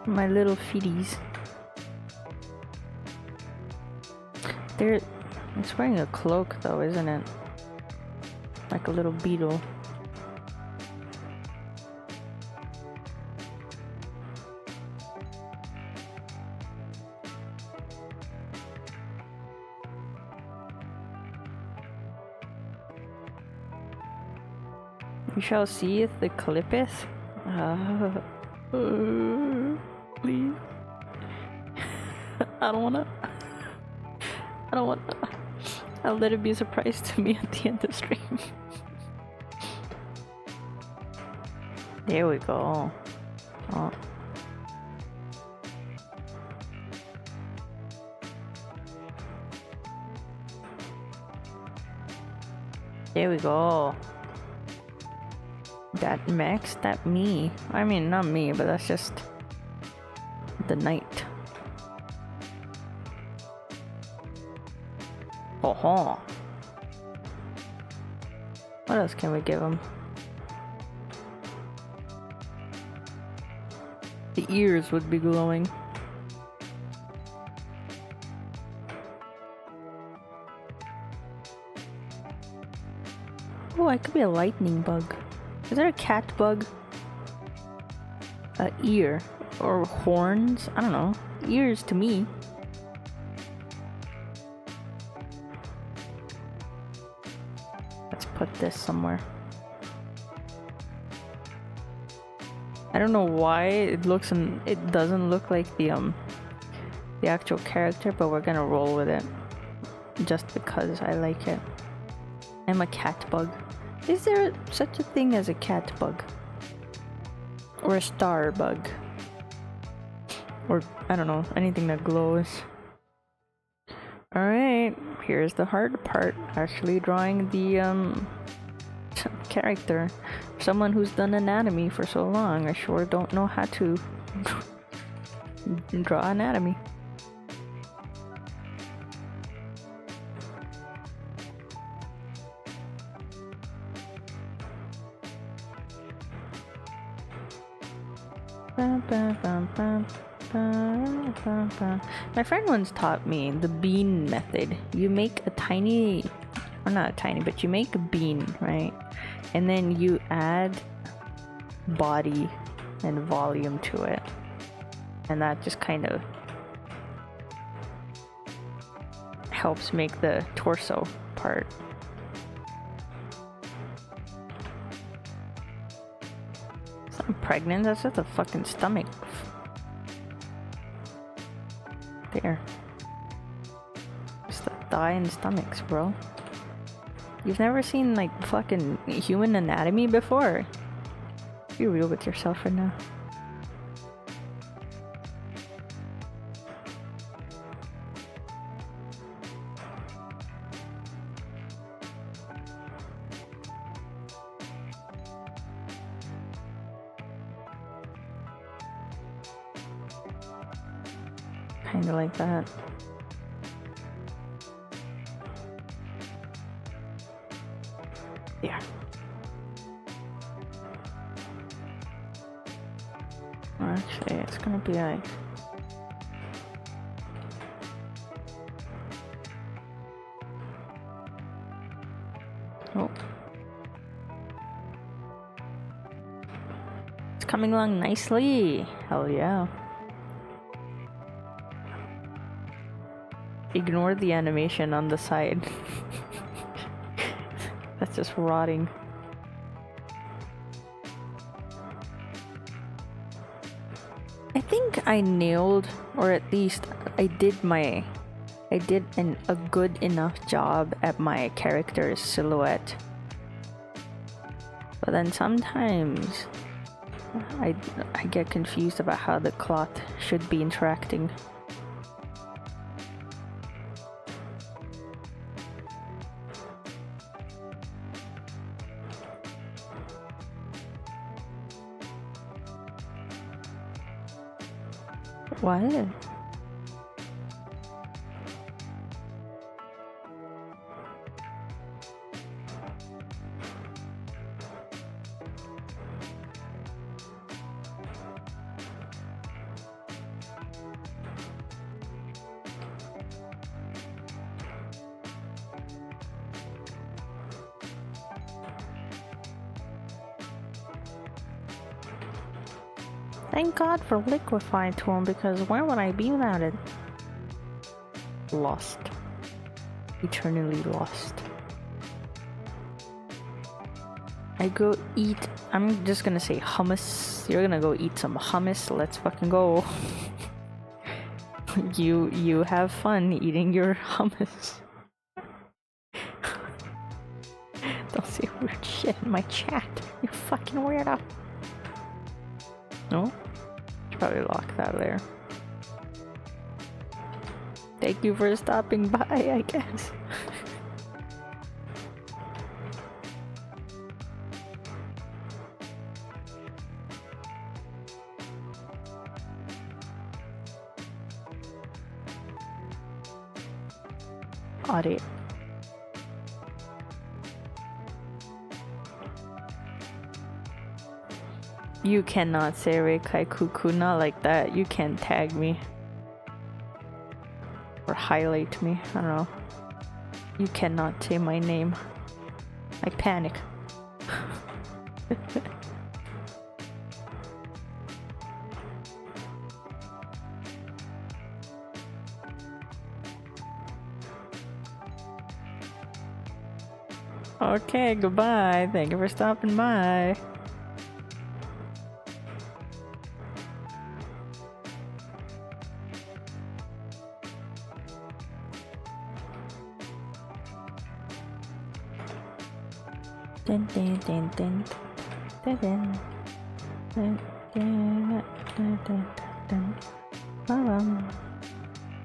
My little feeties. It's wearing a cloak though, isn't it? Like a little beetle. We shall see if the clippeth. Please. I don't wanna. I'll let it be a surprise to me at the end of the stream. There we go. Oh. There we go. That Max, that me. I mean, not me, but that's just the knight. Oh. What else can we give him? The ears would be glowing. Oh, I could be a lightning bug. Is there a cat bug? A ear or horns? I don't know. Ears to me. Let's put this somewhere. I don't know why it doesn't look like the actual character, but we're gonna roll with it just because I like it. I'm a cat bug. Is there such a thing as a cat bug? Or a star bug? Or, I don't know, anything that glows. Alright, here's the hard part. Actually drawing the character. Someone who's done anatomy for so long, I sure don't know how to draw anatomy. My friend once taught me the bean method. You make a tiny, or not a tiny, but you make a bean, right? And then you add body and volume to it. And that just kind of helps make the torso part. So I'm pregnant, that's just a fucking stomach. There. Just the thigh and stomachs, bro. You've never seen like fucking human anatomy before? Be real with yourself right now. Kinda like that. Yeah. Actually, it's gonna be like... Oh. It's coming along nicely. Hell yeah. Ignore the animation on the side. That's just rotting. I think I nailed, or at least I did a good enough job at my character's silhouette. But then sometimes I get confused about how the cloth should be interacting. What? Thank God for liquefy tool, because where would I be without it? Lost. Eternally lost. I go eat... I'm just gonna say hummus. You're gonna go eat some hummus. Let's fucking go. You have fun eating your hummus. Don't say weird shit in my chat. You fucking weirdo. No? Should probably lock that there. Thank you for stopping by, I guess. Audit. You cannot say Rekai Cuckoo, not like that. You can't tag me. Or highlight me, I don't know. You cannot say my name. I panic. Okay, goodbye. Thank you for stopping by. Dun, dun, dun, dun, dun, dun, dun, dun, dun, dun, dun. Ba-bum.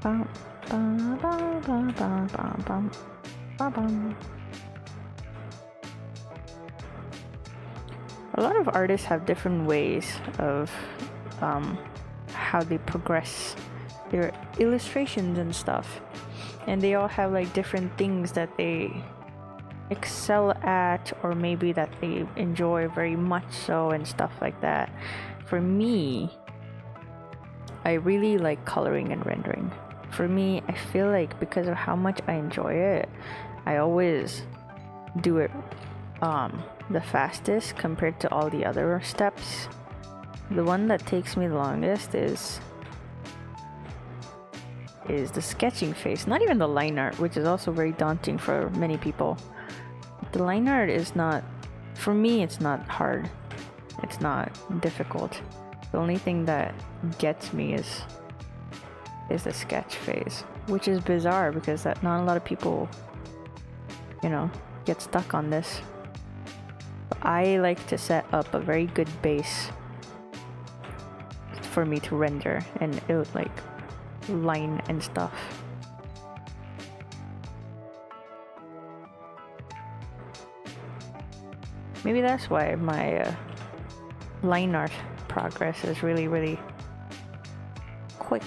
Bum, ba, ba, ba, ba, ba, bum. Ba-bum. A lot of artists have different ways of how they progress their illustrations and stuff, and they all have like different things that they excel at, or maybe that they enjoy very much so, and stuff like that. For me, I really like coloring and rendering. For me, I feel like because of how much I enjoy it, I always do it the fastest compared to all the other steps. The one that takes me the longest is the sketching phase, not even the line art, which is also very daunting for many people. The line art is not, for me, it's not hard. It's not difficult. The only thing that gets me is the sketch phase, which is bizarre because that not a lot of people, you know, get stuck on this. But I like to set up a very good base for me to render and it would like line and stuff. Maybe that's why my line art progress is really quick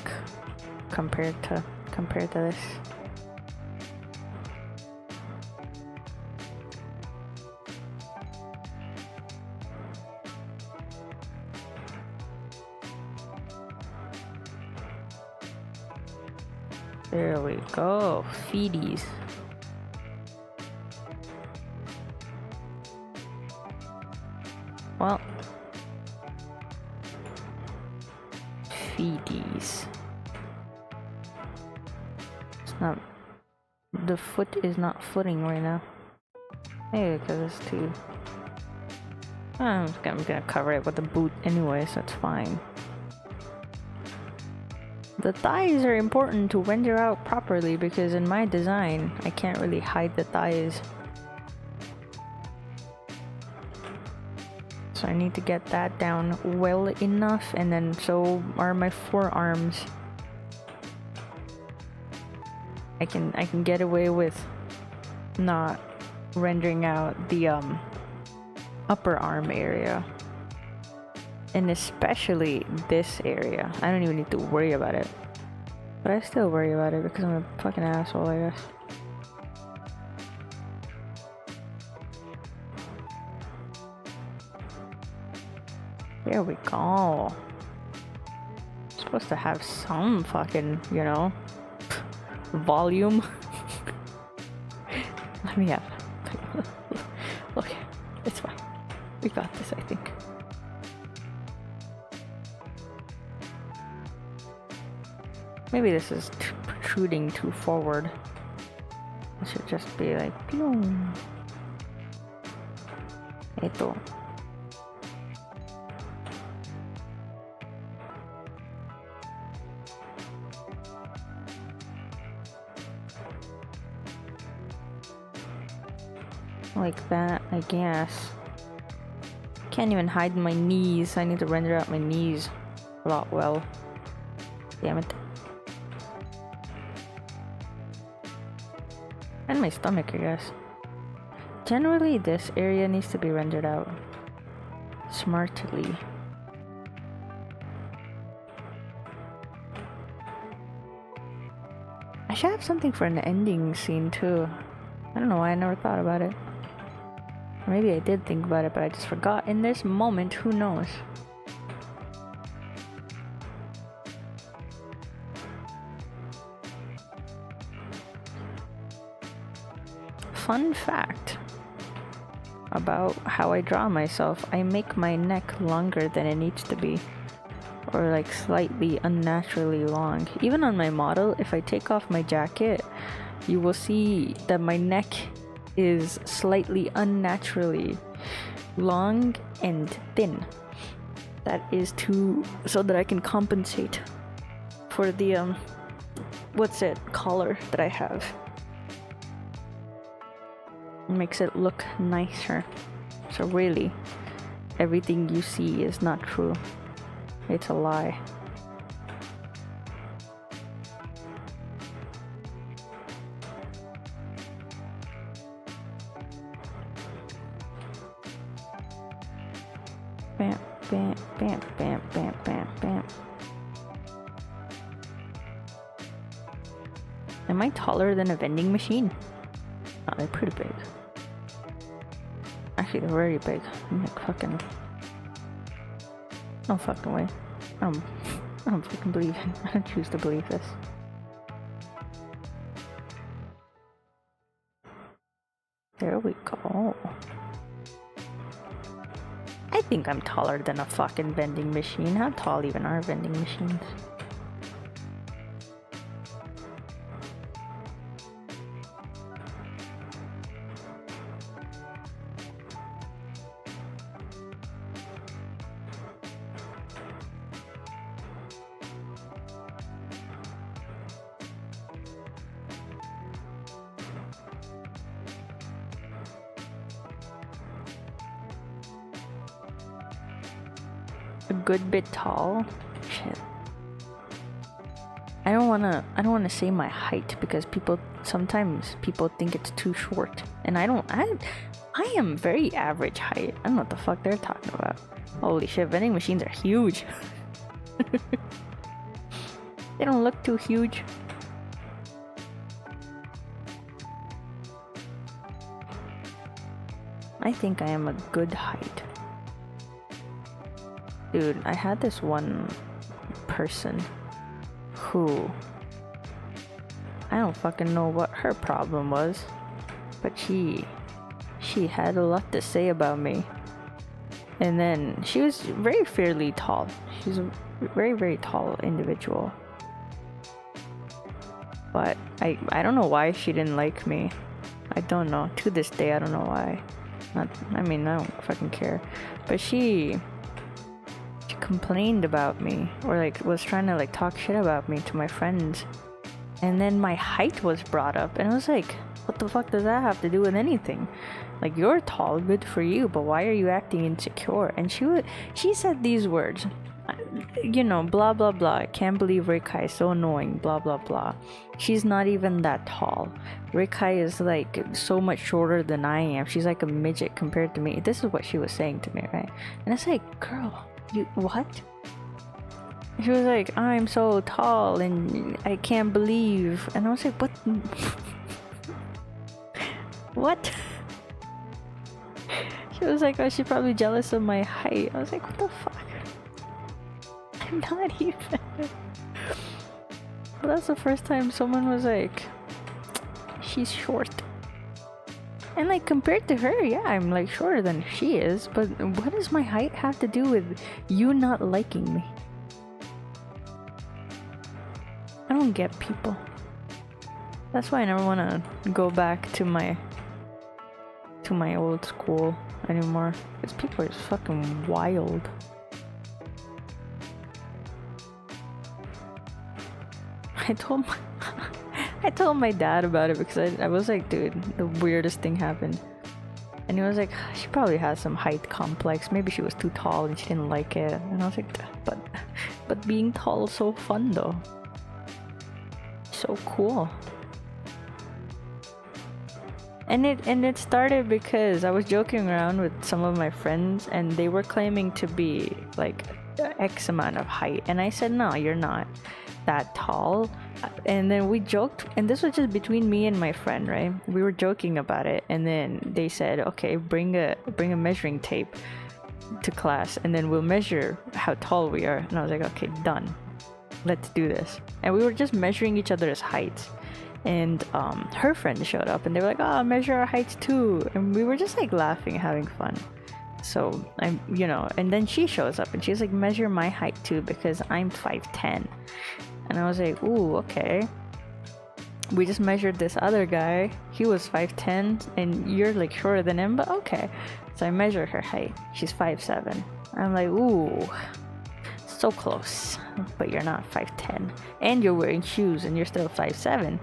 compared to this. There we go, feedies. Well, feedies. It's not. The foot is not footing right now. Maybe because it's too. I'm gonna cover it with a boot anyway, so it's fine. The thighs are important to render out properly because in my design, I can't really hide the thighs. So I need to get that down well enough, and then so are my forearms. I can get away with not rendering out the upper arm area. And especially this area. I don't even need to worry about it. But I still worry about it because I'm a fucking asshole, I guess. There we go. I'm supposed to have some fucking, you know, volume. Let me have it. Look, it's fine. We got this, I think. Maybe this is protruding too forward. It should just be like, boom. Eto. Like that, I guess. Can't even hide my knees. I need to render out my knees a lot well. Damn it. And my stomach, I guess. Generally, this area needs to be rendered out smartly. I should have something for an ending scene too. I don't know why I never thought about it. Maybe I did think about it, but I just forgot in this moment. Who knows? Fun fact about how I draw myself, I make my neck longer than it needs to be, or like slightly unnaturally long. Even on my model, if I take off my jacket, you will see that my neck is slightly unnaturally long and thin. That is so that I can compensate for the collar that I have. It makes it look nicer. So really, everything you see is not true. It's a lie. Bam, bam, bam, bam, bam, bam, bam. Am I taller than a vending machine? Oh, they're pretty big. Actually, they're very big. I'm like fucking... No fucking way. I don't fucking believe it. I don't choose to believe this. There we go. I think I'm taller than a fucking vending machine. How tall even are vending machines? A good bit tall. Shit. I don't wanna say my height because sometimes people think it's too short. And I am very average height. I don't know what the fuck they're talking about. Holy shit, vending machines are huge. They don't look too huge. I think I am a good height. Dude, I had this one person who I don't fucking know what her problem was, but she had a lot to say about me. And then she was fairly tall. She's a very tall individual. But I don't know why she didn't like me. I don't know. To this day, I don't know why. I don't fucking care. But she complained about me, or like was trying to like talk shit about me to my friends. And then my height was brought up, and I was like, what the fuck does that have to do with anything? Like, you're tall, good for you, but why are you acting insecure? And she said these words, you know, blah blah blah, I can't believe Rekai is so annoying, blah blah blah. She's not even that tall. Rekai is like so much shorter than I am. She's like a midget compared to me. This is what she was saying to me, right? And it's like, girl, you what? She was like, I'm so tall and I can't believe. And I was like, what? What? She was like, oh, she's probably jealous of my height. I was like, what the fuck? I'm not even. But that's the first time someone was like, she's short. And like, compared to her, yeah, I'm like shorter than she is. But what does my height have to do with you not liking me? I don't get people. That's why I never want to go back to my old school anymore. Because people are just fucking wild. I told my dad about it because I was like, dude, the weirdest thing happened. And he was like, she probably has some height complex. Maybe she was too tall and she didn't like it. And I was like, but being tall is so fun though. So cool. And it started because I was joking around with some of my friends and they were claiming to be like X amount of height. And I said, no, you're not that tall. And then we joked, and this was just between me and my friend, right? We were joking about it, and then they said, okay, bring a measuring tape to class and then we'll measure how tall we are. And I was like, okay, done, let's do this. And we were just measuring each other's heights, and her friend showed up and they were like, oh, measure our heights too. And we were just like laughing, having fun. So I'm, you know, and then she shows up and she's like, measure my height too because I'm 5'10". And I was like, ooh, okay. We just measured this other guy. He was 5'10", and you're like shorter than him, but okay. So I measured her height. She's 5'7". I'm like, ooh, so close. But you're not 5'10". And you're wearing shoes and you're still 5'7".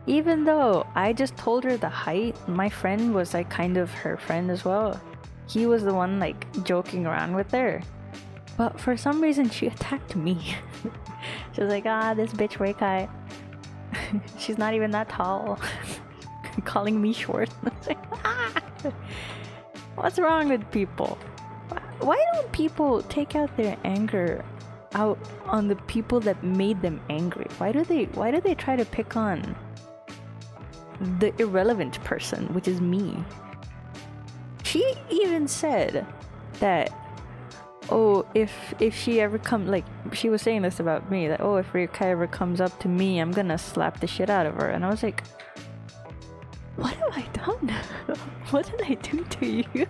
Even though I just told her the height, my friend was like kind of her friend as well. He was the one like joking around with her. But for some reason, she attacked me. She was like, this bitch Rekai. She's not even that tall. Calling me short. I was like, what's wrong with people? Why don't people take out their anger out on the people that made them angry? Why do they try to pick on the irrelevant person, which is me? She even said that, oh, if she ever come, like, she was saying this about me, that, oh, if Rekai ever comes up to me, I'm gonna slap the shit out of her. And I was like, what have I done? What did I do to you?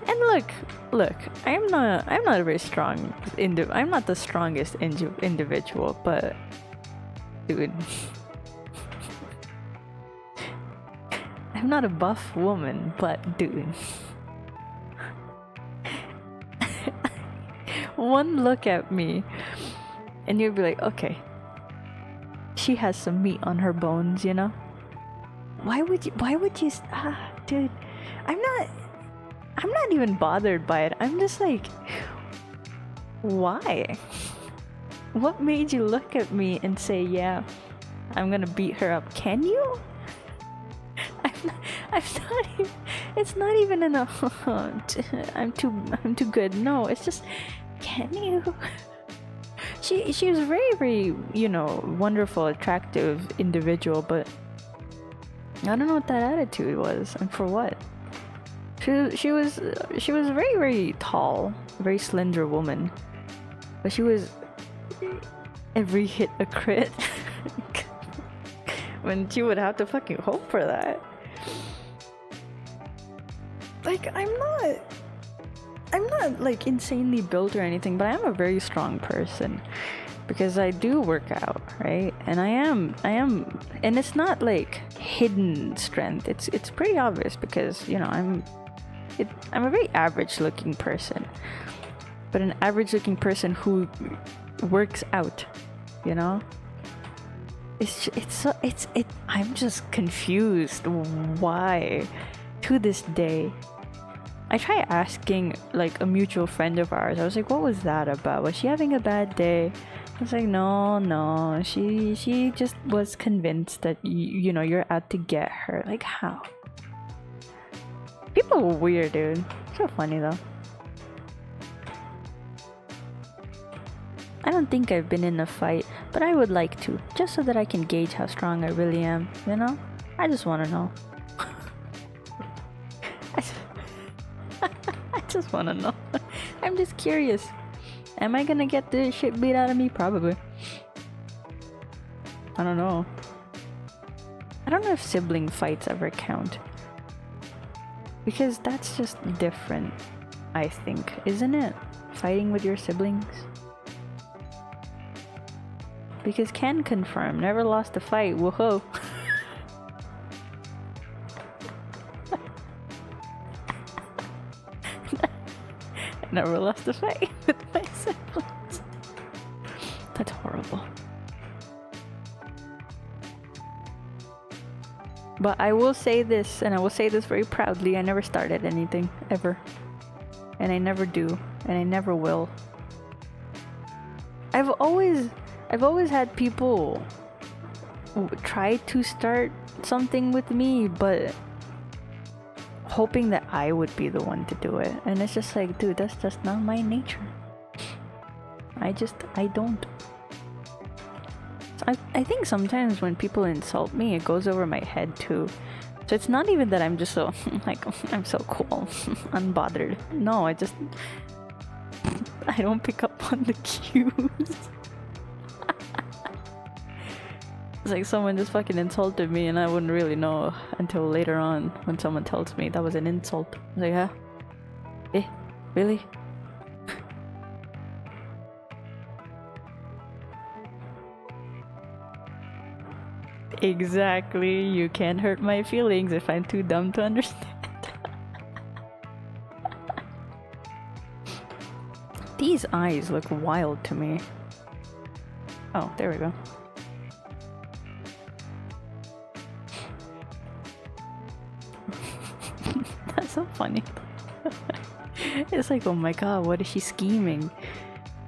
And look, I'm not a very strong I'm not the strongest individual, but dude, I'm not a buff woman, but dude, one look at me and you'll be like, okay, she has some meat on her bones, you know? Why would you dude, I'm not even bothered by it. I'm just like, why? What made you look at me and say, yeah, I'm gonna beat her up? Can you? I'm not even, it's not even in a I'm too good. No, it's just, can you? She was very, very, you know, wonderful, attractive individual, but I don't know what that attitude was, and for what. She was very, very tall, very slender woman, but she was every hit a crit. When she would have to fucking hope for that. Like, I'm not like insanely built or anything, but I am a very strong person because I do work out, right? And I am, and it's not like hidden strength. It's pretty obvious because, you know, I'm a very average looking person, but an average looking person who works out, you know? I'm just confused why to this day. I tried asking like a mutual friend of ours. I was like, what was that about? Was she having a bad day? I was like, no, she just was convinced that you know, you're out to get her. Like, how? People are weird, dude. So funny though. I don't think I've been in a fight, but I would like to, just so that I can gauge how strong I really am, you know? I just want to know. I just want to know. I'm just curious. Am I gonna get the shit beat out of me? Probably. I don't know. I don't know if sibling fights ever count. Because that's just different, I think. Isn't it? Fighting with your siblings? Because can confirm, never lost a fight, woohoo. Never lost a fight with my siblings. That's horrible. But I will say this, and I will say this very proudly, I never started anything, ever. And I never do, and I never will. I've always had people try to start something with me, but hoping that I would be the one to do it. And it's just like, dude, that's just not my nature. I don't. I think sometimes when people insult me, it goes over my head too. So it's not even that I'm just so, like, I'm so cool, unbothered. No, I don't pick up on the cues. It's like someone just fucking insulted me and I wouldn't really know until later on when someone tells me that was an insult. I was like, huh? Eh? Really? Exactly. You can't hurt my feelings if I'm too dumb to understand. These eyes look wild to me. Oh, there we go. That's so funny. It's like, oh my god, what is she scheming?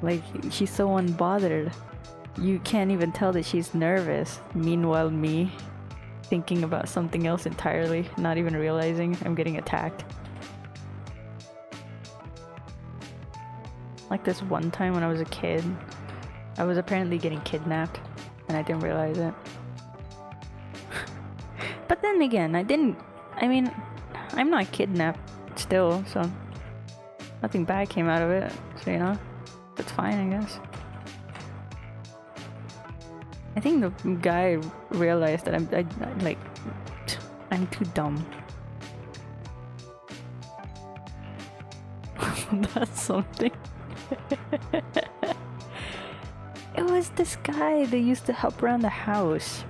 Like, she's so unbothered. You can't even tell that she's nervous. Meanwhile, me thinking about something else entirely, not even realizing I'm getting attacked. Like this one time when I was a kid, I was apparently getting kidnapped and I didn't realize it. But then again, I mean, I'm not kidnapped but still, so nothing bad came out of it. So, you know, that's fine, I guess. I think the guy realized that I'm too dumb. That's something. It was this guy that used to help around the house.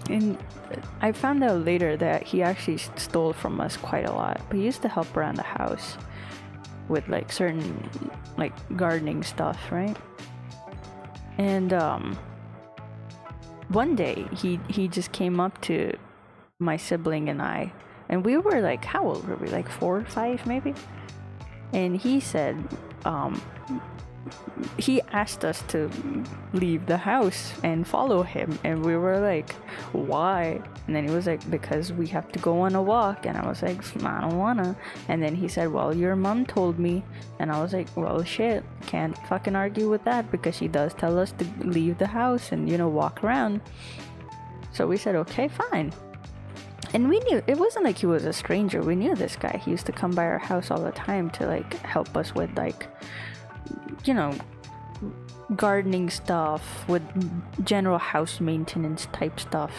And I found out later that he actually stole from us quite a lot. But he used to help around the house with like certain like gardening stuff, right? And one day he just came up to my sibling and I, and we were like, how old were we? Like 4 or 5 maybe? And he said, he asked us to leave the house and follow him, and we were like, why? And then he was like, because we have to go on a walk. And I was like, I don't wanna. And then he said, well, your mom told me. And I was like, well, shit, can't fucking argue with that, because she does tell us to leave the house and, you know, walk around. So we said, okay, fine. And we knew, it wasn't like he was a stranger. We knew this guy. He used to come by our house all the time to like help us with like, you know, gardening stuff, with general house maintenance type stuff.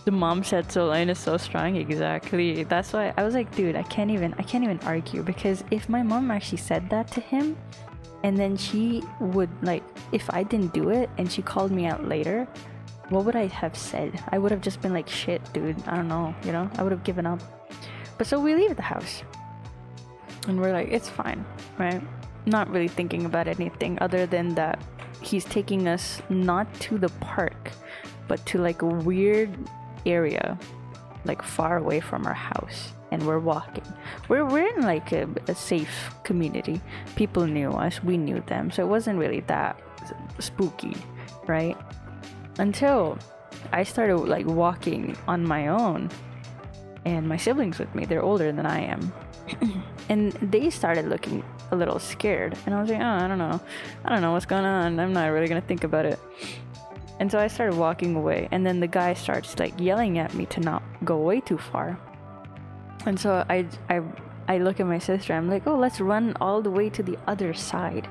The mom said so, line is so strong. Exactly. That's why I was like, dude, I can't even argue, because if my mom actually said that to him, and then she would like, if I didn't do it and she called me out later, what would I have said? I would have just been like, shit, dude, I don't know, you know, I would have given up. But so we leave the house and we're like, it's fine, right? Not really thinking about anything other than that he's taking us not to the park, but to like a weird area, like far away from our house. And we're walking. We're in like a safe community. People knew us, we knew them, so it wasn't really that spooky, right? Until I started like walking on my own, and my siblings with me, they're older than I am. And they started looking a little scared, and I was like, oh, I don't know what's going on, I'm not really gonna think about it. And so I started walking away, and then the guy starts like yelling at me to not go away too far. And so I look at my sister, I'm like, oh, let's run all the way to the other side.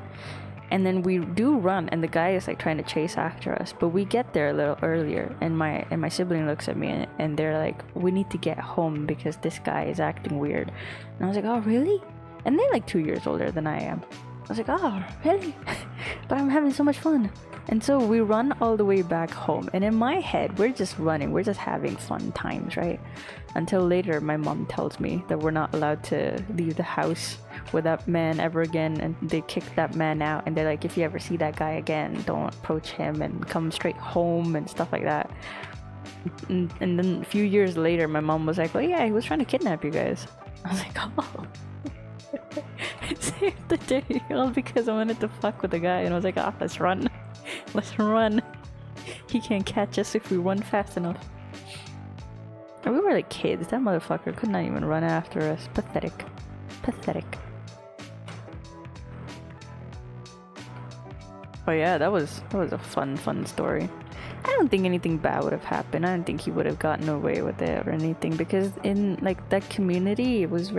And then we do run, and the guy is like trying to chase after us, but we get there a little earlier, and my sibling looks at me and they're like, we need to get home because this guy is acting weird. And I was like, oh, really? And they're like 2 years older than I am. I was like, oh, really? But I'm having so much fun. And so we run all the way back home, and in my head, we're just running, we're just having fun times, right? Until later, my mom tells me that we're not allowed to leave the house with that man ever again, and they kick that man out, and they're like, if you ever see that guy again, don't approach him and come straight home and stuff like that. And then a few years later, my mom was like, oh yeah, he was trying to kidnap you guys. I was like, oh. Saved the day, all because I wanted to fuck with the guy, and I was like, oh, let's run. Let's run. He can't catch us if we run fast enough. And we were like kids. That motherfucker could not even run after us. Pathetic. Pathetic. Oh yeah, that was a fun story. I don't think anything bad would have happened. I don't think he would have gotten away with it or anything, because in like that community, it was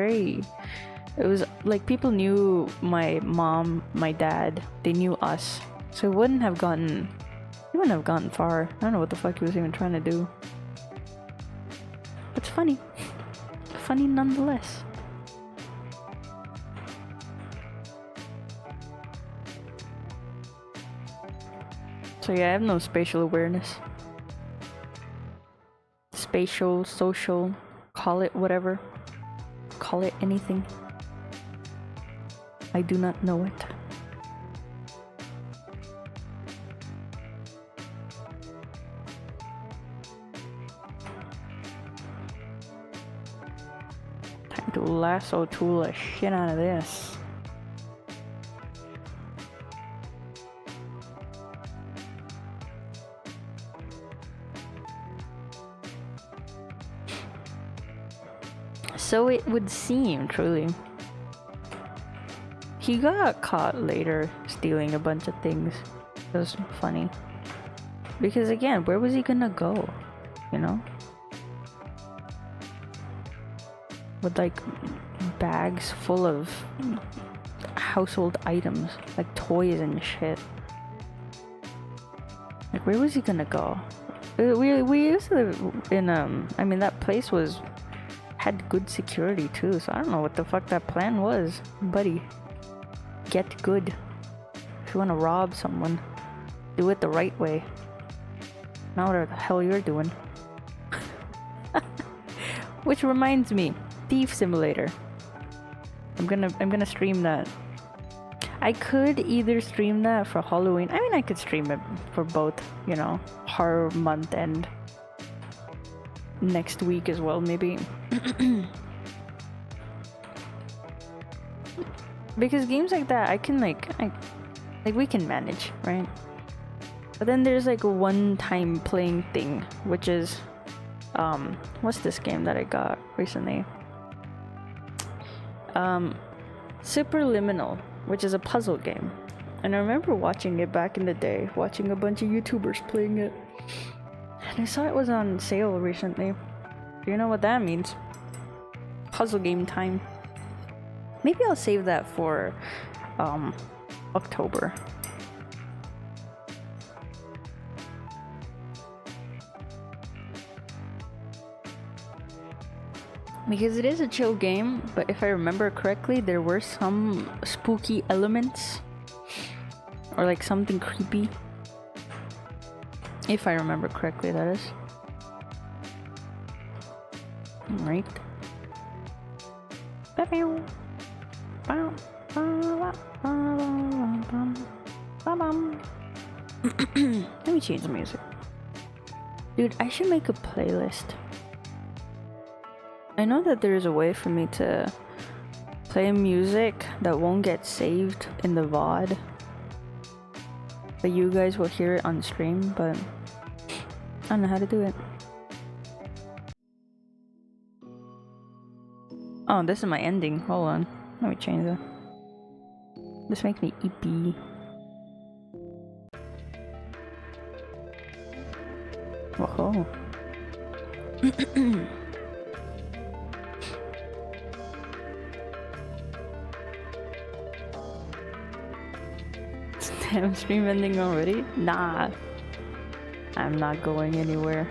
like people knew my mom, my dad, they knew us. So he wouldn't have gotten far. I don't know what the fuck he was even trying to do. It's funny. Funny nonetheless. So yeah, I have no spatial awareness. Spatial, social, call it whatever. Call it anything. I do not know it. Time to lasso tool the shit out of this. So it would seem, truly. He got caught later stealing a bunch of things. It was funny. Because again, where was he gonna go? You know? with like bags full of household items, like toys and shit. Like, where was he gonna go? We used to live in I mean, that place had good security too, so I don't know what the fuck that plan was, buddy. Get good. If you want to rob someone, do it the right way. Not what the hell you're doing. Which reminds me, Thief Simulator. I'm gonna stream that. I could either stream that for Halloween. I mean, I could stream it for both, you know, horror month and next week as well, maybe. Because games like that, I can like we can manage, right? But then there's like a one-time playing thing, which is what's this game that I got recently? Superliminal, which is a puzzle game. And I remember watching it back in the day, watching a bunch of YouTubers playing it. And I saw it was on sale recently. Do you know what that means? Puzzle game time. Maybe I'll save that for October. Because it is a chill game, but if I remember correctly, there were some spooky elements. Or like something creepy. If I remember correctly, that is. Right. Let me change the music. Dude, I should make a playlist. I know that there is a way for me to play music that won't get saved in the VOD, but you guys will hear it on stream, but I don't know how to do it. Oh, this is my ending. Hold on. Let me change that. This makes me EP. Whoa. Damn, stream ending already? Nah. I'm not going anywhere.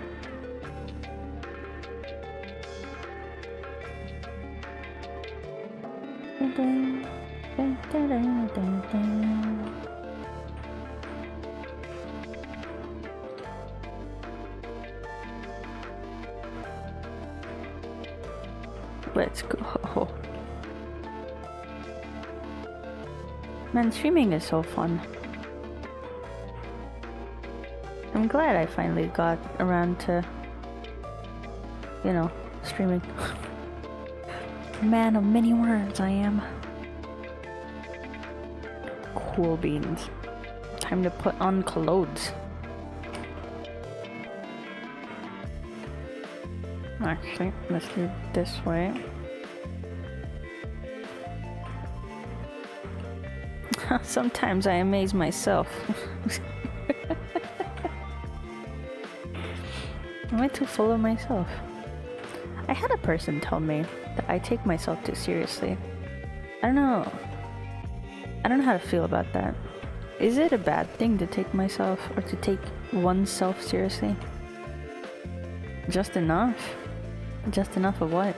Let's go. Man, streaming is so fun. I'm glad I finally got around to, you know, streaming. Man of many words, I am. Cool beans. Time to put on clothes. Actually, let's do it this way. Sometimes I amaze myself. Am I too full of myself? I had a person tell me that I take myself too seriously. I don't know how to feel about that. Is it a bad thing to take myself or to take oneself seriously? Just enough? Just enough of what?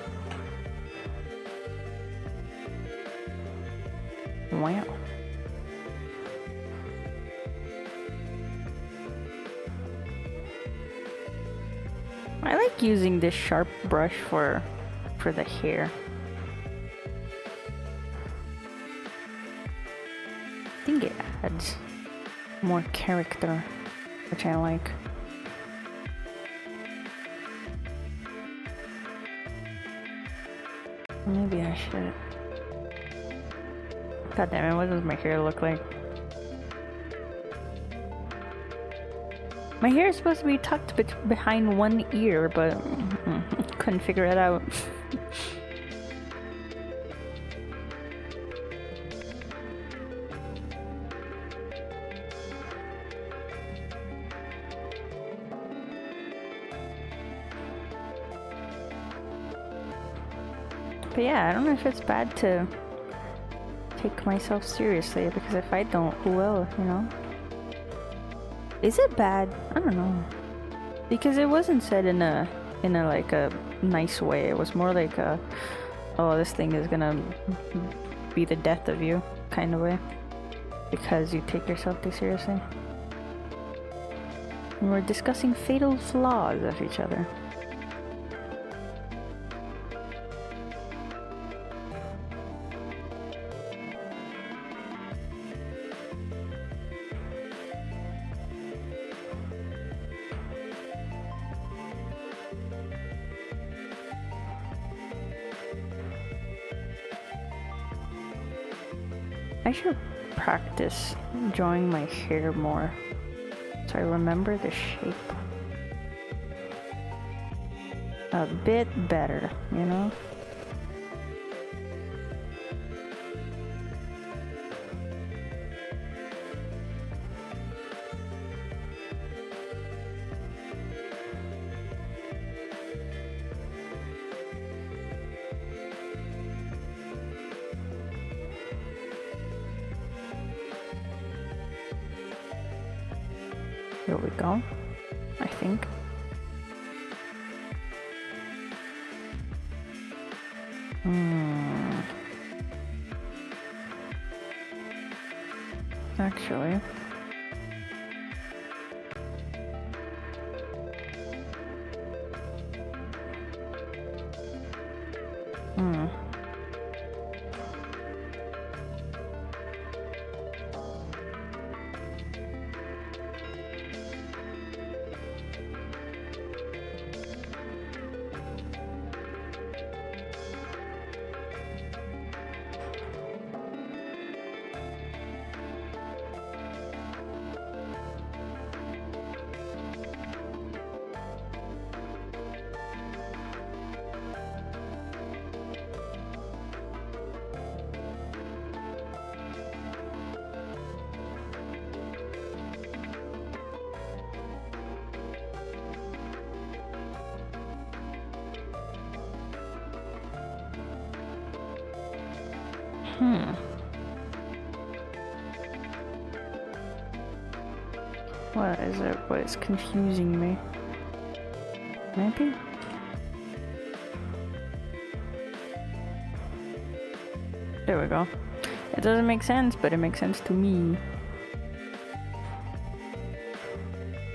Wow. I like using this sharp brush for the hair. I think it adds more character, which I like. Maybe I should. God damn it, what does my hair look like? My hair is supposed to be tucked behind one ear, but couldn't figure it out. But yeah, I don't know if it's bad to take myself seriously, because if I don't, who will, you know? Is it bad? I don't know. Because it wasn't said in a like a nice way. It was more like a, oh, this thing is gonna be the death of you kind of way, because you take yourself too seriously. And we're discussing fatal flaws of each other. I should practice drawing my hair more so I remember the shape a bit better, you know? Here we go, I think. Actually. What is it? What is confusing me? Maybe? There we go. It doesn't make sense, but it makes sense to me.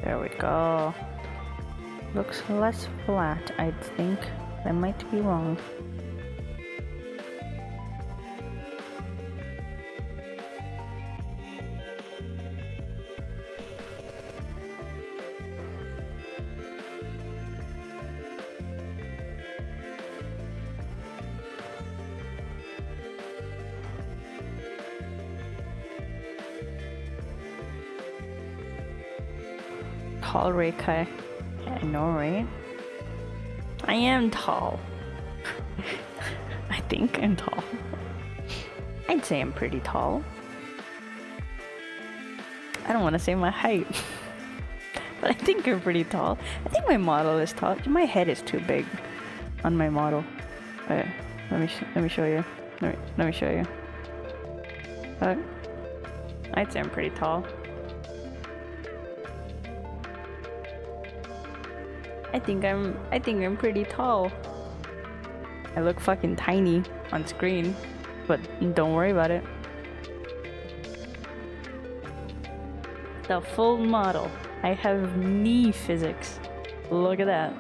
There we go. Looks less flat, I think. I might be wrong. Tall Rekai. I know, right? I am tall. I think I'm tall. I'd say I'm pretty tall. I don't want to say my height. But I think I'm pretty tall. I think my model is tall. My head is too big on my model. Wait, let me show you. Let me show you. I'd say I'm pretty tall. I think I'm pretty tall. I look fucking tiny on screen, but don't worry about it. The full model. I have knee physics. Look at that.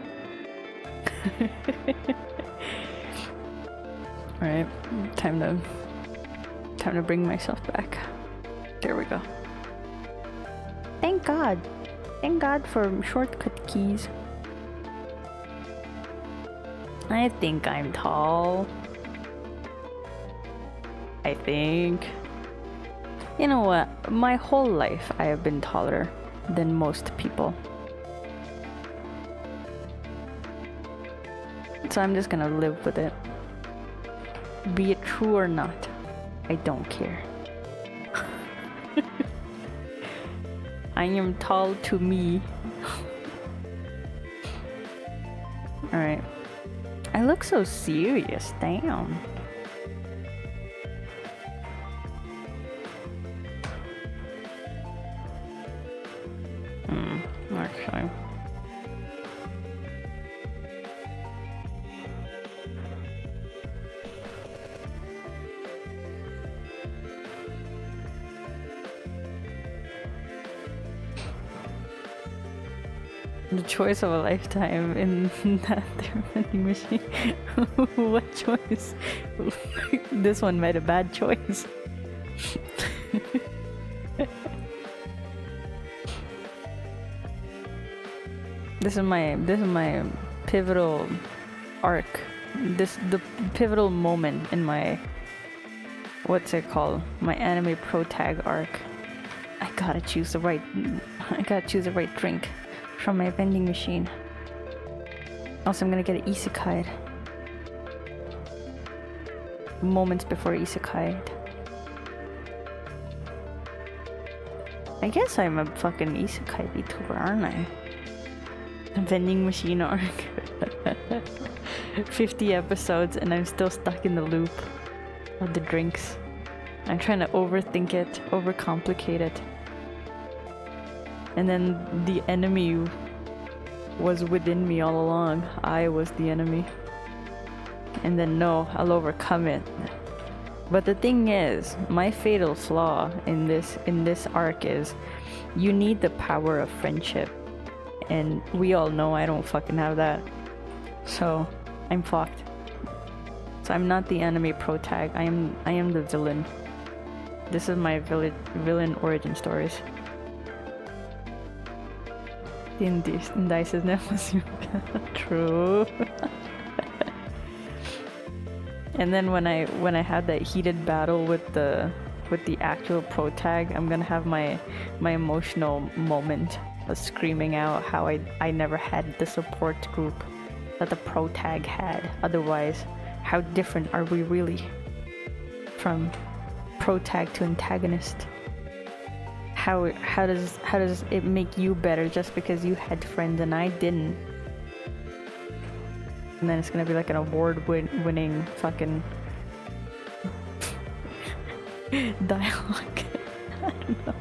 Alright, time to bring myself back. There we go. Thank God. Thank God for shortcut keys. I think I'm tall. I think. You know what? My whole life I have been taller than most people. So I'm just gonna live with it. Be it true or not, I don't care. I am tall to me. Alright. I look so serious, damn. Actually. The choice of a lifetime in that vending machine. What choice? This one made a bad choice. This is my pivotal arc. The pivotal moment in my, what's it called? My anime pro tag arc. I gotta choose the right drink from my vending machine. Also, I'm gonna get an isekai. Moments before isekai. I guess I'm a fucking isekai VTuber, aren't I? Vending machine arc. 50 episodes and I'm still stuck in the loop of the drinks. I'm trying to overthink it, overcomplicate it. And then the enemy was within me all along. I was the enemy. And then no, I'll overcome it. But the thing is, my fatal flaw in this arc is you need the power of friendship. And we all know I don't fucking have that. So I'm fucked. So I'm not the anime pro tag. I am the villain. This is my villain origin stories. Dice is never true. And then when I had that heated battle with the actual pro tag, I'm gonna have my emotional moment of screaming out how I never had the support group that the pro tag had. Otherwise, how different are we really from pro tag to antagonist? How does it make you better just because you had friends and I didn't? And then it's gonna be like an award-winning fucking dialogue. I don't know.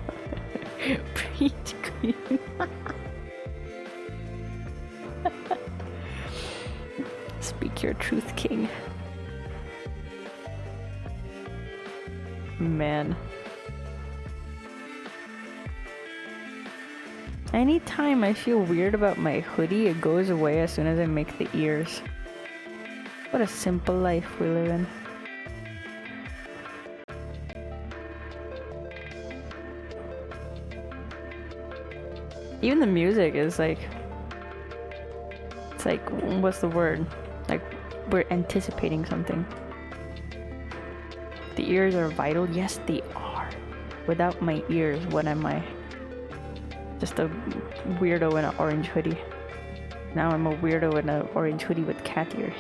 Preach, queen. Speak your truth, king. Man. Anytime I feel weird about my hoodie, it goes away as soon as I make the ears. What a simple life we live in. Even the music is like, it's like, what's the word? Like, we're anticipating something. The ears are vital. Yes, they are. Without my ears, what am I? Just a weirdo in an orange hoodie. Now I'm a weirdo in an orange hoodie with cat ears.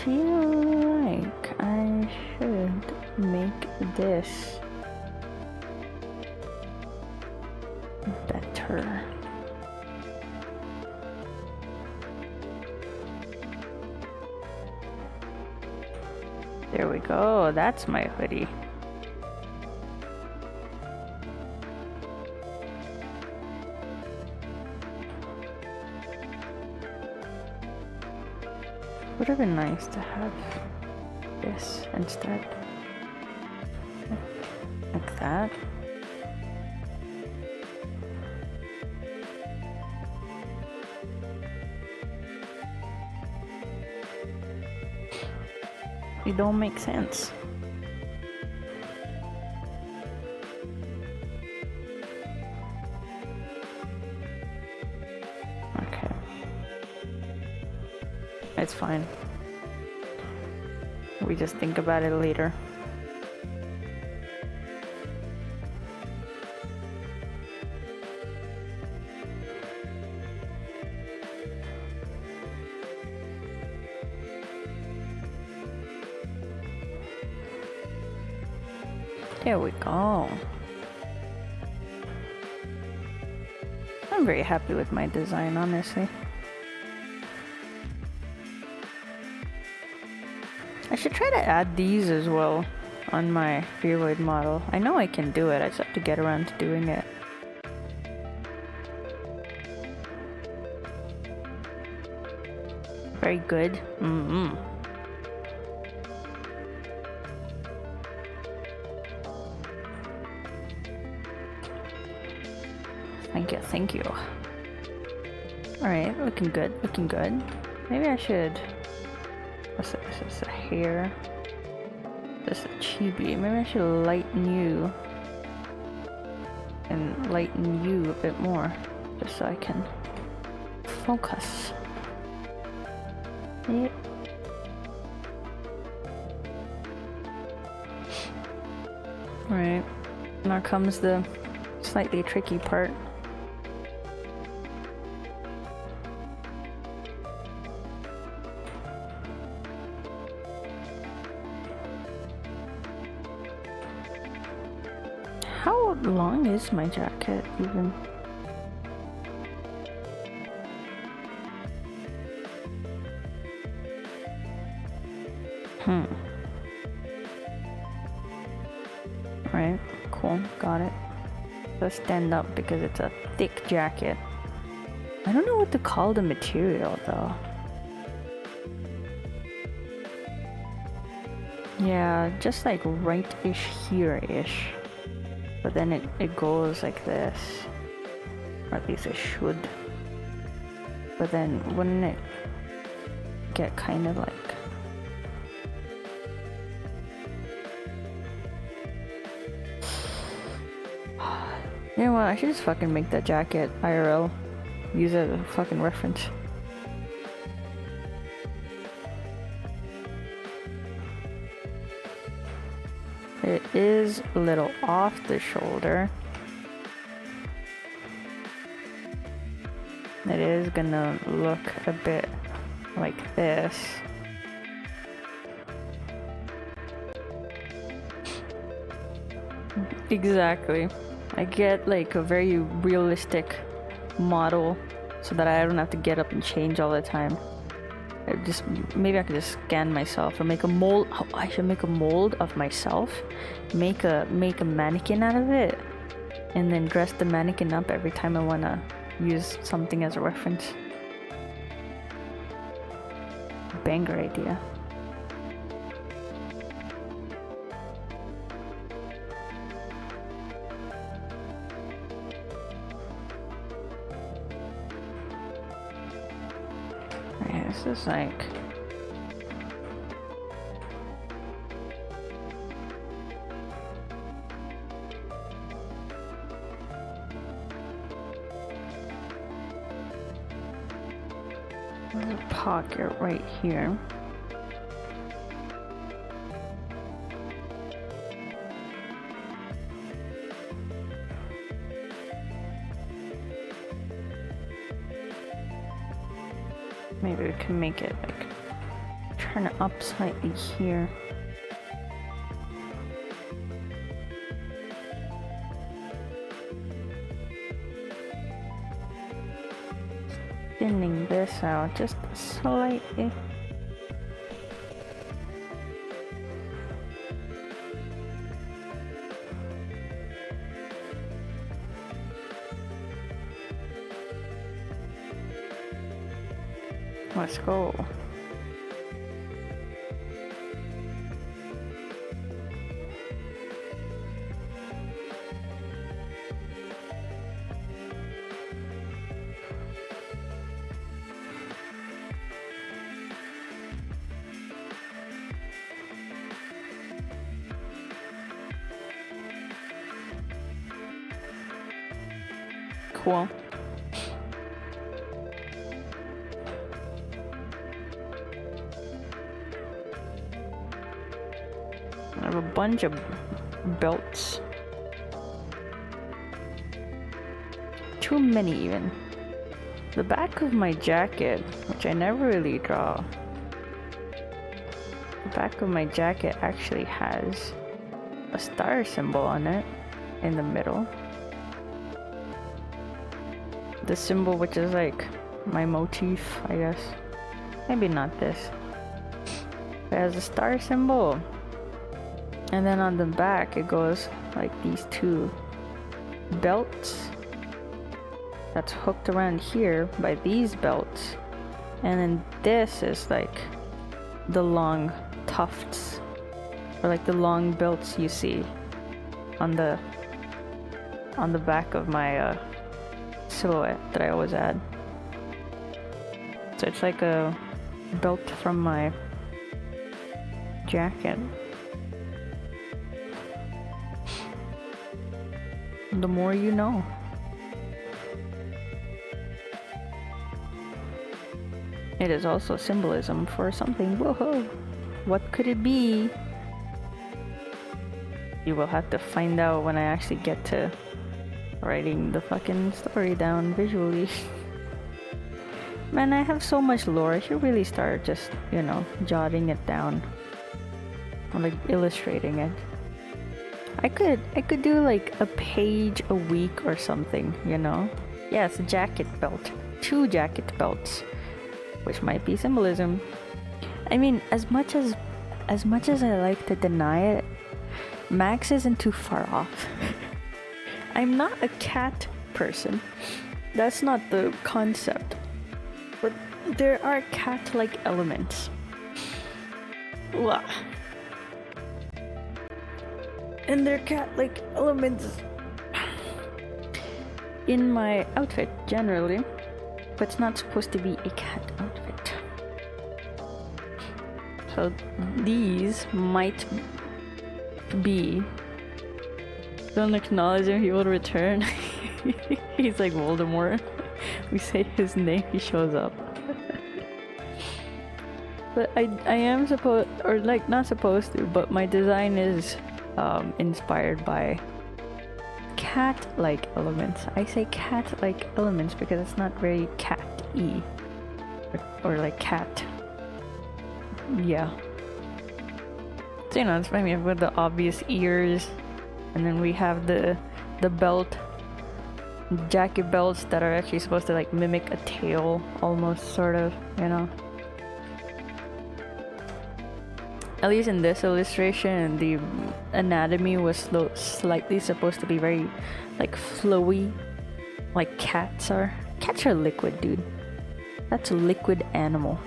Feel like I should make this better. There we go. That's my hoodie. Would have been nice to have this instead. Like that. It don't make sense. Okay. It's fine. We just think about it later. There we go. I'm very happy with my design, honestly. I should try to add these as well on my spheroid model. I know I can do it, I just have to get around to doing it. Very good. Thank you, thank you. Alright, looking good, looking good. Maybe I should... What's this? This is a hair. This is a chibi. Maybe I should lighten you. And lighten you a bit more. Just so I can focus. Yep. Alright. Now comes the slightly tricky part. How long is my jacket even? Right, cool, got it. Let's stand up because it's a thick jacket. I don't know what to call the material though. Yeah, just like right-ish here-ish. But then it goes like this. Or at least it should. But then wouldn't it get kind of like... You know what, I should just fucking make that jacket IRL. Use it as a fucking reference. It is a little off the shoulder. It is gonna look a bit like this. Exactly. I get like a very realistic model so that I don't have to get up and change all the time. Maybe I could just scan myself or make a mold. Oh, I should make a mold of myself, make a mannequin out of it, and then dress the mannequin up every time I wanna use something as a reference. Banger idea. This is like... There's a pocket right here. Maybe we can make it like turn it up slightly here. Thinning this out just slightly. Let's go. Cool. I have a bunch of belts. Too many even. The back of my jacket, which I never really draw. The back of my jacket actually has a star symbol on it in the middle. the symbol, which is like my motif, I guess. Maybe not this. It has a star symbol. And then on the back it goes like these two belts that's hooked around here by these belts. And then this is like the long tufts, or like the long belts you see on the back of my silhouette that I always add. So it's like a belt from my jacket. The more you know. It is also symbolism for something. Whoa! What could it be? You will have to find out when I actually get to writing the fucking story down visually. Man, I have so much lore. I should really start just, you know, jotting it down. Or like illustrating it. I could do like a page a week or something, you know? Yes, a jacket belt. 2 jacket belts. Which might be symbolism. I mean, as much as I like to deny it, Max isn't too far off. I'm not a cat person. That's not the concept. But there are cat-like elements. Wow. And there are cat-like elements in my outfit generally. But it's not supposed to be a cat outfit. So these might be. Don't acknowledge him, he will return. He's like Voldemort. We say his name, he shows up. But I am supposed, or like not supposed to, but my design is inspired by cat-like elements. I say cat-like elements because it's not very cat-y. Or like cat. Yeah. So, you know, it's maybe with the obvious ears. And then we have the belt. Jacket belts that are actually supposed to like mimic a tail. Almost, sort of, you know. At least in this illustration, the anatomy was slightly supposed to be very, like, flowy, like cats are. Cats are liquid, dude. That's a liquid animal.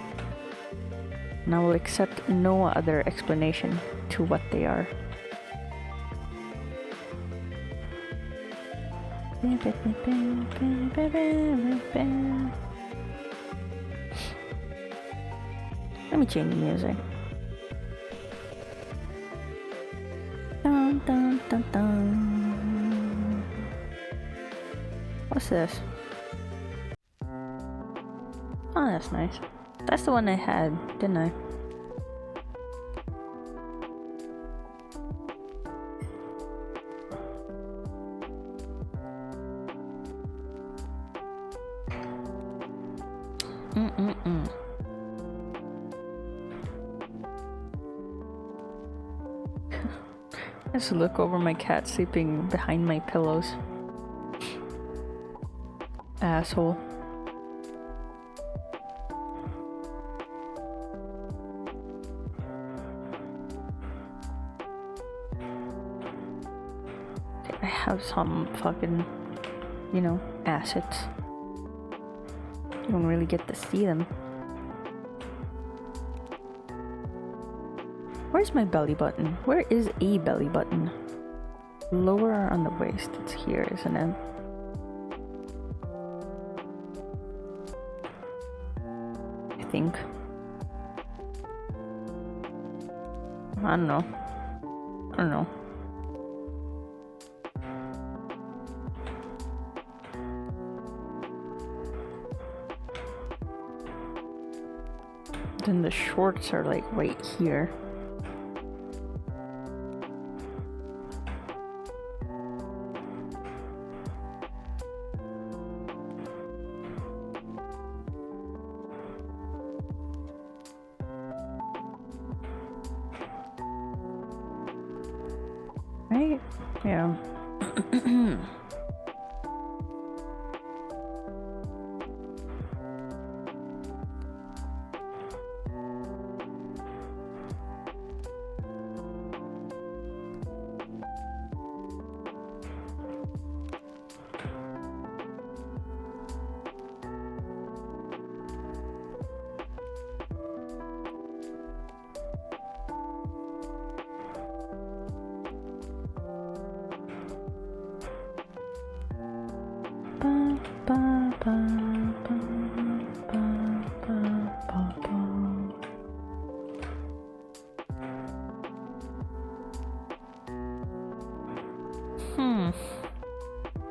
And I will accept no other explanation to what they are. Let me change the music. Dun, dun, dun, dun. What's this? Oh, that's nice. That's the one I had, didn't I? Just look over my cat sleeping behind my pillows. Asshole. I have some fucking, you know, assets. You don't really get to see them. Where's my belly button? Where is a belly button? Lower on the waist. It's here, isn't it? I think. I don't know. I don't know. Then the shorts are like right here. Right? Yeah. ba, ba, ba, ba, ba, ba, ba.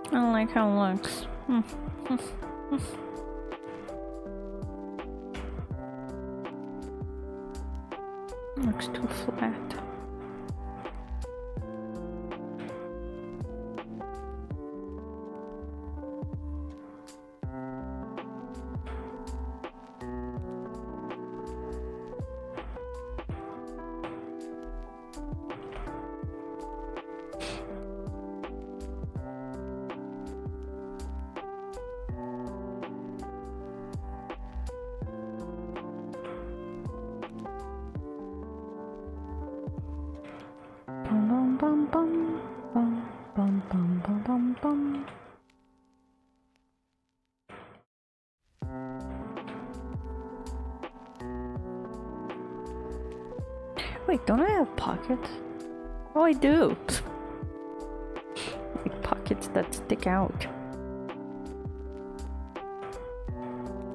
I don't like how it looks. Looks too flat. Bum bum bum bum bum bum bum bum bum. Wait, don't I have pockets? Oh, I do. Like pockets that stick out.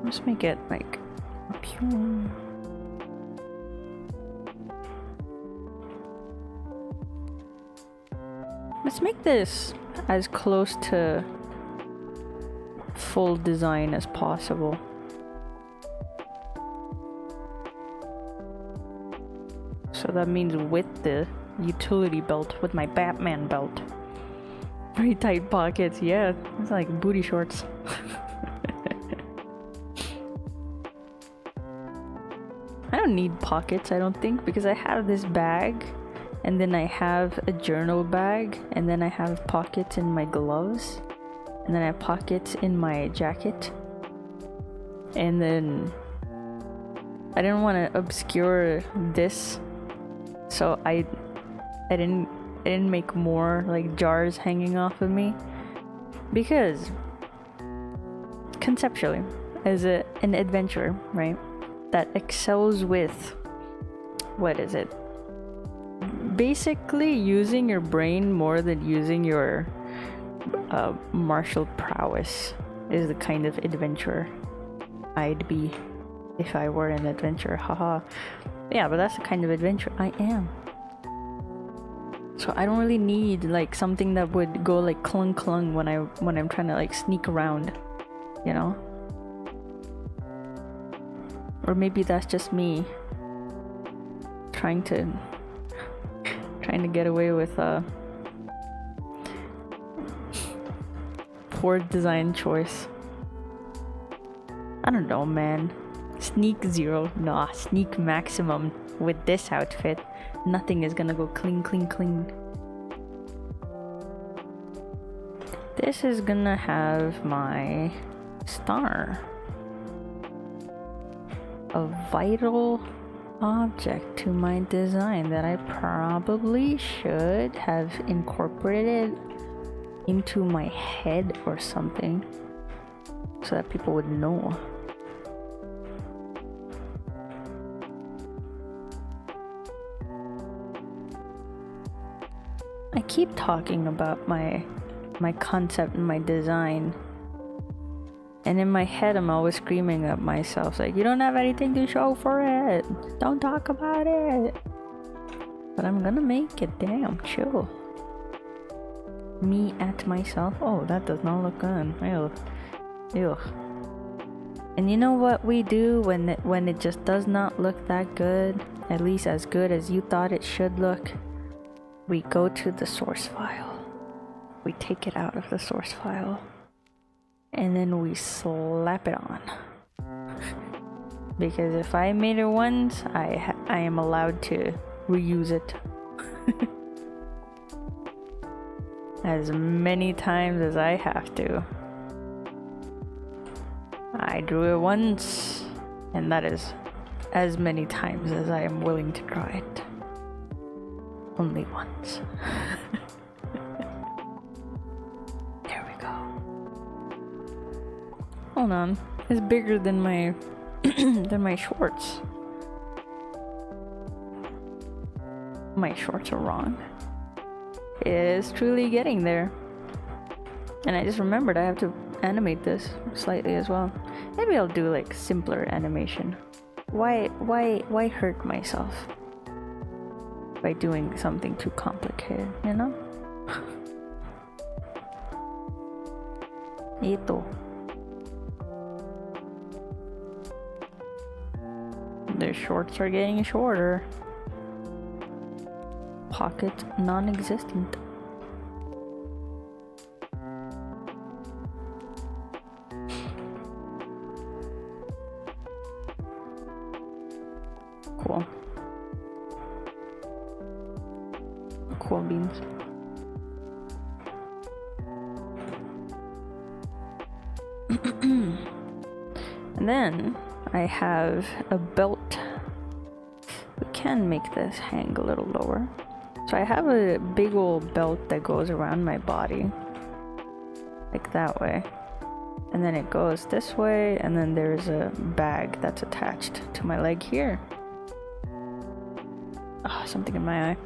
Let's make it like up here. Let's make this as close to full design as possible. So that means with the utility belt, with my Batman belt. Very tight pockets, yeah. It's like booty shorts. I don't need pockets, I don't think, because I have this bag. And then I have a journal bag, and then I have pockets in my gloves, and then I have pockets in my jacket. And then I didn't want to obscure this, so I didn't make more like jars hanging off of me, because conceptually, as an adventurer, right, that excels with, what is it? Basically using your brain more than using your martial prowess is the kind of adventurer I'd be if I were an adventurer. Haha. Yeah, but that's the kind of adventurer I am. So I don't really need like something that would go like clung clung when I'm trying to like sneak around, you know? Or maybe that's just me trying to get away with poor design choice. I don't know, man. Sneak 0, nah, sneak maximum with this outfit. Nothing is gonna go clean, clean, clean. This is gonna have my star. A vital object to my design that I probably should have incorporated into my head or something so that people would know. I keep talking about my concept and my design, and in my head I'm always screaming at myself like, you don't have anything to show for it, don't talk about it. But I'm gonna make it. Damn, chill. Me at myself. Oh, that does not look good. Ew. Ew. And you know what we do when it just does not look that good, at least as good as you thought it should look? We go to the source file. We take it out of the source file. And then we slap it on. Because if I made it once, I am allowed to reuse it. As many times as I have to. I drew it once, and that is as many times as I am willing to draw it. Only once. There we go. Hold on. It's bigger than my than my shorts. My shorts are wrong. It is truly getting there. And I just remembered I have to animate this slightly as well. Maybe I'll do like simpler animation. Why hurt myself by doing something too complicated, you know? Ito. Their shorts are getting shorter. Pockets non-existent. Cool. Cool beans. And then I have a belt. We can make this hang a little lower. So I have a big old belt that goes around my body. Like that way. And then it goes this way, and then there's a bag that's attached to my leg here. Oh, something in my eye.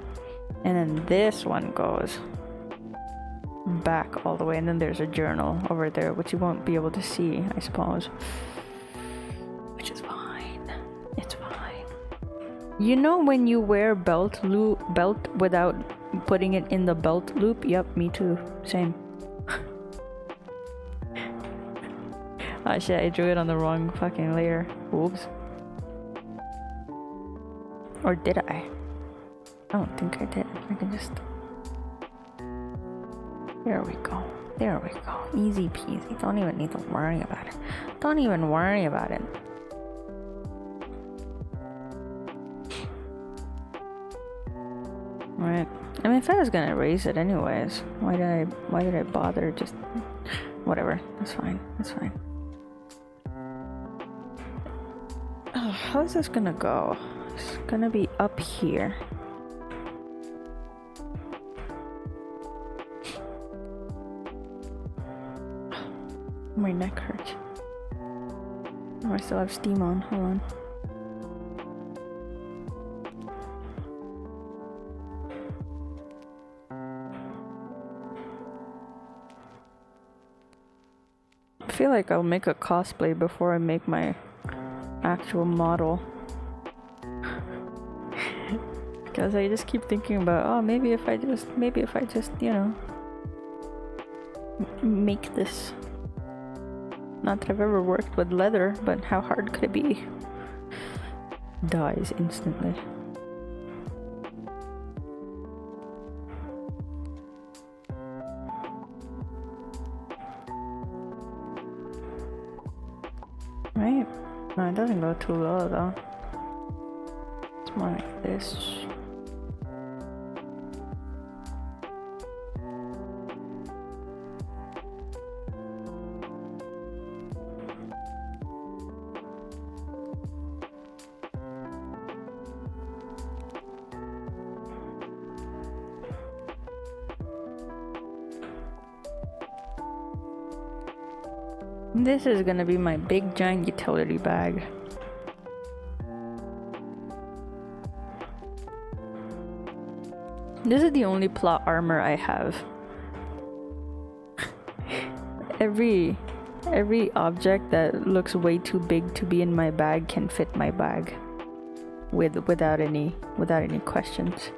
And then this one goes back all the way, and then there's a journal over there, which you won't be able to see, I suppose. Which is fine. It's fine. You know when you wear belt without putting it in the belt loop? Yep, me too. Same. Oh shit, I drew it on the wrong fucking layer. Oops. Or did I? I don't think I did. I can just... There we go. There we go. Easy peasy. Don't even need to worry about it. Don't even worry about it. Right. I mean, if I was gonna erase it anyways, why did I bother? Just... Whatever. That's fine. That's fine. Oh, how's this gonna go? It's gonna be up here. My neck hurts. Oh, I still have steam on. Hold on. I feel like I'll make a cosplay before I make my actual model. Because I just keep thinking about, oh, maybe if I just, you know, make this. Not that I've ever worked with leather, but how hard could it be? Dies instantly. Right? No, it doesn't go too low though. It's more like this. This is gonna be my big giant utility bag. This is the only plot armor I have. Every object that looks way too big to be in my bag can fit my bag without any questions.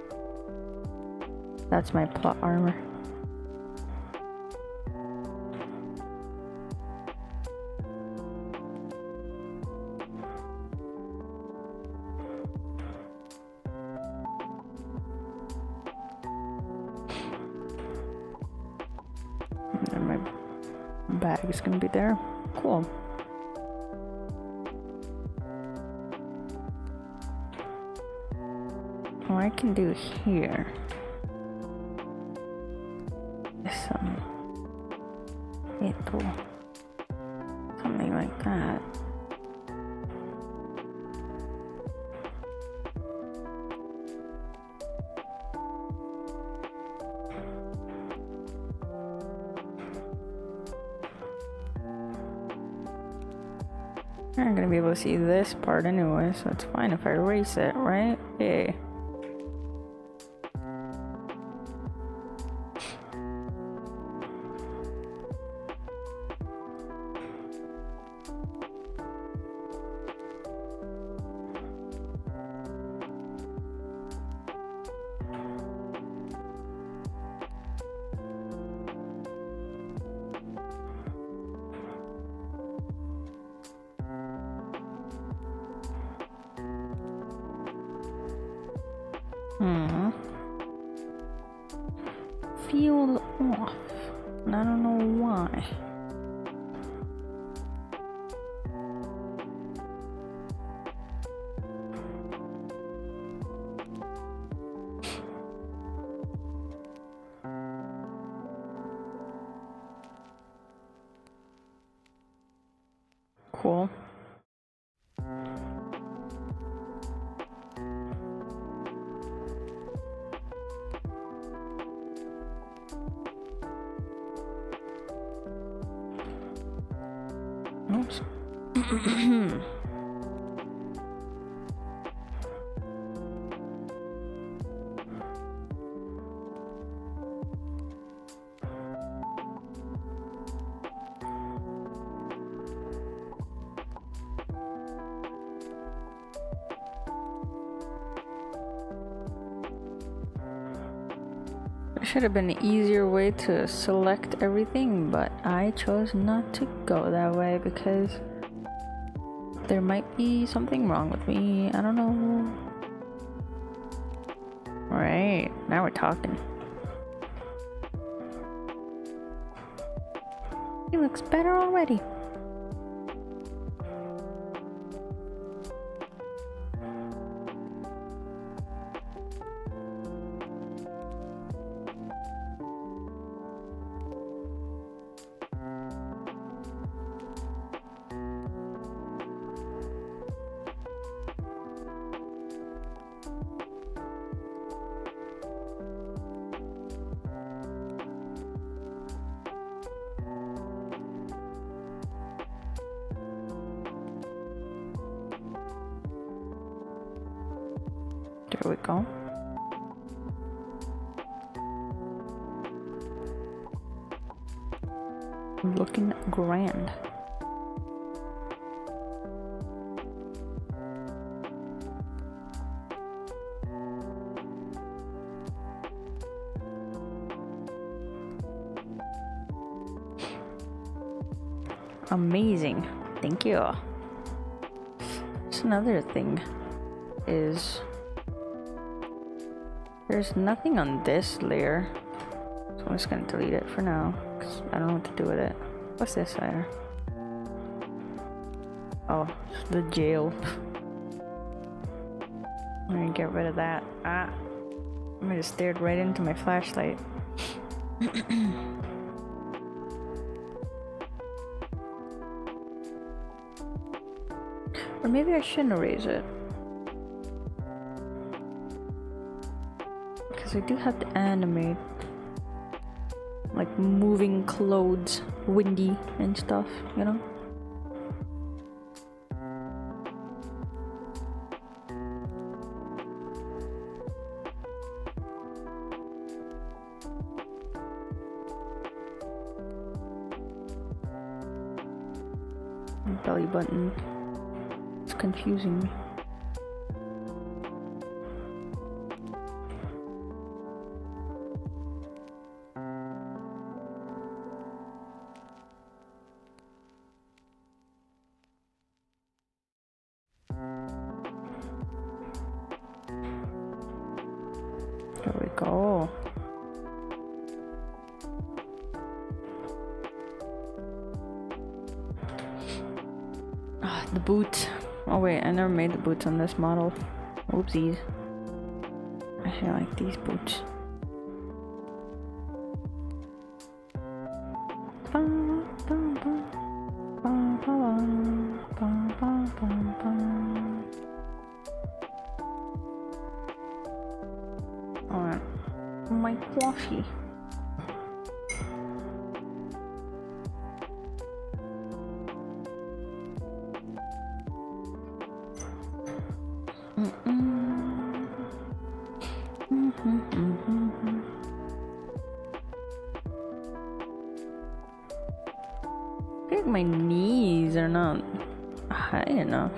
That's my plot armor. Bag is gonna be there. Cool. What I can do here is something like that. You're not gonna be able to see this part anyway, so it's fine if I erase it, right? Yeah. don't know why. Cool. Oops. There should have been an easier way to select everything, but I chose not to go that way because there might be something wrong with me. I don't know. Alright, now we're talking. He looks better already. There we go. Looking grand. Amazing. Thank you. Just another thing is there's nothing on this layer, so I'm just gonna delete it for now because I don't know what to do with it. What's this layer? Oh, it's the jail. I'm gonna get rid of that. Ah, I just stared right into my flashlight. Or maybe I shouldn't erase it. Because I do have to animate. Like moving clothes, windy and stuff, you know? Belly button. It's confusing me. There we go. Ah, the boot. Oh wait, I never made the boots on this model. Oopsies. I feel like these boots. Alright. My coffee. I think my knees are not high enough.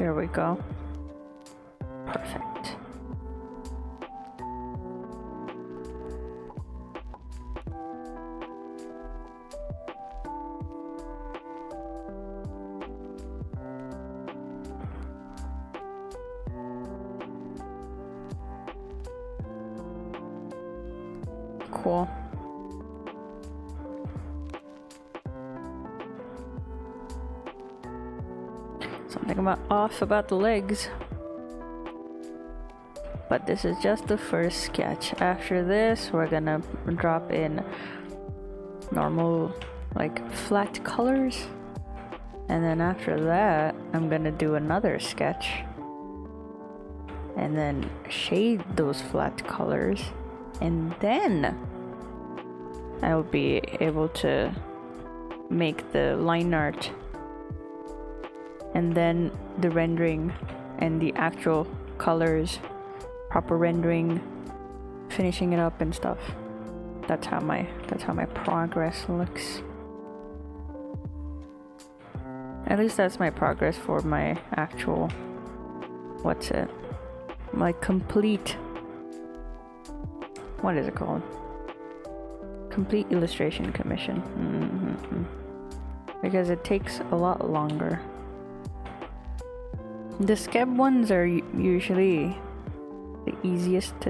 There we go. Perfect. Cool. Something off about the legs. But this is just the first sketch. After this, we're gonna drop in normal, like, flat colors. And then after that, I'm gonna do another sketch. And then shade those flat colors. And then I'll be able to make the line art. And then the rendering and the actual colors, proper rendering, finishing it up and stuff. That's how my progress looks. At least that's my progress for my actual, what's it? My complete, what is it called? Complete illustration commission. Because it takes a lot longer. The skeb ones are usually the easiest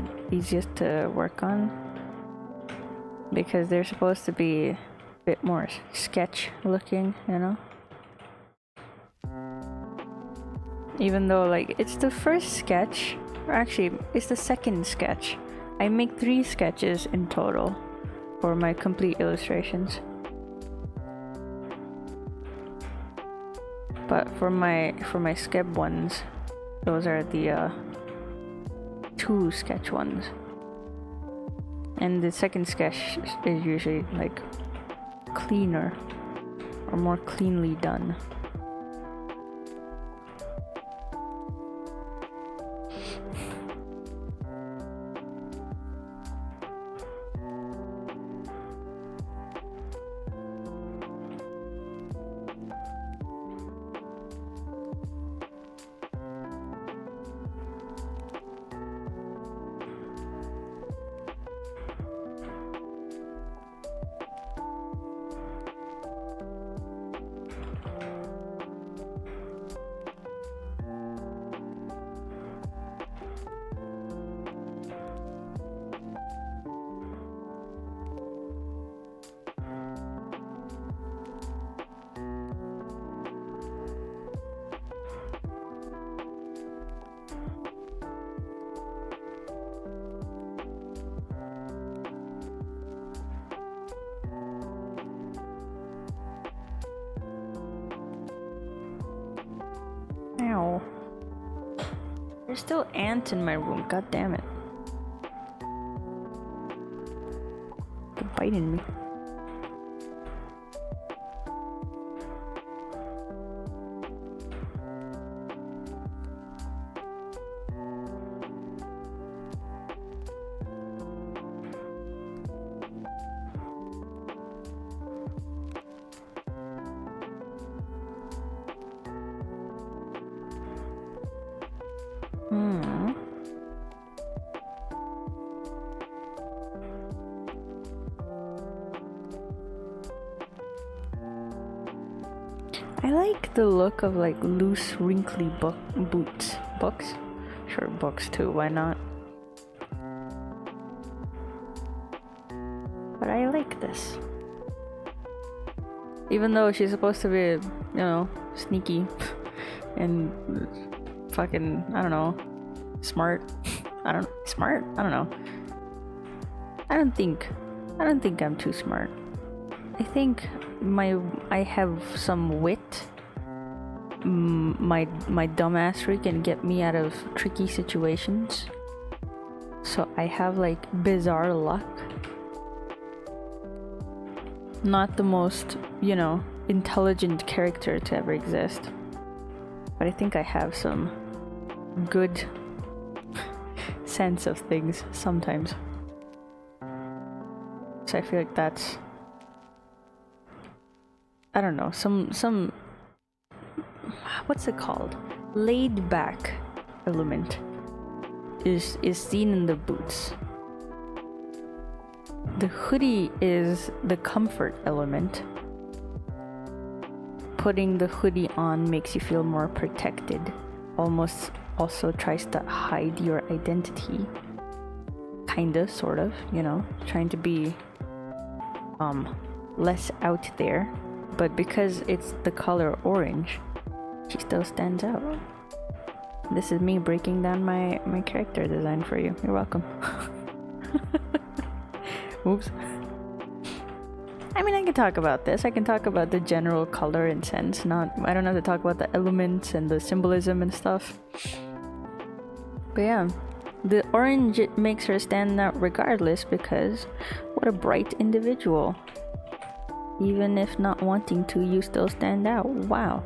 to work on, because they're supposed to be a bit more sketch looking, you know? Even though, like, it's the first sketch, or actually it's the second sketch. I make 3 sketches in total for my complete illustrations. But for my skeb ones, those are the 2 sketch ones. And the second sketch is usually like cleaner or more cleanly done. Ow. There's still ants in my room, god damn it. They're biting me. I like the look of like loose, wrinkly books. Sure, books too, why not? But I like this. Even though she's supposed to be, you know, sneaky and fucking, I don't know, smart. I don't know. I don't think I'm too smart. I think I have some wit. My dumbassery can get me out of tricky situations. So I have like bizarre luck. Not the most, you know, intelligent character to ever exist. But I think I have some good sense of things sometimes. So I feel like that's, I don't know, some what's it called? laid back element is seen in the boots. The hoodie is the comfort element. Putting the hoodie on makes you feel more protected. Almost also tries to hide your identity. Kinda, sort of, you know, trying to be less out there. But because it's the color orange, she still stands out. This is me breaking down my character design for you. You're welcome. Oops. I mean, I can talk about this. I can talk about the general color and sense. I don't have to talk about the elements and the symbolism and stuff. But yeah, the orange, it makes her stand out regardless, because what a bright individual. Even if not wanting to, you still stand out. Wow.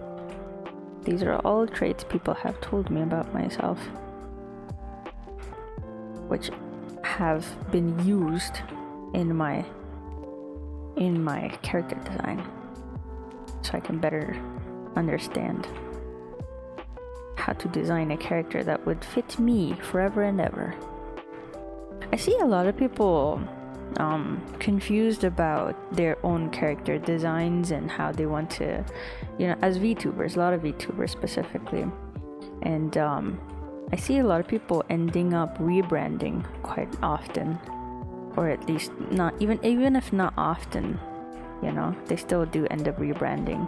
These are all traits people have told me about myself, which have been used in my character design, so I can better understand how to design a character that would fit me forever and ever. I see a lot of people confused about their own character designs and how they want to, you know, as VTubers, a lot of VTubers specifically, and I see a lot of people ending up rebranding quite often, or at least not even if not often, you know, they still do end up rebranding.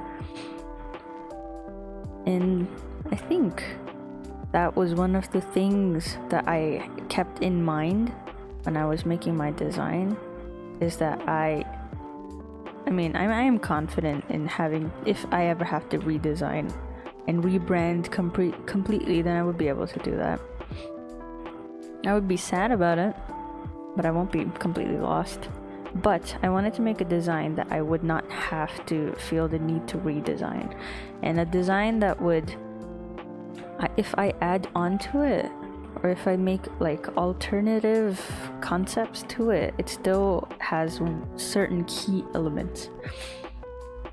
And I think that was one of the things that I kept in mind when I was making my design, is that I am confident in having, if I ever have to redesign and rebrand completely, then I would be able to do that. I would be sad about it, but I won't be completely lost. But I wanted to make a design that I would not have to feel the need to redesign, and a design that would, if I add onto it, or if I make like alternative concepts to it, it still has certain key elements.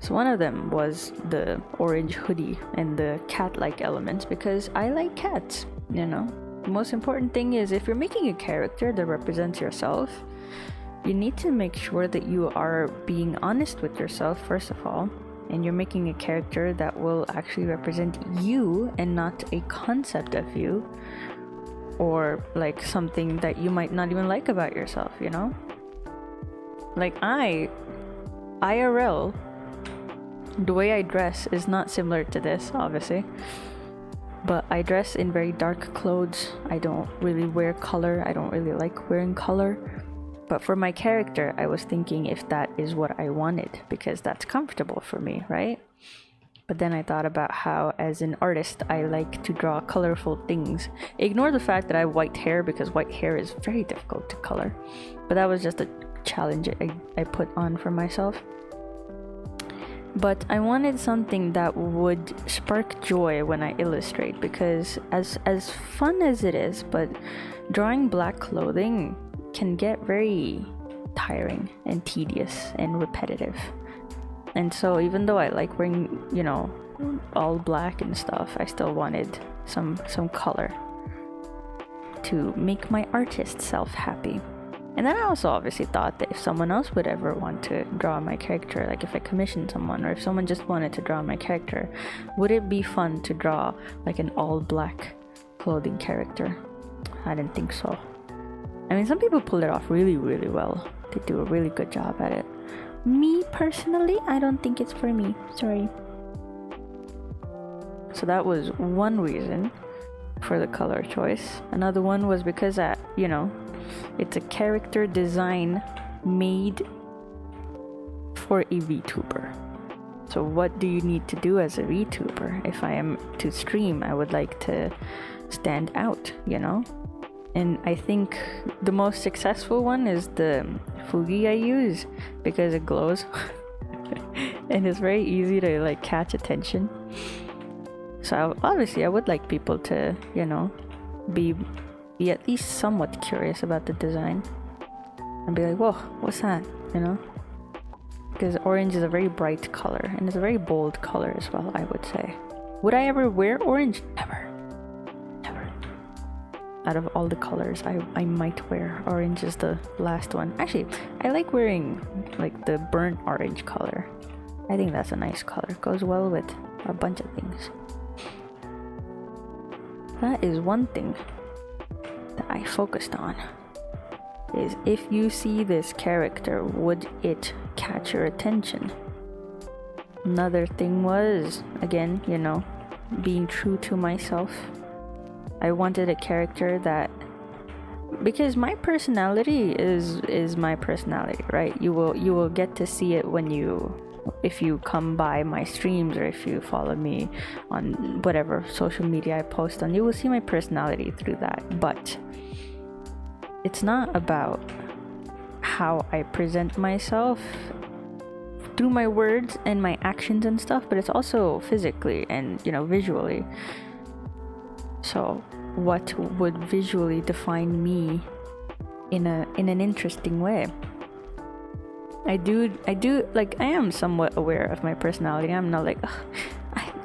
So one of them was the orange hoodie and the cat-like elements, because I like cats, you know. The most important thing is, if you're making a character that represents yourself, you need to make sure that you are being honest with yourself, first of all, and you're making a character that will actually represent you and not a concept of you, or like something that you might not even like about yourself, you know? Like IRL, the way I dress is not similar to this, obviously, but I dress in very dark clothes. I don't really wear color. I don't really like wearing color. But for my character, I was thinking if that is what I wanted, because that's comfortable for me, right? But then I thought about how, as an artist, I like to draw colorful things. Ignore the fact that I have white hair, because white hair is very difficult to color. But that was just a challenge I put on for myself. But I wanted something that would spark joy when I illustrate, because as fun as it is, but drawing black clothing can get very tiring and tedious and repetitive. And so even though I like wearing, you know, all black and stuff, I still wanted some color to make my artist self happy. And then I also obviously thought that if someone else would ever want to draw my character, like if I commissioned someone, or if someone just wanted to draw my character, would it be fun to draw like an all black clothing character? I didn't think so. I mean, some people pull it off really, really well. They do a really good job at it. Me, personally, I don't think it's for me. Sorry. So that was one reason for the color choice. Another one was because, you know, it's a character design made for a VTuber. So what do you need to do as a VTuber? If I am to stream, I would like to stand out, you know? And I think the most successful one is the Fugi I use, because it glows and it's very easy to like catch attention. So obviously I would like people to, you know, be at least somewhat curious about the design and be like, whoa, what's that, you know? Because orange is a very bright color, and it's a very bold color as well, I would say. Would I ever wear orange? Never. Never. Out of all the colors, I might wear orange is the last one. Actually, I like wearing like the burnt orange color. I think that's a nice color. Goes well with a bunch of things. That is one thing that I focused on. Is if you see this character, would it catch your attention? Another thing was, again, you know, being true to myself. I wanted a character that, because my personality is my personality, right? You will get to see it if you come by my streams or if you follow me on whatever social media I post on. You will see my personality through that, but it's not about how I present myself through my words and my actions and stuff, but it's also physically and, you know, visually. So what would visually define me in an interesting way? I do like, I am somewhat aware of my personality. I'm not like,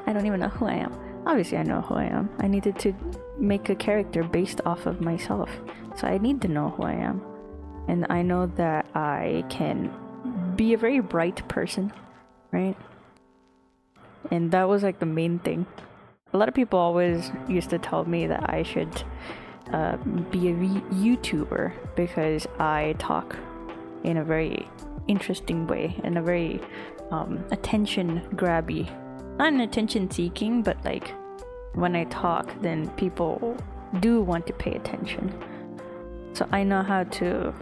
I don't even know who I am. Obviously I know who I am. I needed to make a character based off of myself, so I need to know who I am. And I know that I can be a very bright person, right? And that was like the main thing. A lot of people always used to tell me that I should be a YouTuber because I talk in a very interesting way, in a very attention grabby, not an attention seeking, but like when I talk, then people do want to pay attention. So I know how to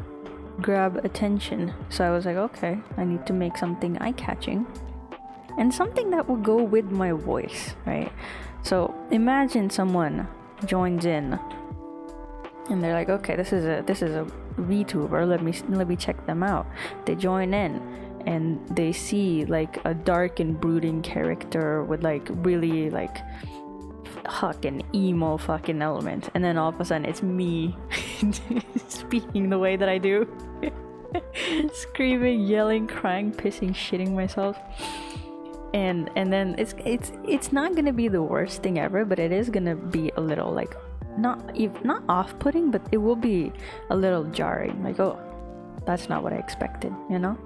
grab attention. So I was like, okay, I need to make something eye-catching and something that will go with my voice, right? So imagine someone joins in and they're like, okay, this is a VTuber, let me check them out. They join in and they see like a dark and brooding character with like really like fucking emo fucking element, and then all of a sudden it's me speaking the way that I do. Screaming, yelling, crying, pissing, shitting myself. And then it's not gonna be the worst thing ever, but it is gonna be a little like not off-putting, but it will be a little jarring, like, oh, that's not what I expected, you know?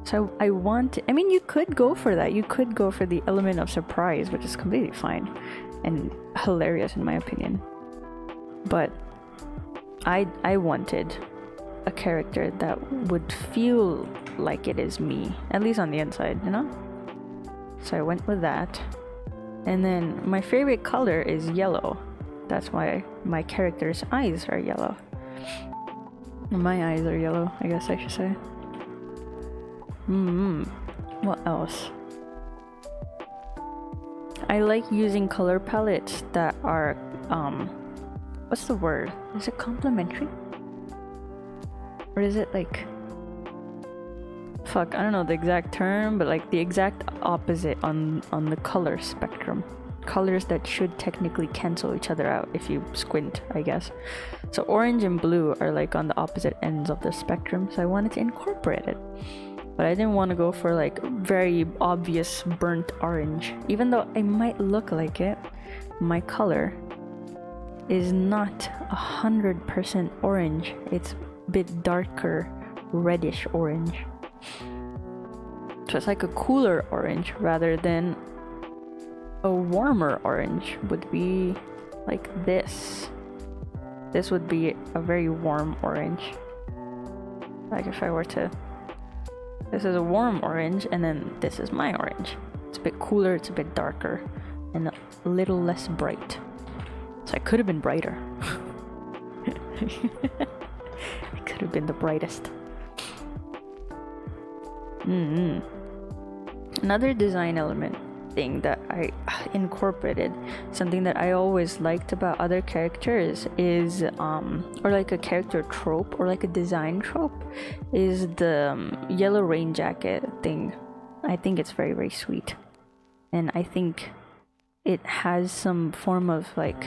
So I mean, you could go for that. You could go for the element of surprise, which is completely fine and hilarious in my opinion. But I wanted a character that would feel like it is me, at least on the inside, you know? So I went with that. And then my favorite color is yellow. That's why my character's eyes are yellow. My eyes are yellow, I guess I should say. What else? I like using color palettes that are what's the word? Is it complementary? Or is it like, fuck, I don't know the exact term, but like the exact opposite on the color spectrum. Colors that should technically cancel each other out if you squint, I guess. So orange and blue are like on the opposite ends of the spectrum, so I wanted to incorporate it. But I didn't want to go for like very obvious burnt orange. Even though I might look like it, my color is not 100% orange. It's a bit darker, reddish orange. So it's like a cooler orange rather than a warmer orange would be like this. This would be a very warm orange. Like if I were to... This is a warm orange, and then this is my orange. It's a bit cooler, it's a bit darker, and a little less bright. So I could have been brighter. I could have been the brightest. Another design element thing that I incorporated, something that I always liked about other characters is or like a character trope or like a design trope, is the yellow rain jacket thing. I think it's very, very sweet, and I think it has some form of like,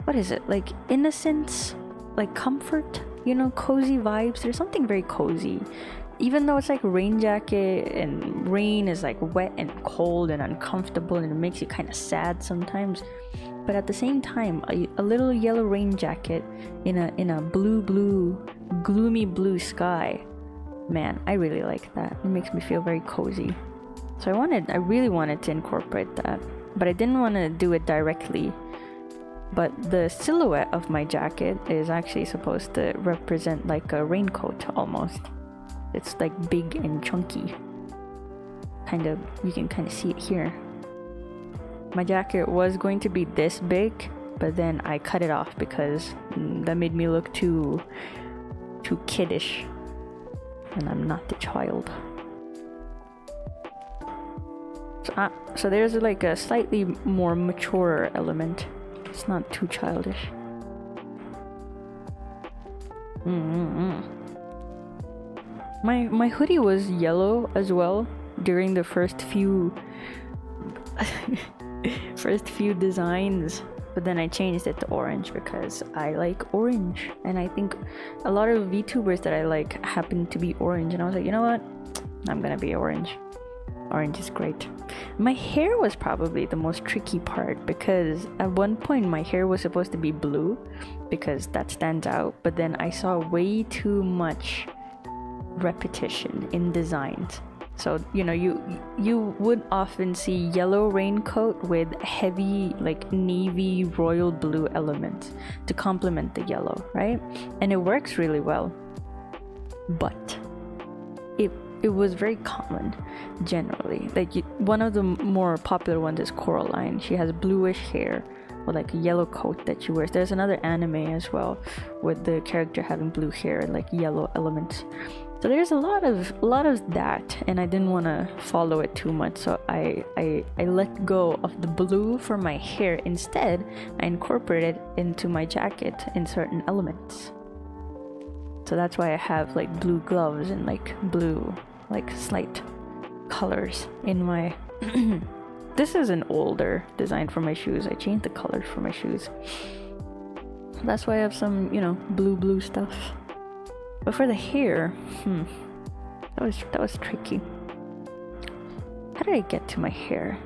what is it, like innocence, like comfort, you know, cozy vibes. There's something very cozy even though it's like a rain jacket and rain is like wet and cold and uncomfortable and it makes you kind of sad sometimes, but at the same time a little yellow rain jacket in a blue gloomy blue sky, man, I really like that. It makes me feel very cozy. So I really wanted to incorporate that, but I didn't want to do it directly. But the silhouette of my jacket is actually supposed to represent like a raincoat almost. It's like big and chunky. You can kind of see it here. My jacket was going to be this big, but then I cut it off because that made me look too kiddish. And I'm not the child. So there's like a slightly more mature element. It's not too childish. My hoodie was yellow as well during the first few designs, but then I changed it to orange because I like orange, and I think a lot of VTubers that I like happen to be orange, and I was like, you know what? I'm gonna be orange. Orange is great. My hair was probably the most tricky part because at one point my hair was supposed to be blue because that stands out, but then I saw way too much repetition in designs. So, you know, you would often see yellow raincoat with heavy like navy royal blue elements to complement the yellow, right? And it works really well. But it was very common generally. Like one of the more popular ones is Coraline. She has bluish hair with like a yellow coat that she wears. There's another anime as well with the character having blue hair and like yellow elements. So there's a lot of that, and I didn't want to follow it too much, so I let go of the blue for my hair. Instead, I incorporated it into my jacket in certain elements. So that's why I have like blue gloves and like blue like slight colors in my This is an older design for my shoes. I changed the colors for my shoes. That's why I have some, you know, blue stuff. But for the hair, that was tricky. How did I get to my hair?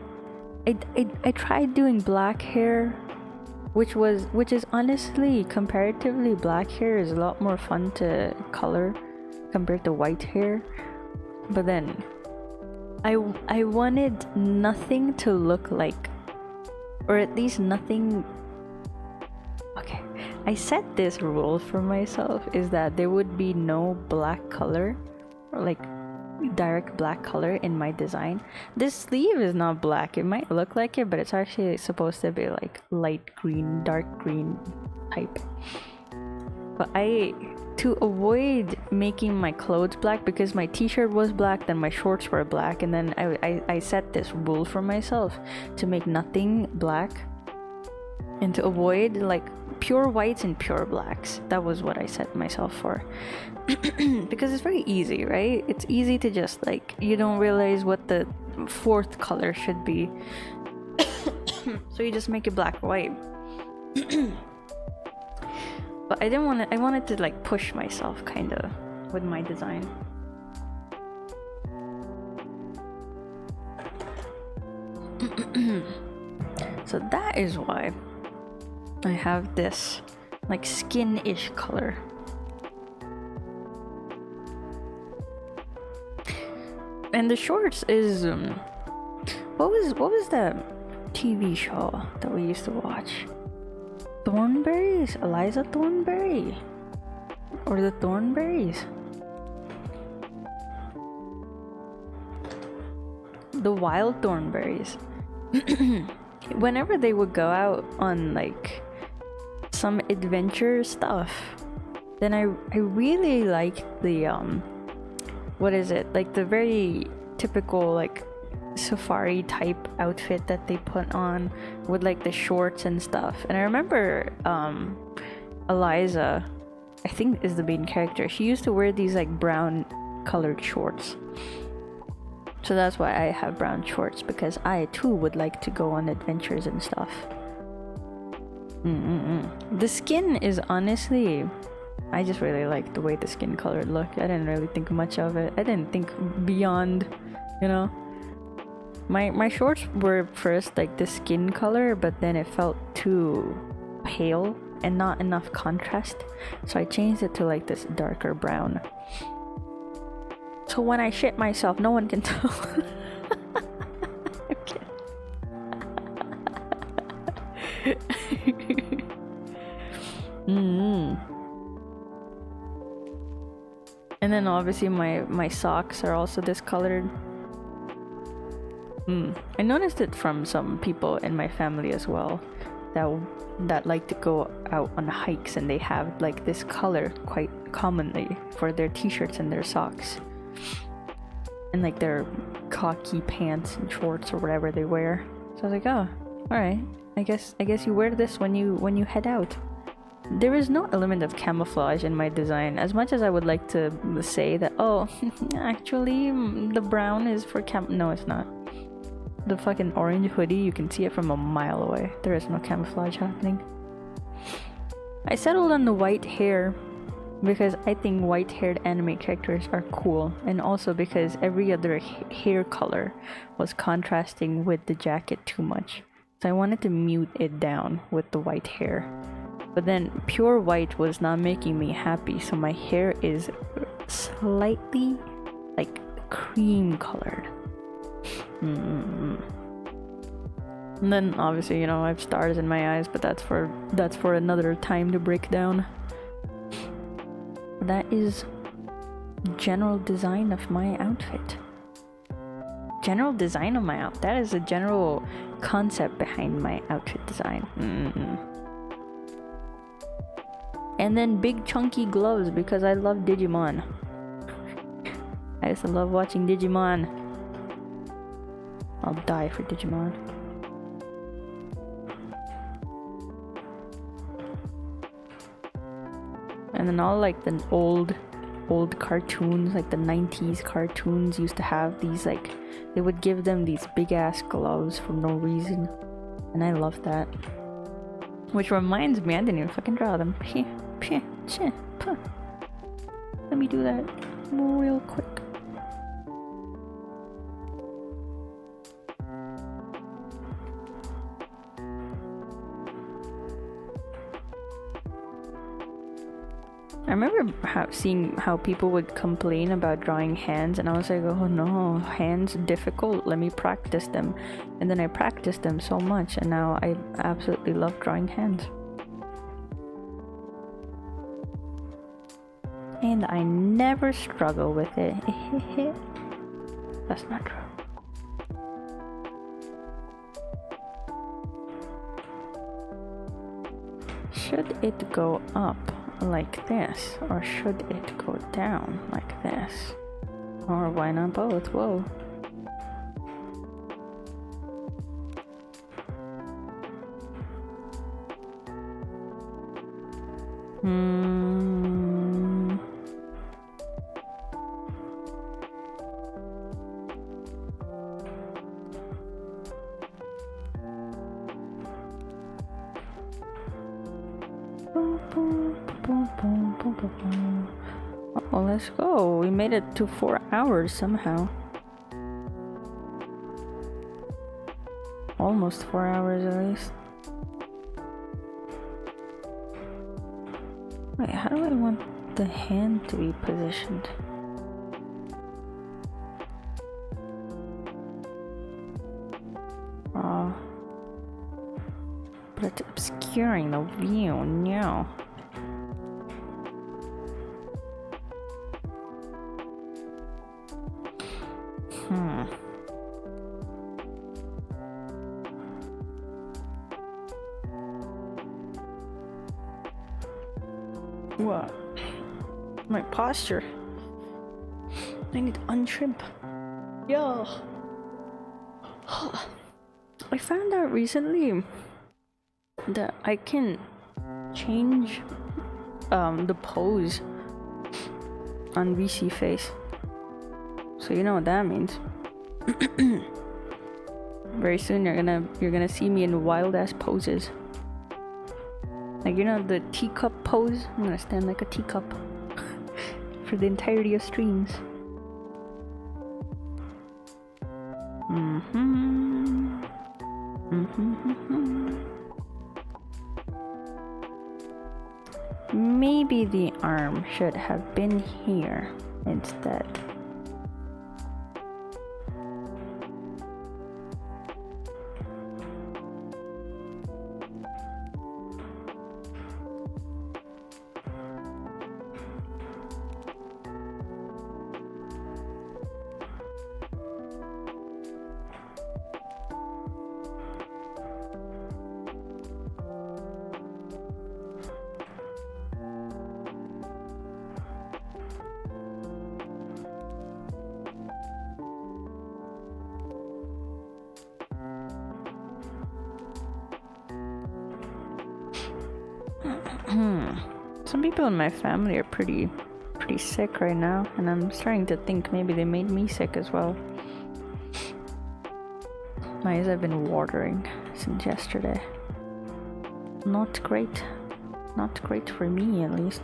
I tried doing black hair, which is honestly, comparatively, black hair is a lot more fun to color compared to white hair. But then I wanted nothing to look like, or at least nothing. Okay, I set this rule for myself, is that there would be no black color, or like direct black color in my design. This sleeve is not black. It might look like it, but it's actually supposed to be like light green, dark green type. But to avoid making my clothes black, because my t-shirt was black, then my shorts were black, and then I set this rule for myself to make nothing black and to avoid like pure whites and pure blacks. That was what I set myself for. Because it's very easy, right? It's easy to just like, you don't realize what the fourth color should be. So you just make it black or white. But I didn't want to, I wanted to like push myself kind of with my design. So that is why I have this like skin-ish color. And the shorts is what was that TV show that we used to watch? Thornberries? Eliza Thornberry? Or the Thornberries? The Wild Thornberries. Whenever they would go out on like some adventure stuff, then I really liked the what is it, like the very typical like safari type outfit that they put on with like the shorts and stuff. And I remember Eliza, I think is the main character, she used to wear these like brown colored shorts. So that's why I have brown shorts, because I too would like to go on adventures and stuff. The skin is honestly I just really like the way the skin color looked. I didn't really think much of it. I didn't think beyond, you know. My shorts were first like the skin color, but then it felt too pale and not enough contrast, so I changed it to like this darker brown. So when I shit myself, no one can tell. Okay. And then obviously my socks are also discolored. I noticed it from some people in my family as well, that like to go out on hikes, and they have like this color quite commonly for their t-shirts and their socks, and like their khaki pants and shorts or whatever they wear. So I was like, oh, all right. I guess you wear this when you head out. There is no element of camouflage in my design, as much as I would like to say that, oh, actually the brown is for no, it's not. The fucking orange hoodie, you can see it from a mile away. There is no camouflage happening. I settled on the white hair because I think white-haired anime characters are cool, and also because every other hair color was contrasting with the jacket too much. So I wanted to mute it down with the white hair. But then pure white was not making me happy, so my hair is slightly like cream colored. And then obviously, you know, I have stars in my eyes, but that's for another time to break down. That is general design of my outfit. General design of my outfit. That is a general concept behind my outfit design. And then big chunky gloves because I love Digimon. I just love watching Digimon. I'll die for Digimon. And then all like the old cartoons, like the 90s cartoons used to have these, like, they would give them these big ass gloves for no reason. And I love that. Which reminds me, I didn't even fucking draw them. Let me do that real quick. I remember seeing how people would complain about drawing hands, and I was like, oh no, hands difficult, let me practice them. And then I practiced them so much, and now I absolutely love drawing hands. And I never struggle with it. That's not true. Should it go up like this, or should it go down like this? Or why not both? Whoa. Oh, let's go. We made it to 4 hours somehow. Almost 4 hours at least. Wait, how do I want the hand to be positioned? Oh. But it's obscuring the view, no. What? My posture. I need to untrim. Yo. I found out recently that I can change the pose on VC face. So you know what that means. Very soon you're gonna see me in wild ass poses. Like, you know, the teacup pose? I'm gonna stand like a teacup for the entirety of streams. Maybe the arm should have been here instead. Some people in my family are pretty sick right now, and I'm starting to think maybe they made me sick as well. My eyes have been watering since yesterday. Not great. Not great for me, at least.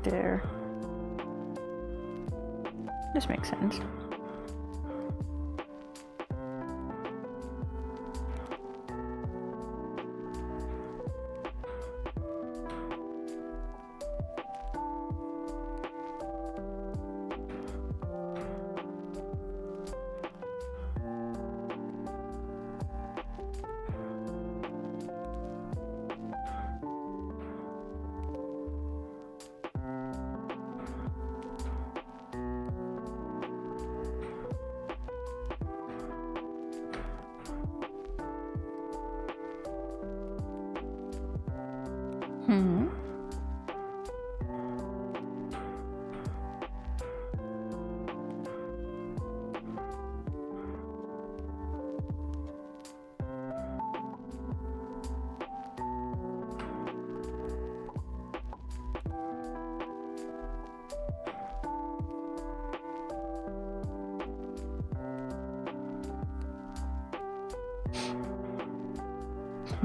There. This makes sense.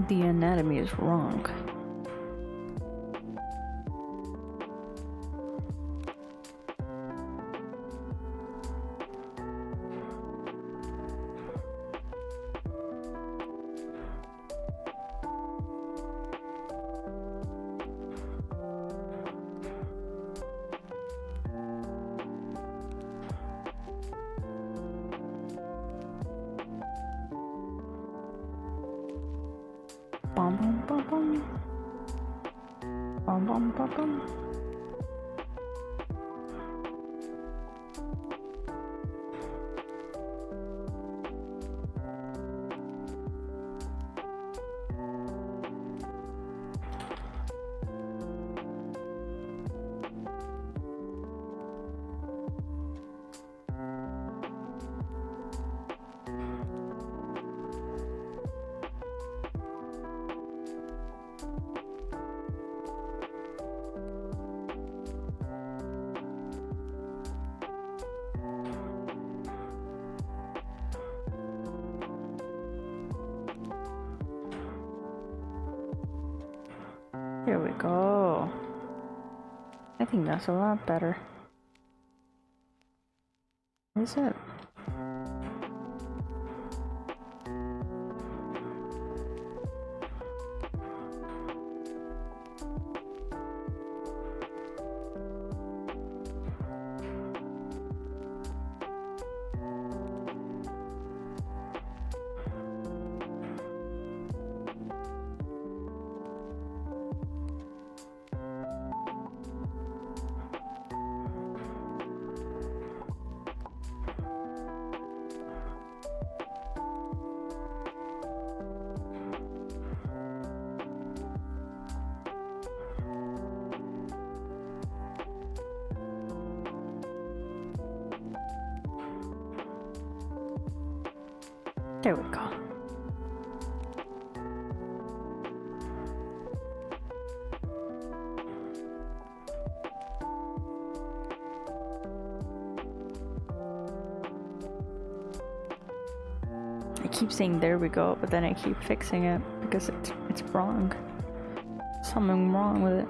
The anatomy is wrong. Bum bum bum bum. Bum bum bum bum. There we go. I think that's a lot better. Is it? There we go. I keep saying there we go, but then I keep fixing it because it's wrong. Something wrong with it.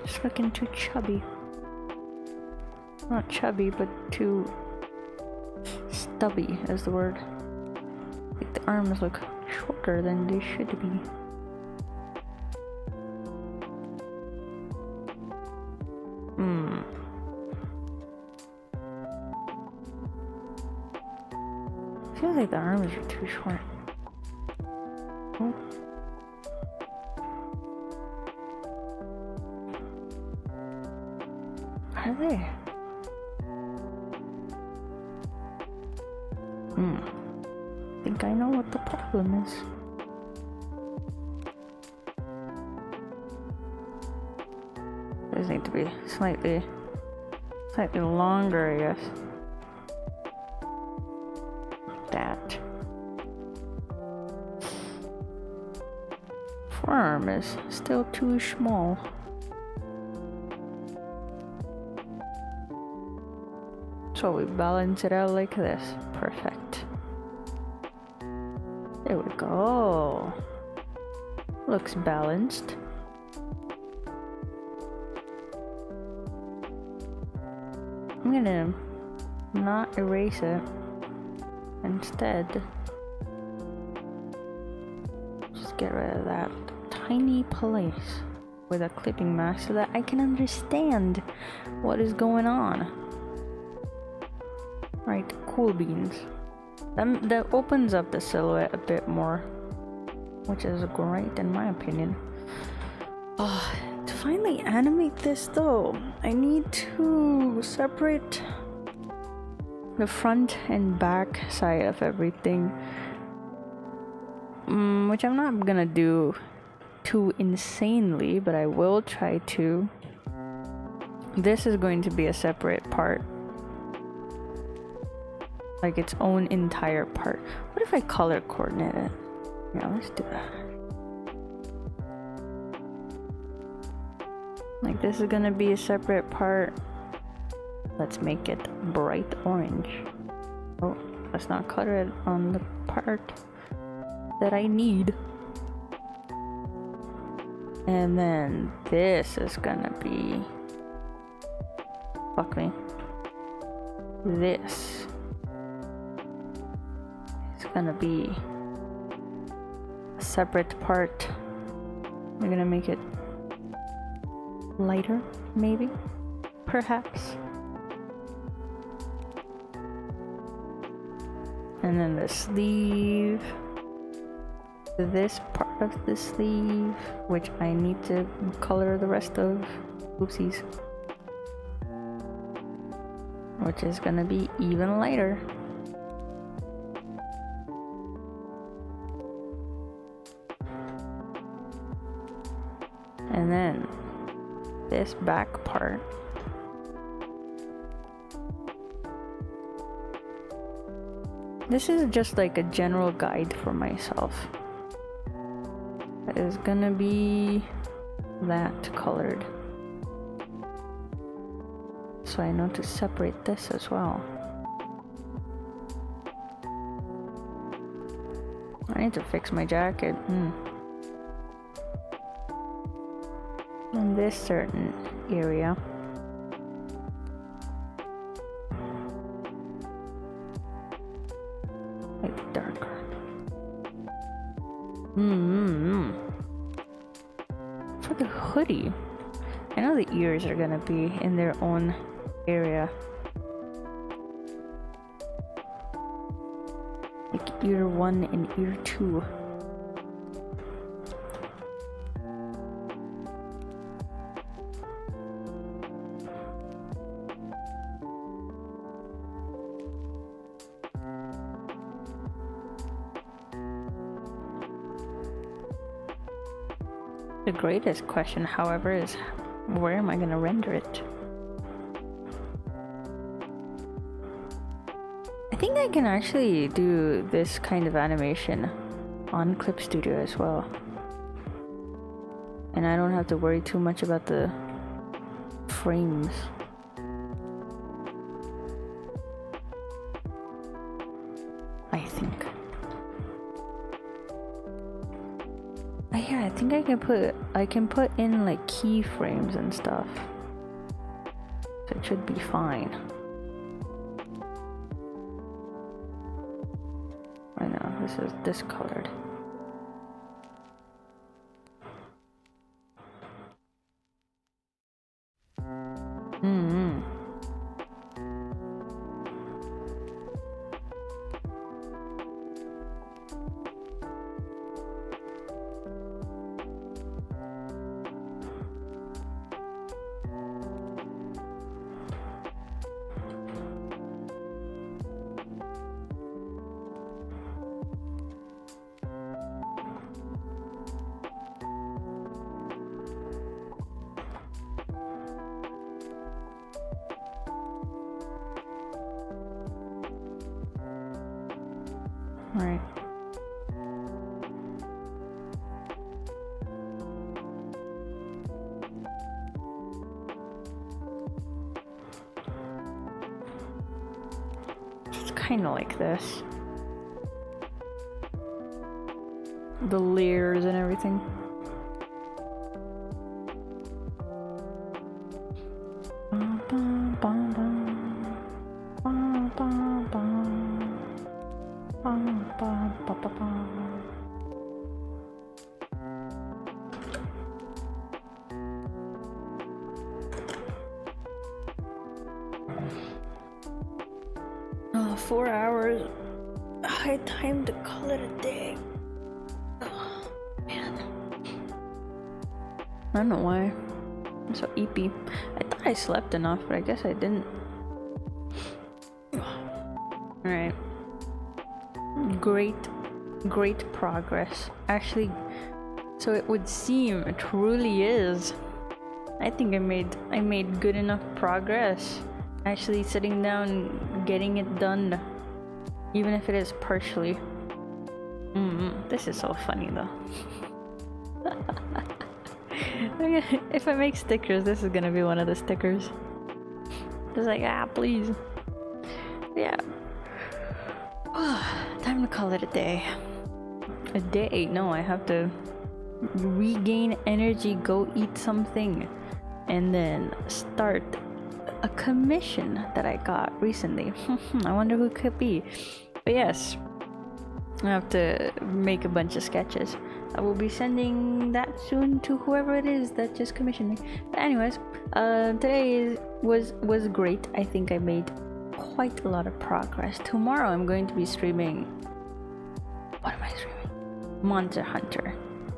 Just looking too chubby. Not chubby, but too stubby is the word. Like the arms look shorter than they should be. I feel like the arms are too short. Oh. Are they? I think I know what the problem is. These need to be slightly longer, I guess. That forearm is still too small. So we balance it out like this. Perfect. There we go. Looks balanced. I'm gonna not erase it. Instead, just get rid of that tiny place with a clipping mask so that I can understand what is going on. Right, cool beans. That opens up the silhouette a bit more, which is great in my opinion. Oh, to finally animate this though, I need to separate the front and back side of everything, which I'm not gonna do too insanely, but I will try to. This is going to be a separate part, like its own entire part. What if I color coordinate it? Yeah, let's do that. Like this is gonna be a separate part. Let's make it bright orange. Oh, let's not color it on the part that I need. And then this is gonna be, fuck me, this is gonna be a separate part. We're gonna make it lighter, maybe, perhaps. And then the sleeve. This part of the sleeve, which I need to color the rest of. Oopsies. Which is gonna be even lighter. And then this back part. This is just like a general guide for myself. It is gonna be that colored. So I know to separate this as well. I need to fix my jacket. In this certain area. Like darker. For the hoodie, I know the ears are gonna be in their own area. Like ear 1 and ear 2. The greatest question, however, is where am I going to render it? I think I can actually do this kind of animation on Clip Studio as well. And I don't have to worry too much about the frames. I think. Yeah, I think I can put in like keyframes and stuff. So it should be fine. I know, this is discolored. Right. It's kind of like this. The layers and everything. Oh, 4 hours. I had time to call it a day. Oh, man. I don't know why. I'm so eepy. I thought I slept enough, but I guess I didn't. Alright. Great progress. Actually, so it would seem it truly is. I think I made good enough progress. Actually sitting down, getting it done, even if it is partially. This is so funny though. If I make stickers, this is gonna be one of the stickers. Just like, please. Yeah. Time to call it a day. A day? No, I have to regain energy, go eat something, and then start a commission that I got recently. I wonder who it could be. But yes, I have to make a bunch of sketches. I will be sending that soon to whoever it is that just commissioned me. But anyways, today was great. I think I made quite a lot of progress. Tomorrow I'm going to be streaming. What am I streaming? Monster Hunter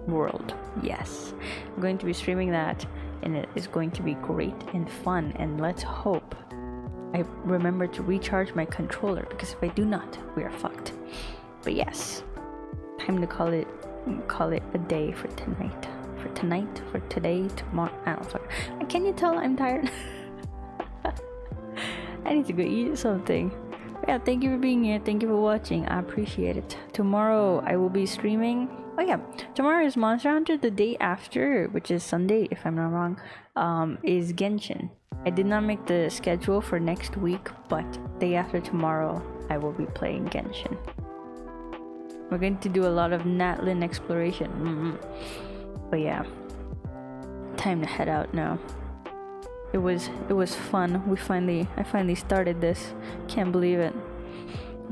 World. Yes, I'm going to be streaming that, and it is going to be great and fun. And let's hope I remember to recharge my controller, because if I do not, we are fucked. But yes, time to call it a day for tonight. For today, tomorrow. I don't fuck. Can you tell I'm tired? I need to go eat something. But yeah, thank you for being here. Thank you for watching. I appreciate it. Tomorrow I will be streaming. Oh yeah, tomorrow is Monster Hunter. The day after, which is Sunday if I'm not wrong, is Genshin. I did not make the schedule for next week, but day after tomorrow I will be playing Genshin. We're going to do a lot of Natlin exploration. But yeah, time to head out now. It was fun. I finally started this. Can't believe it.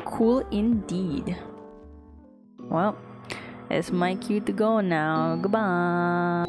Cool indeed. Well, it's my cue to go now. Goodbye.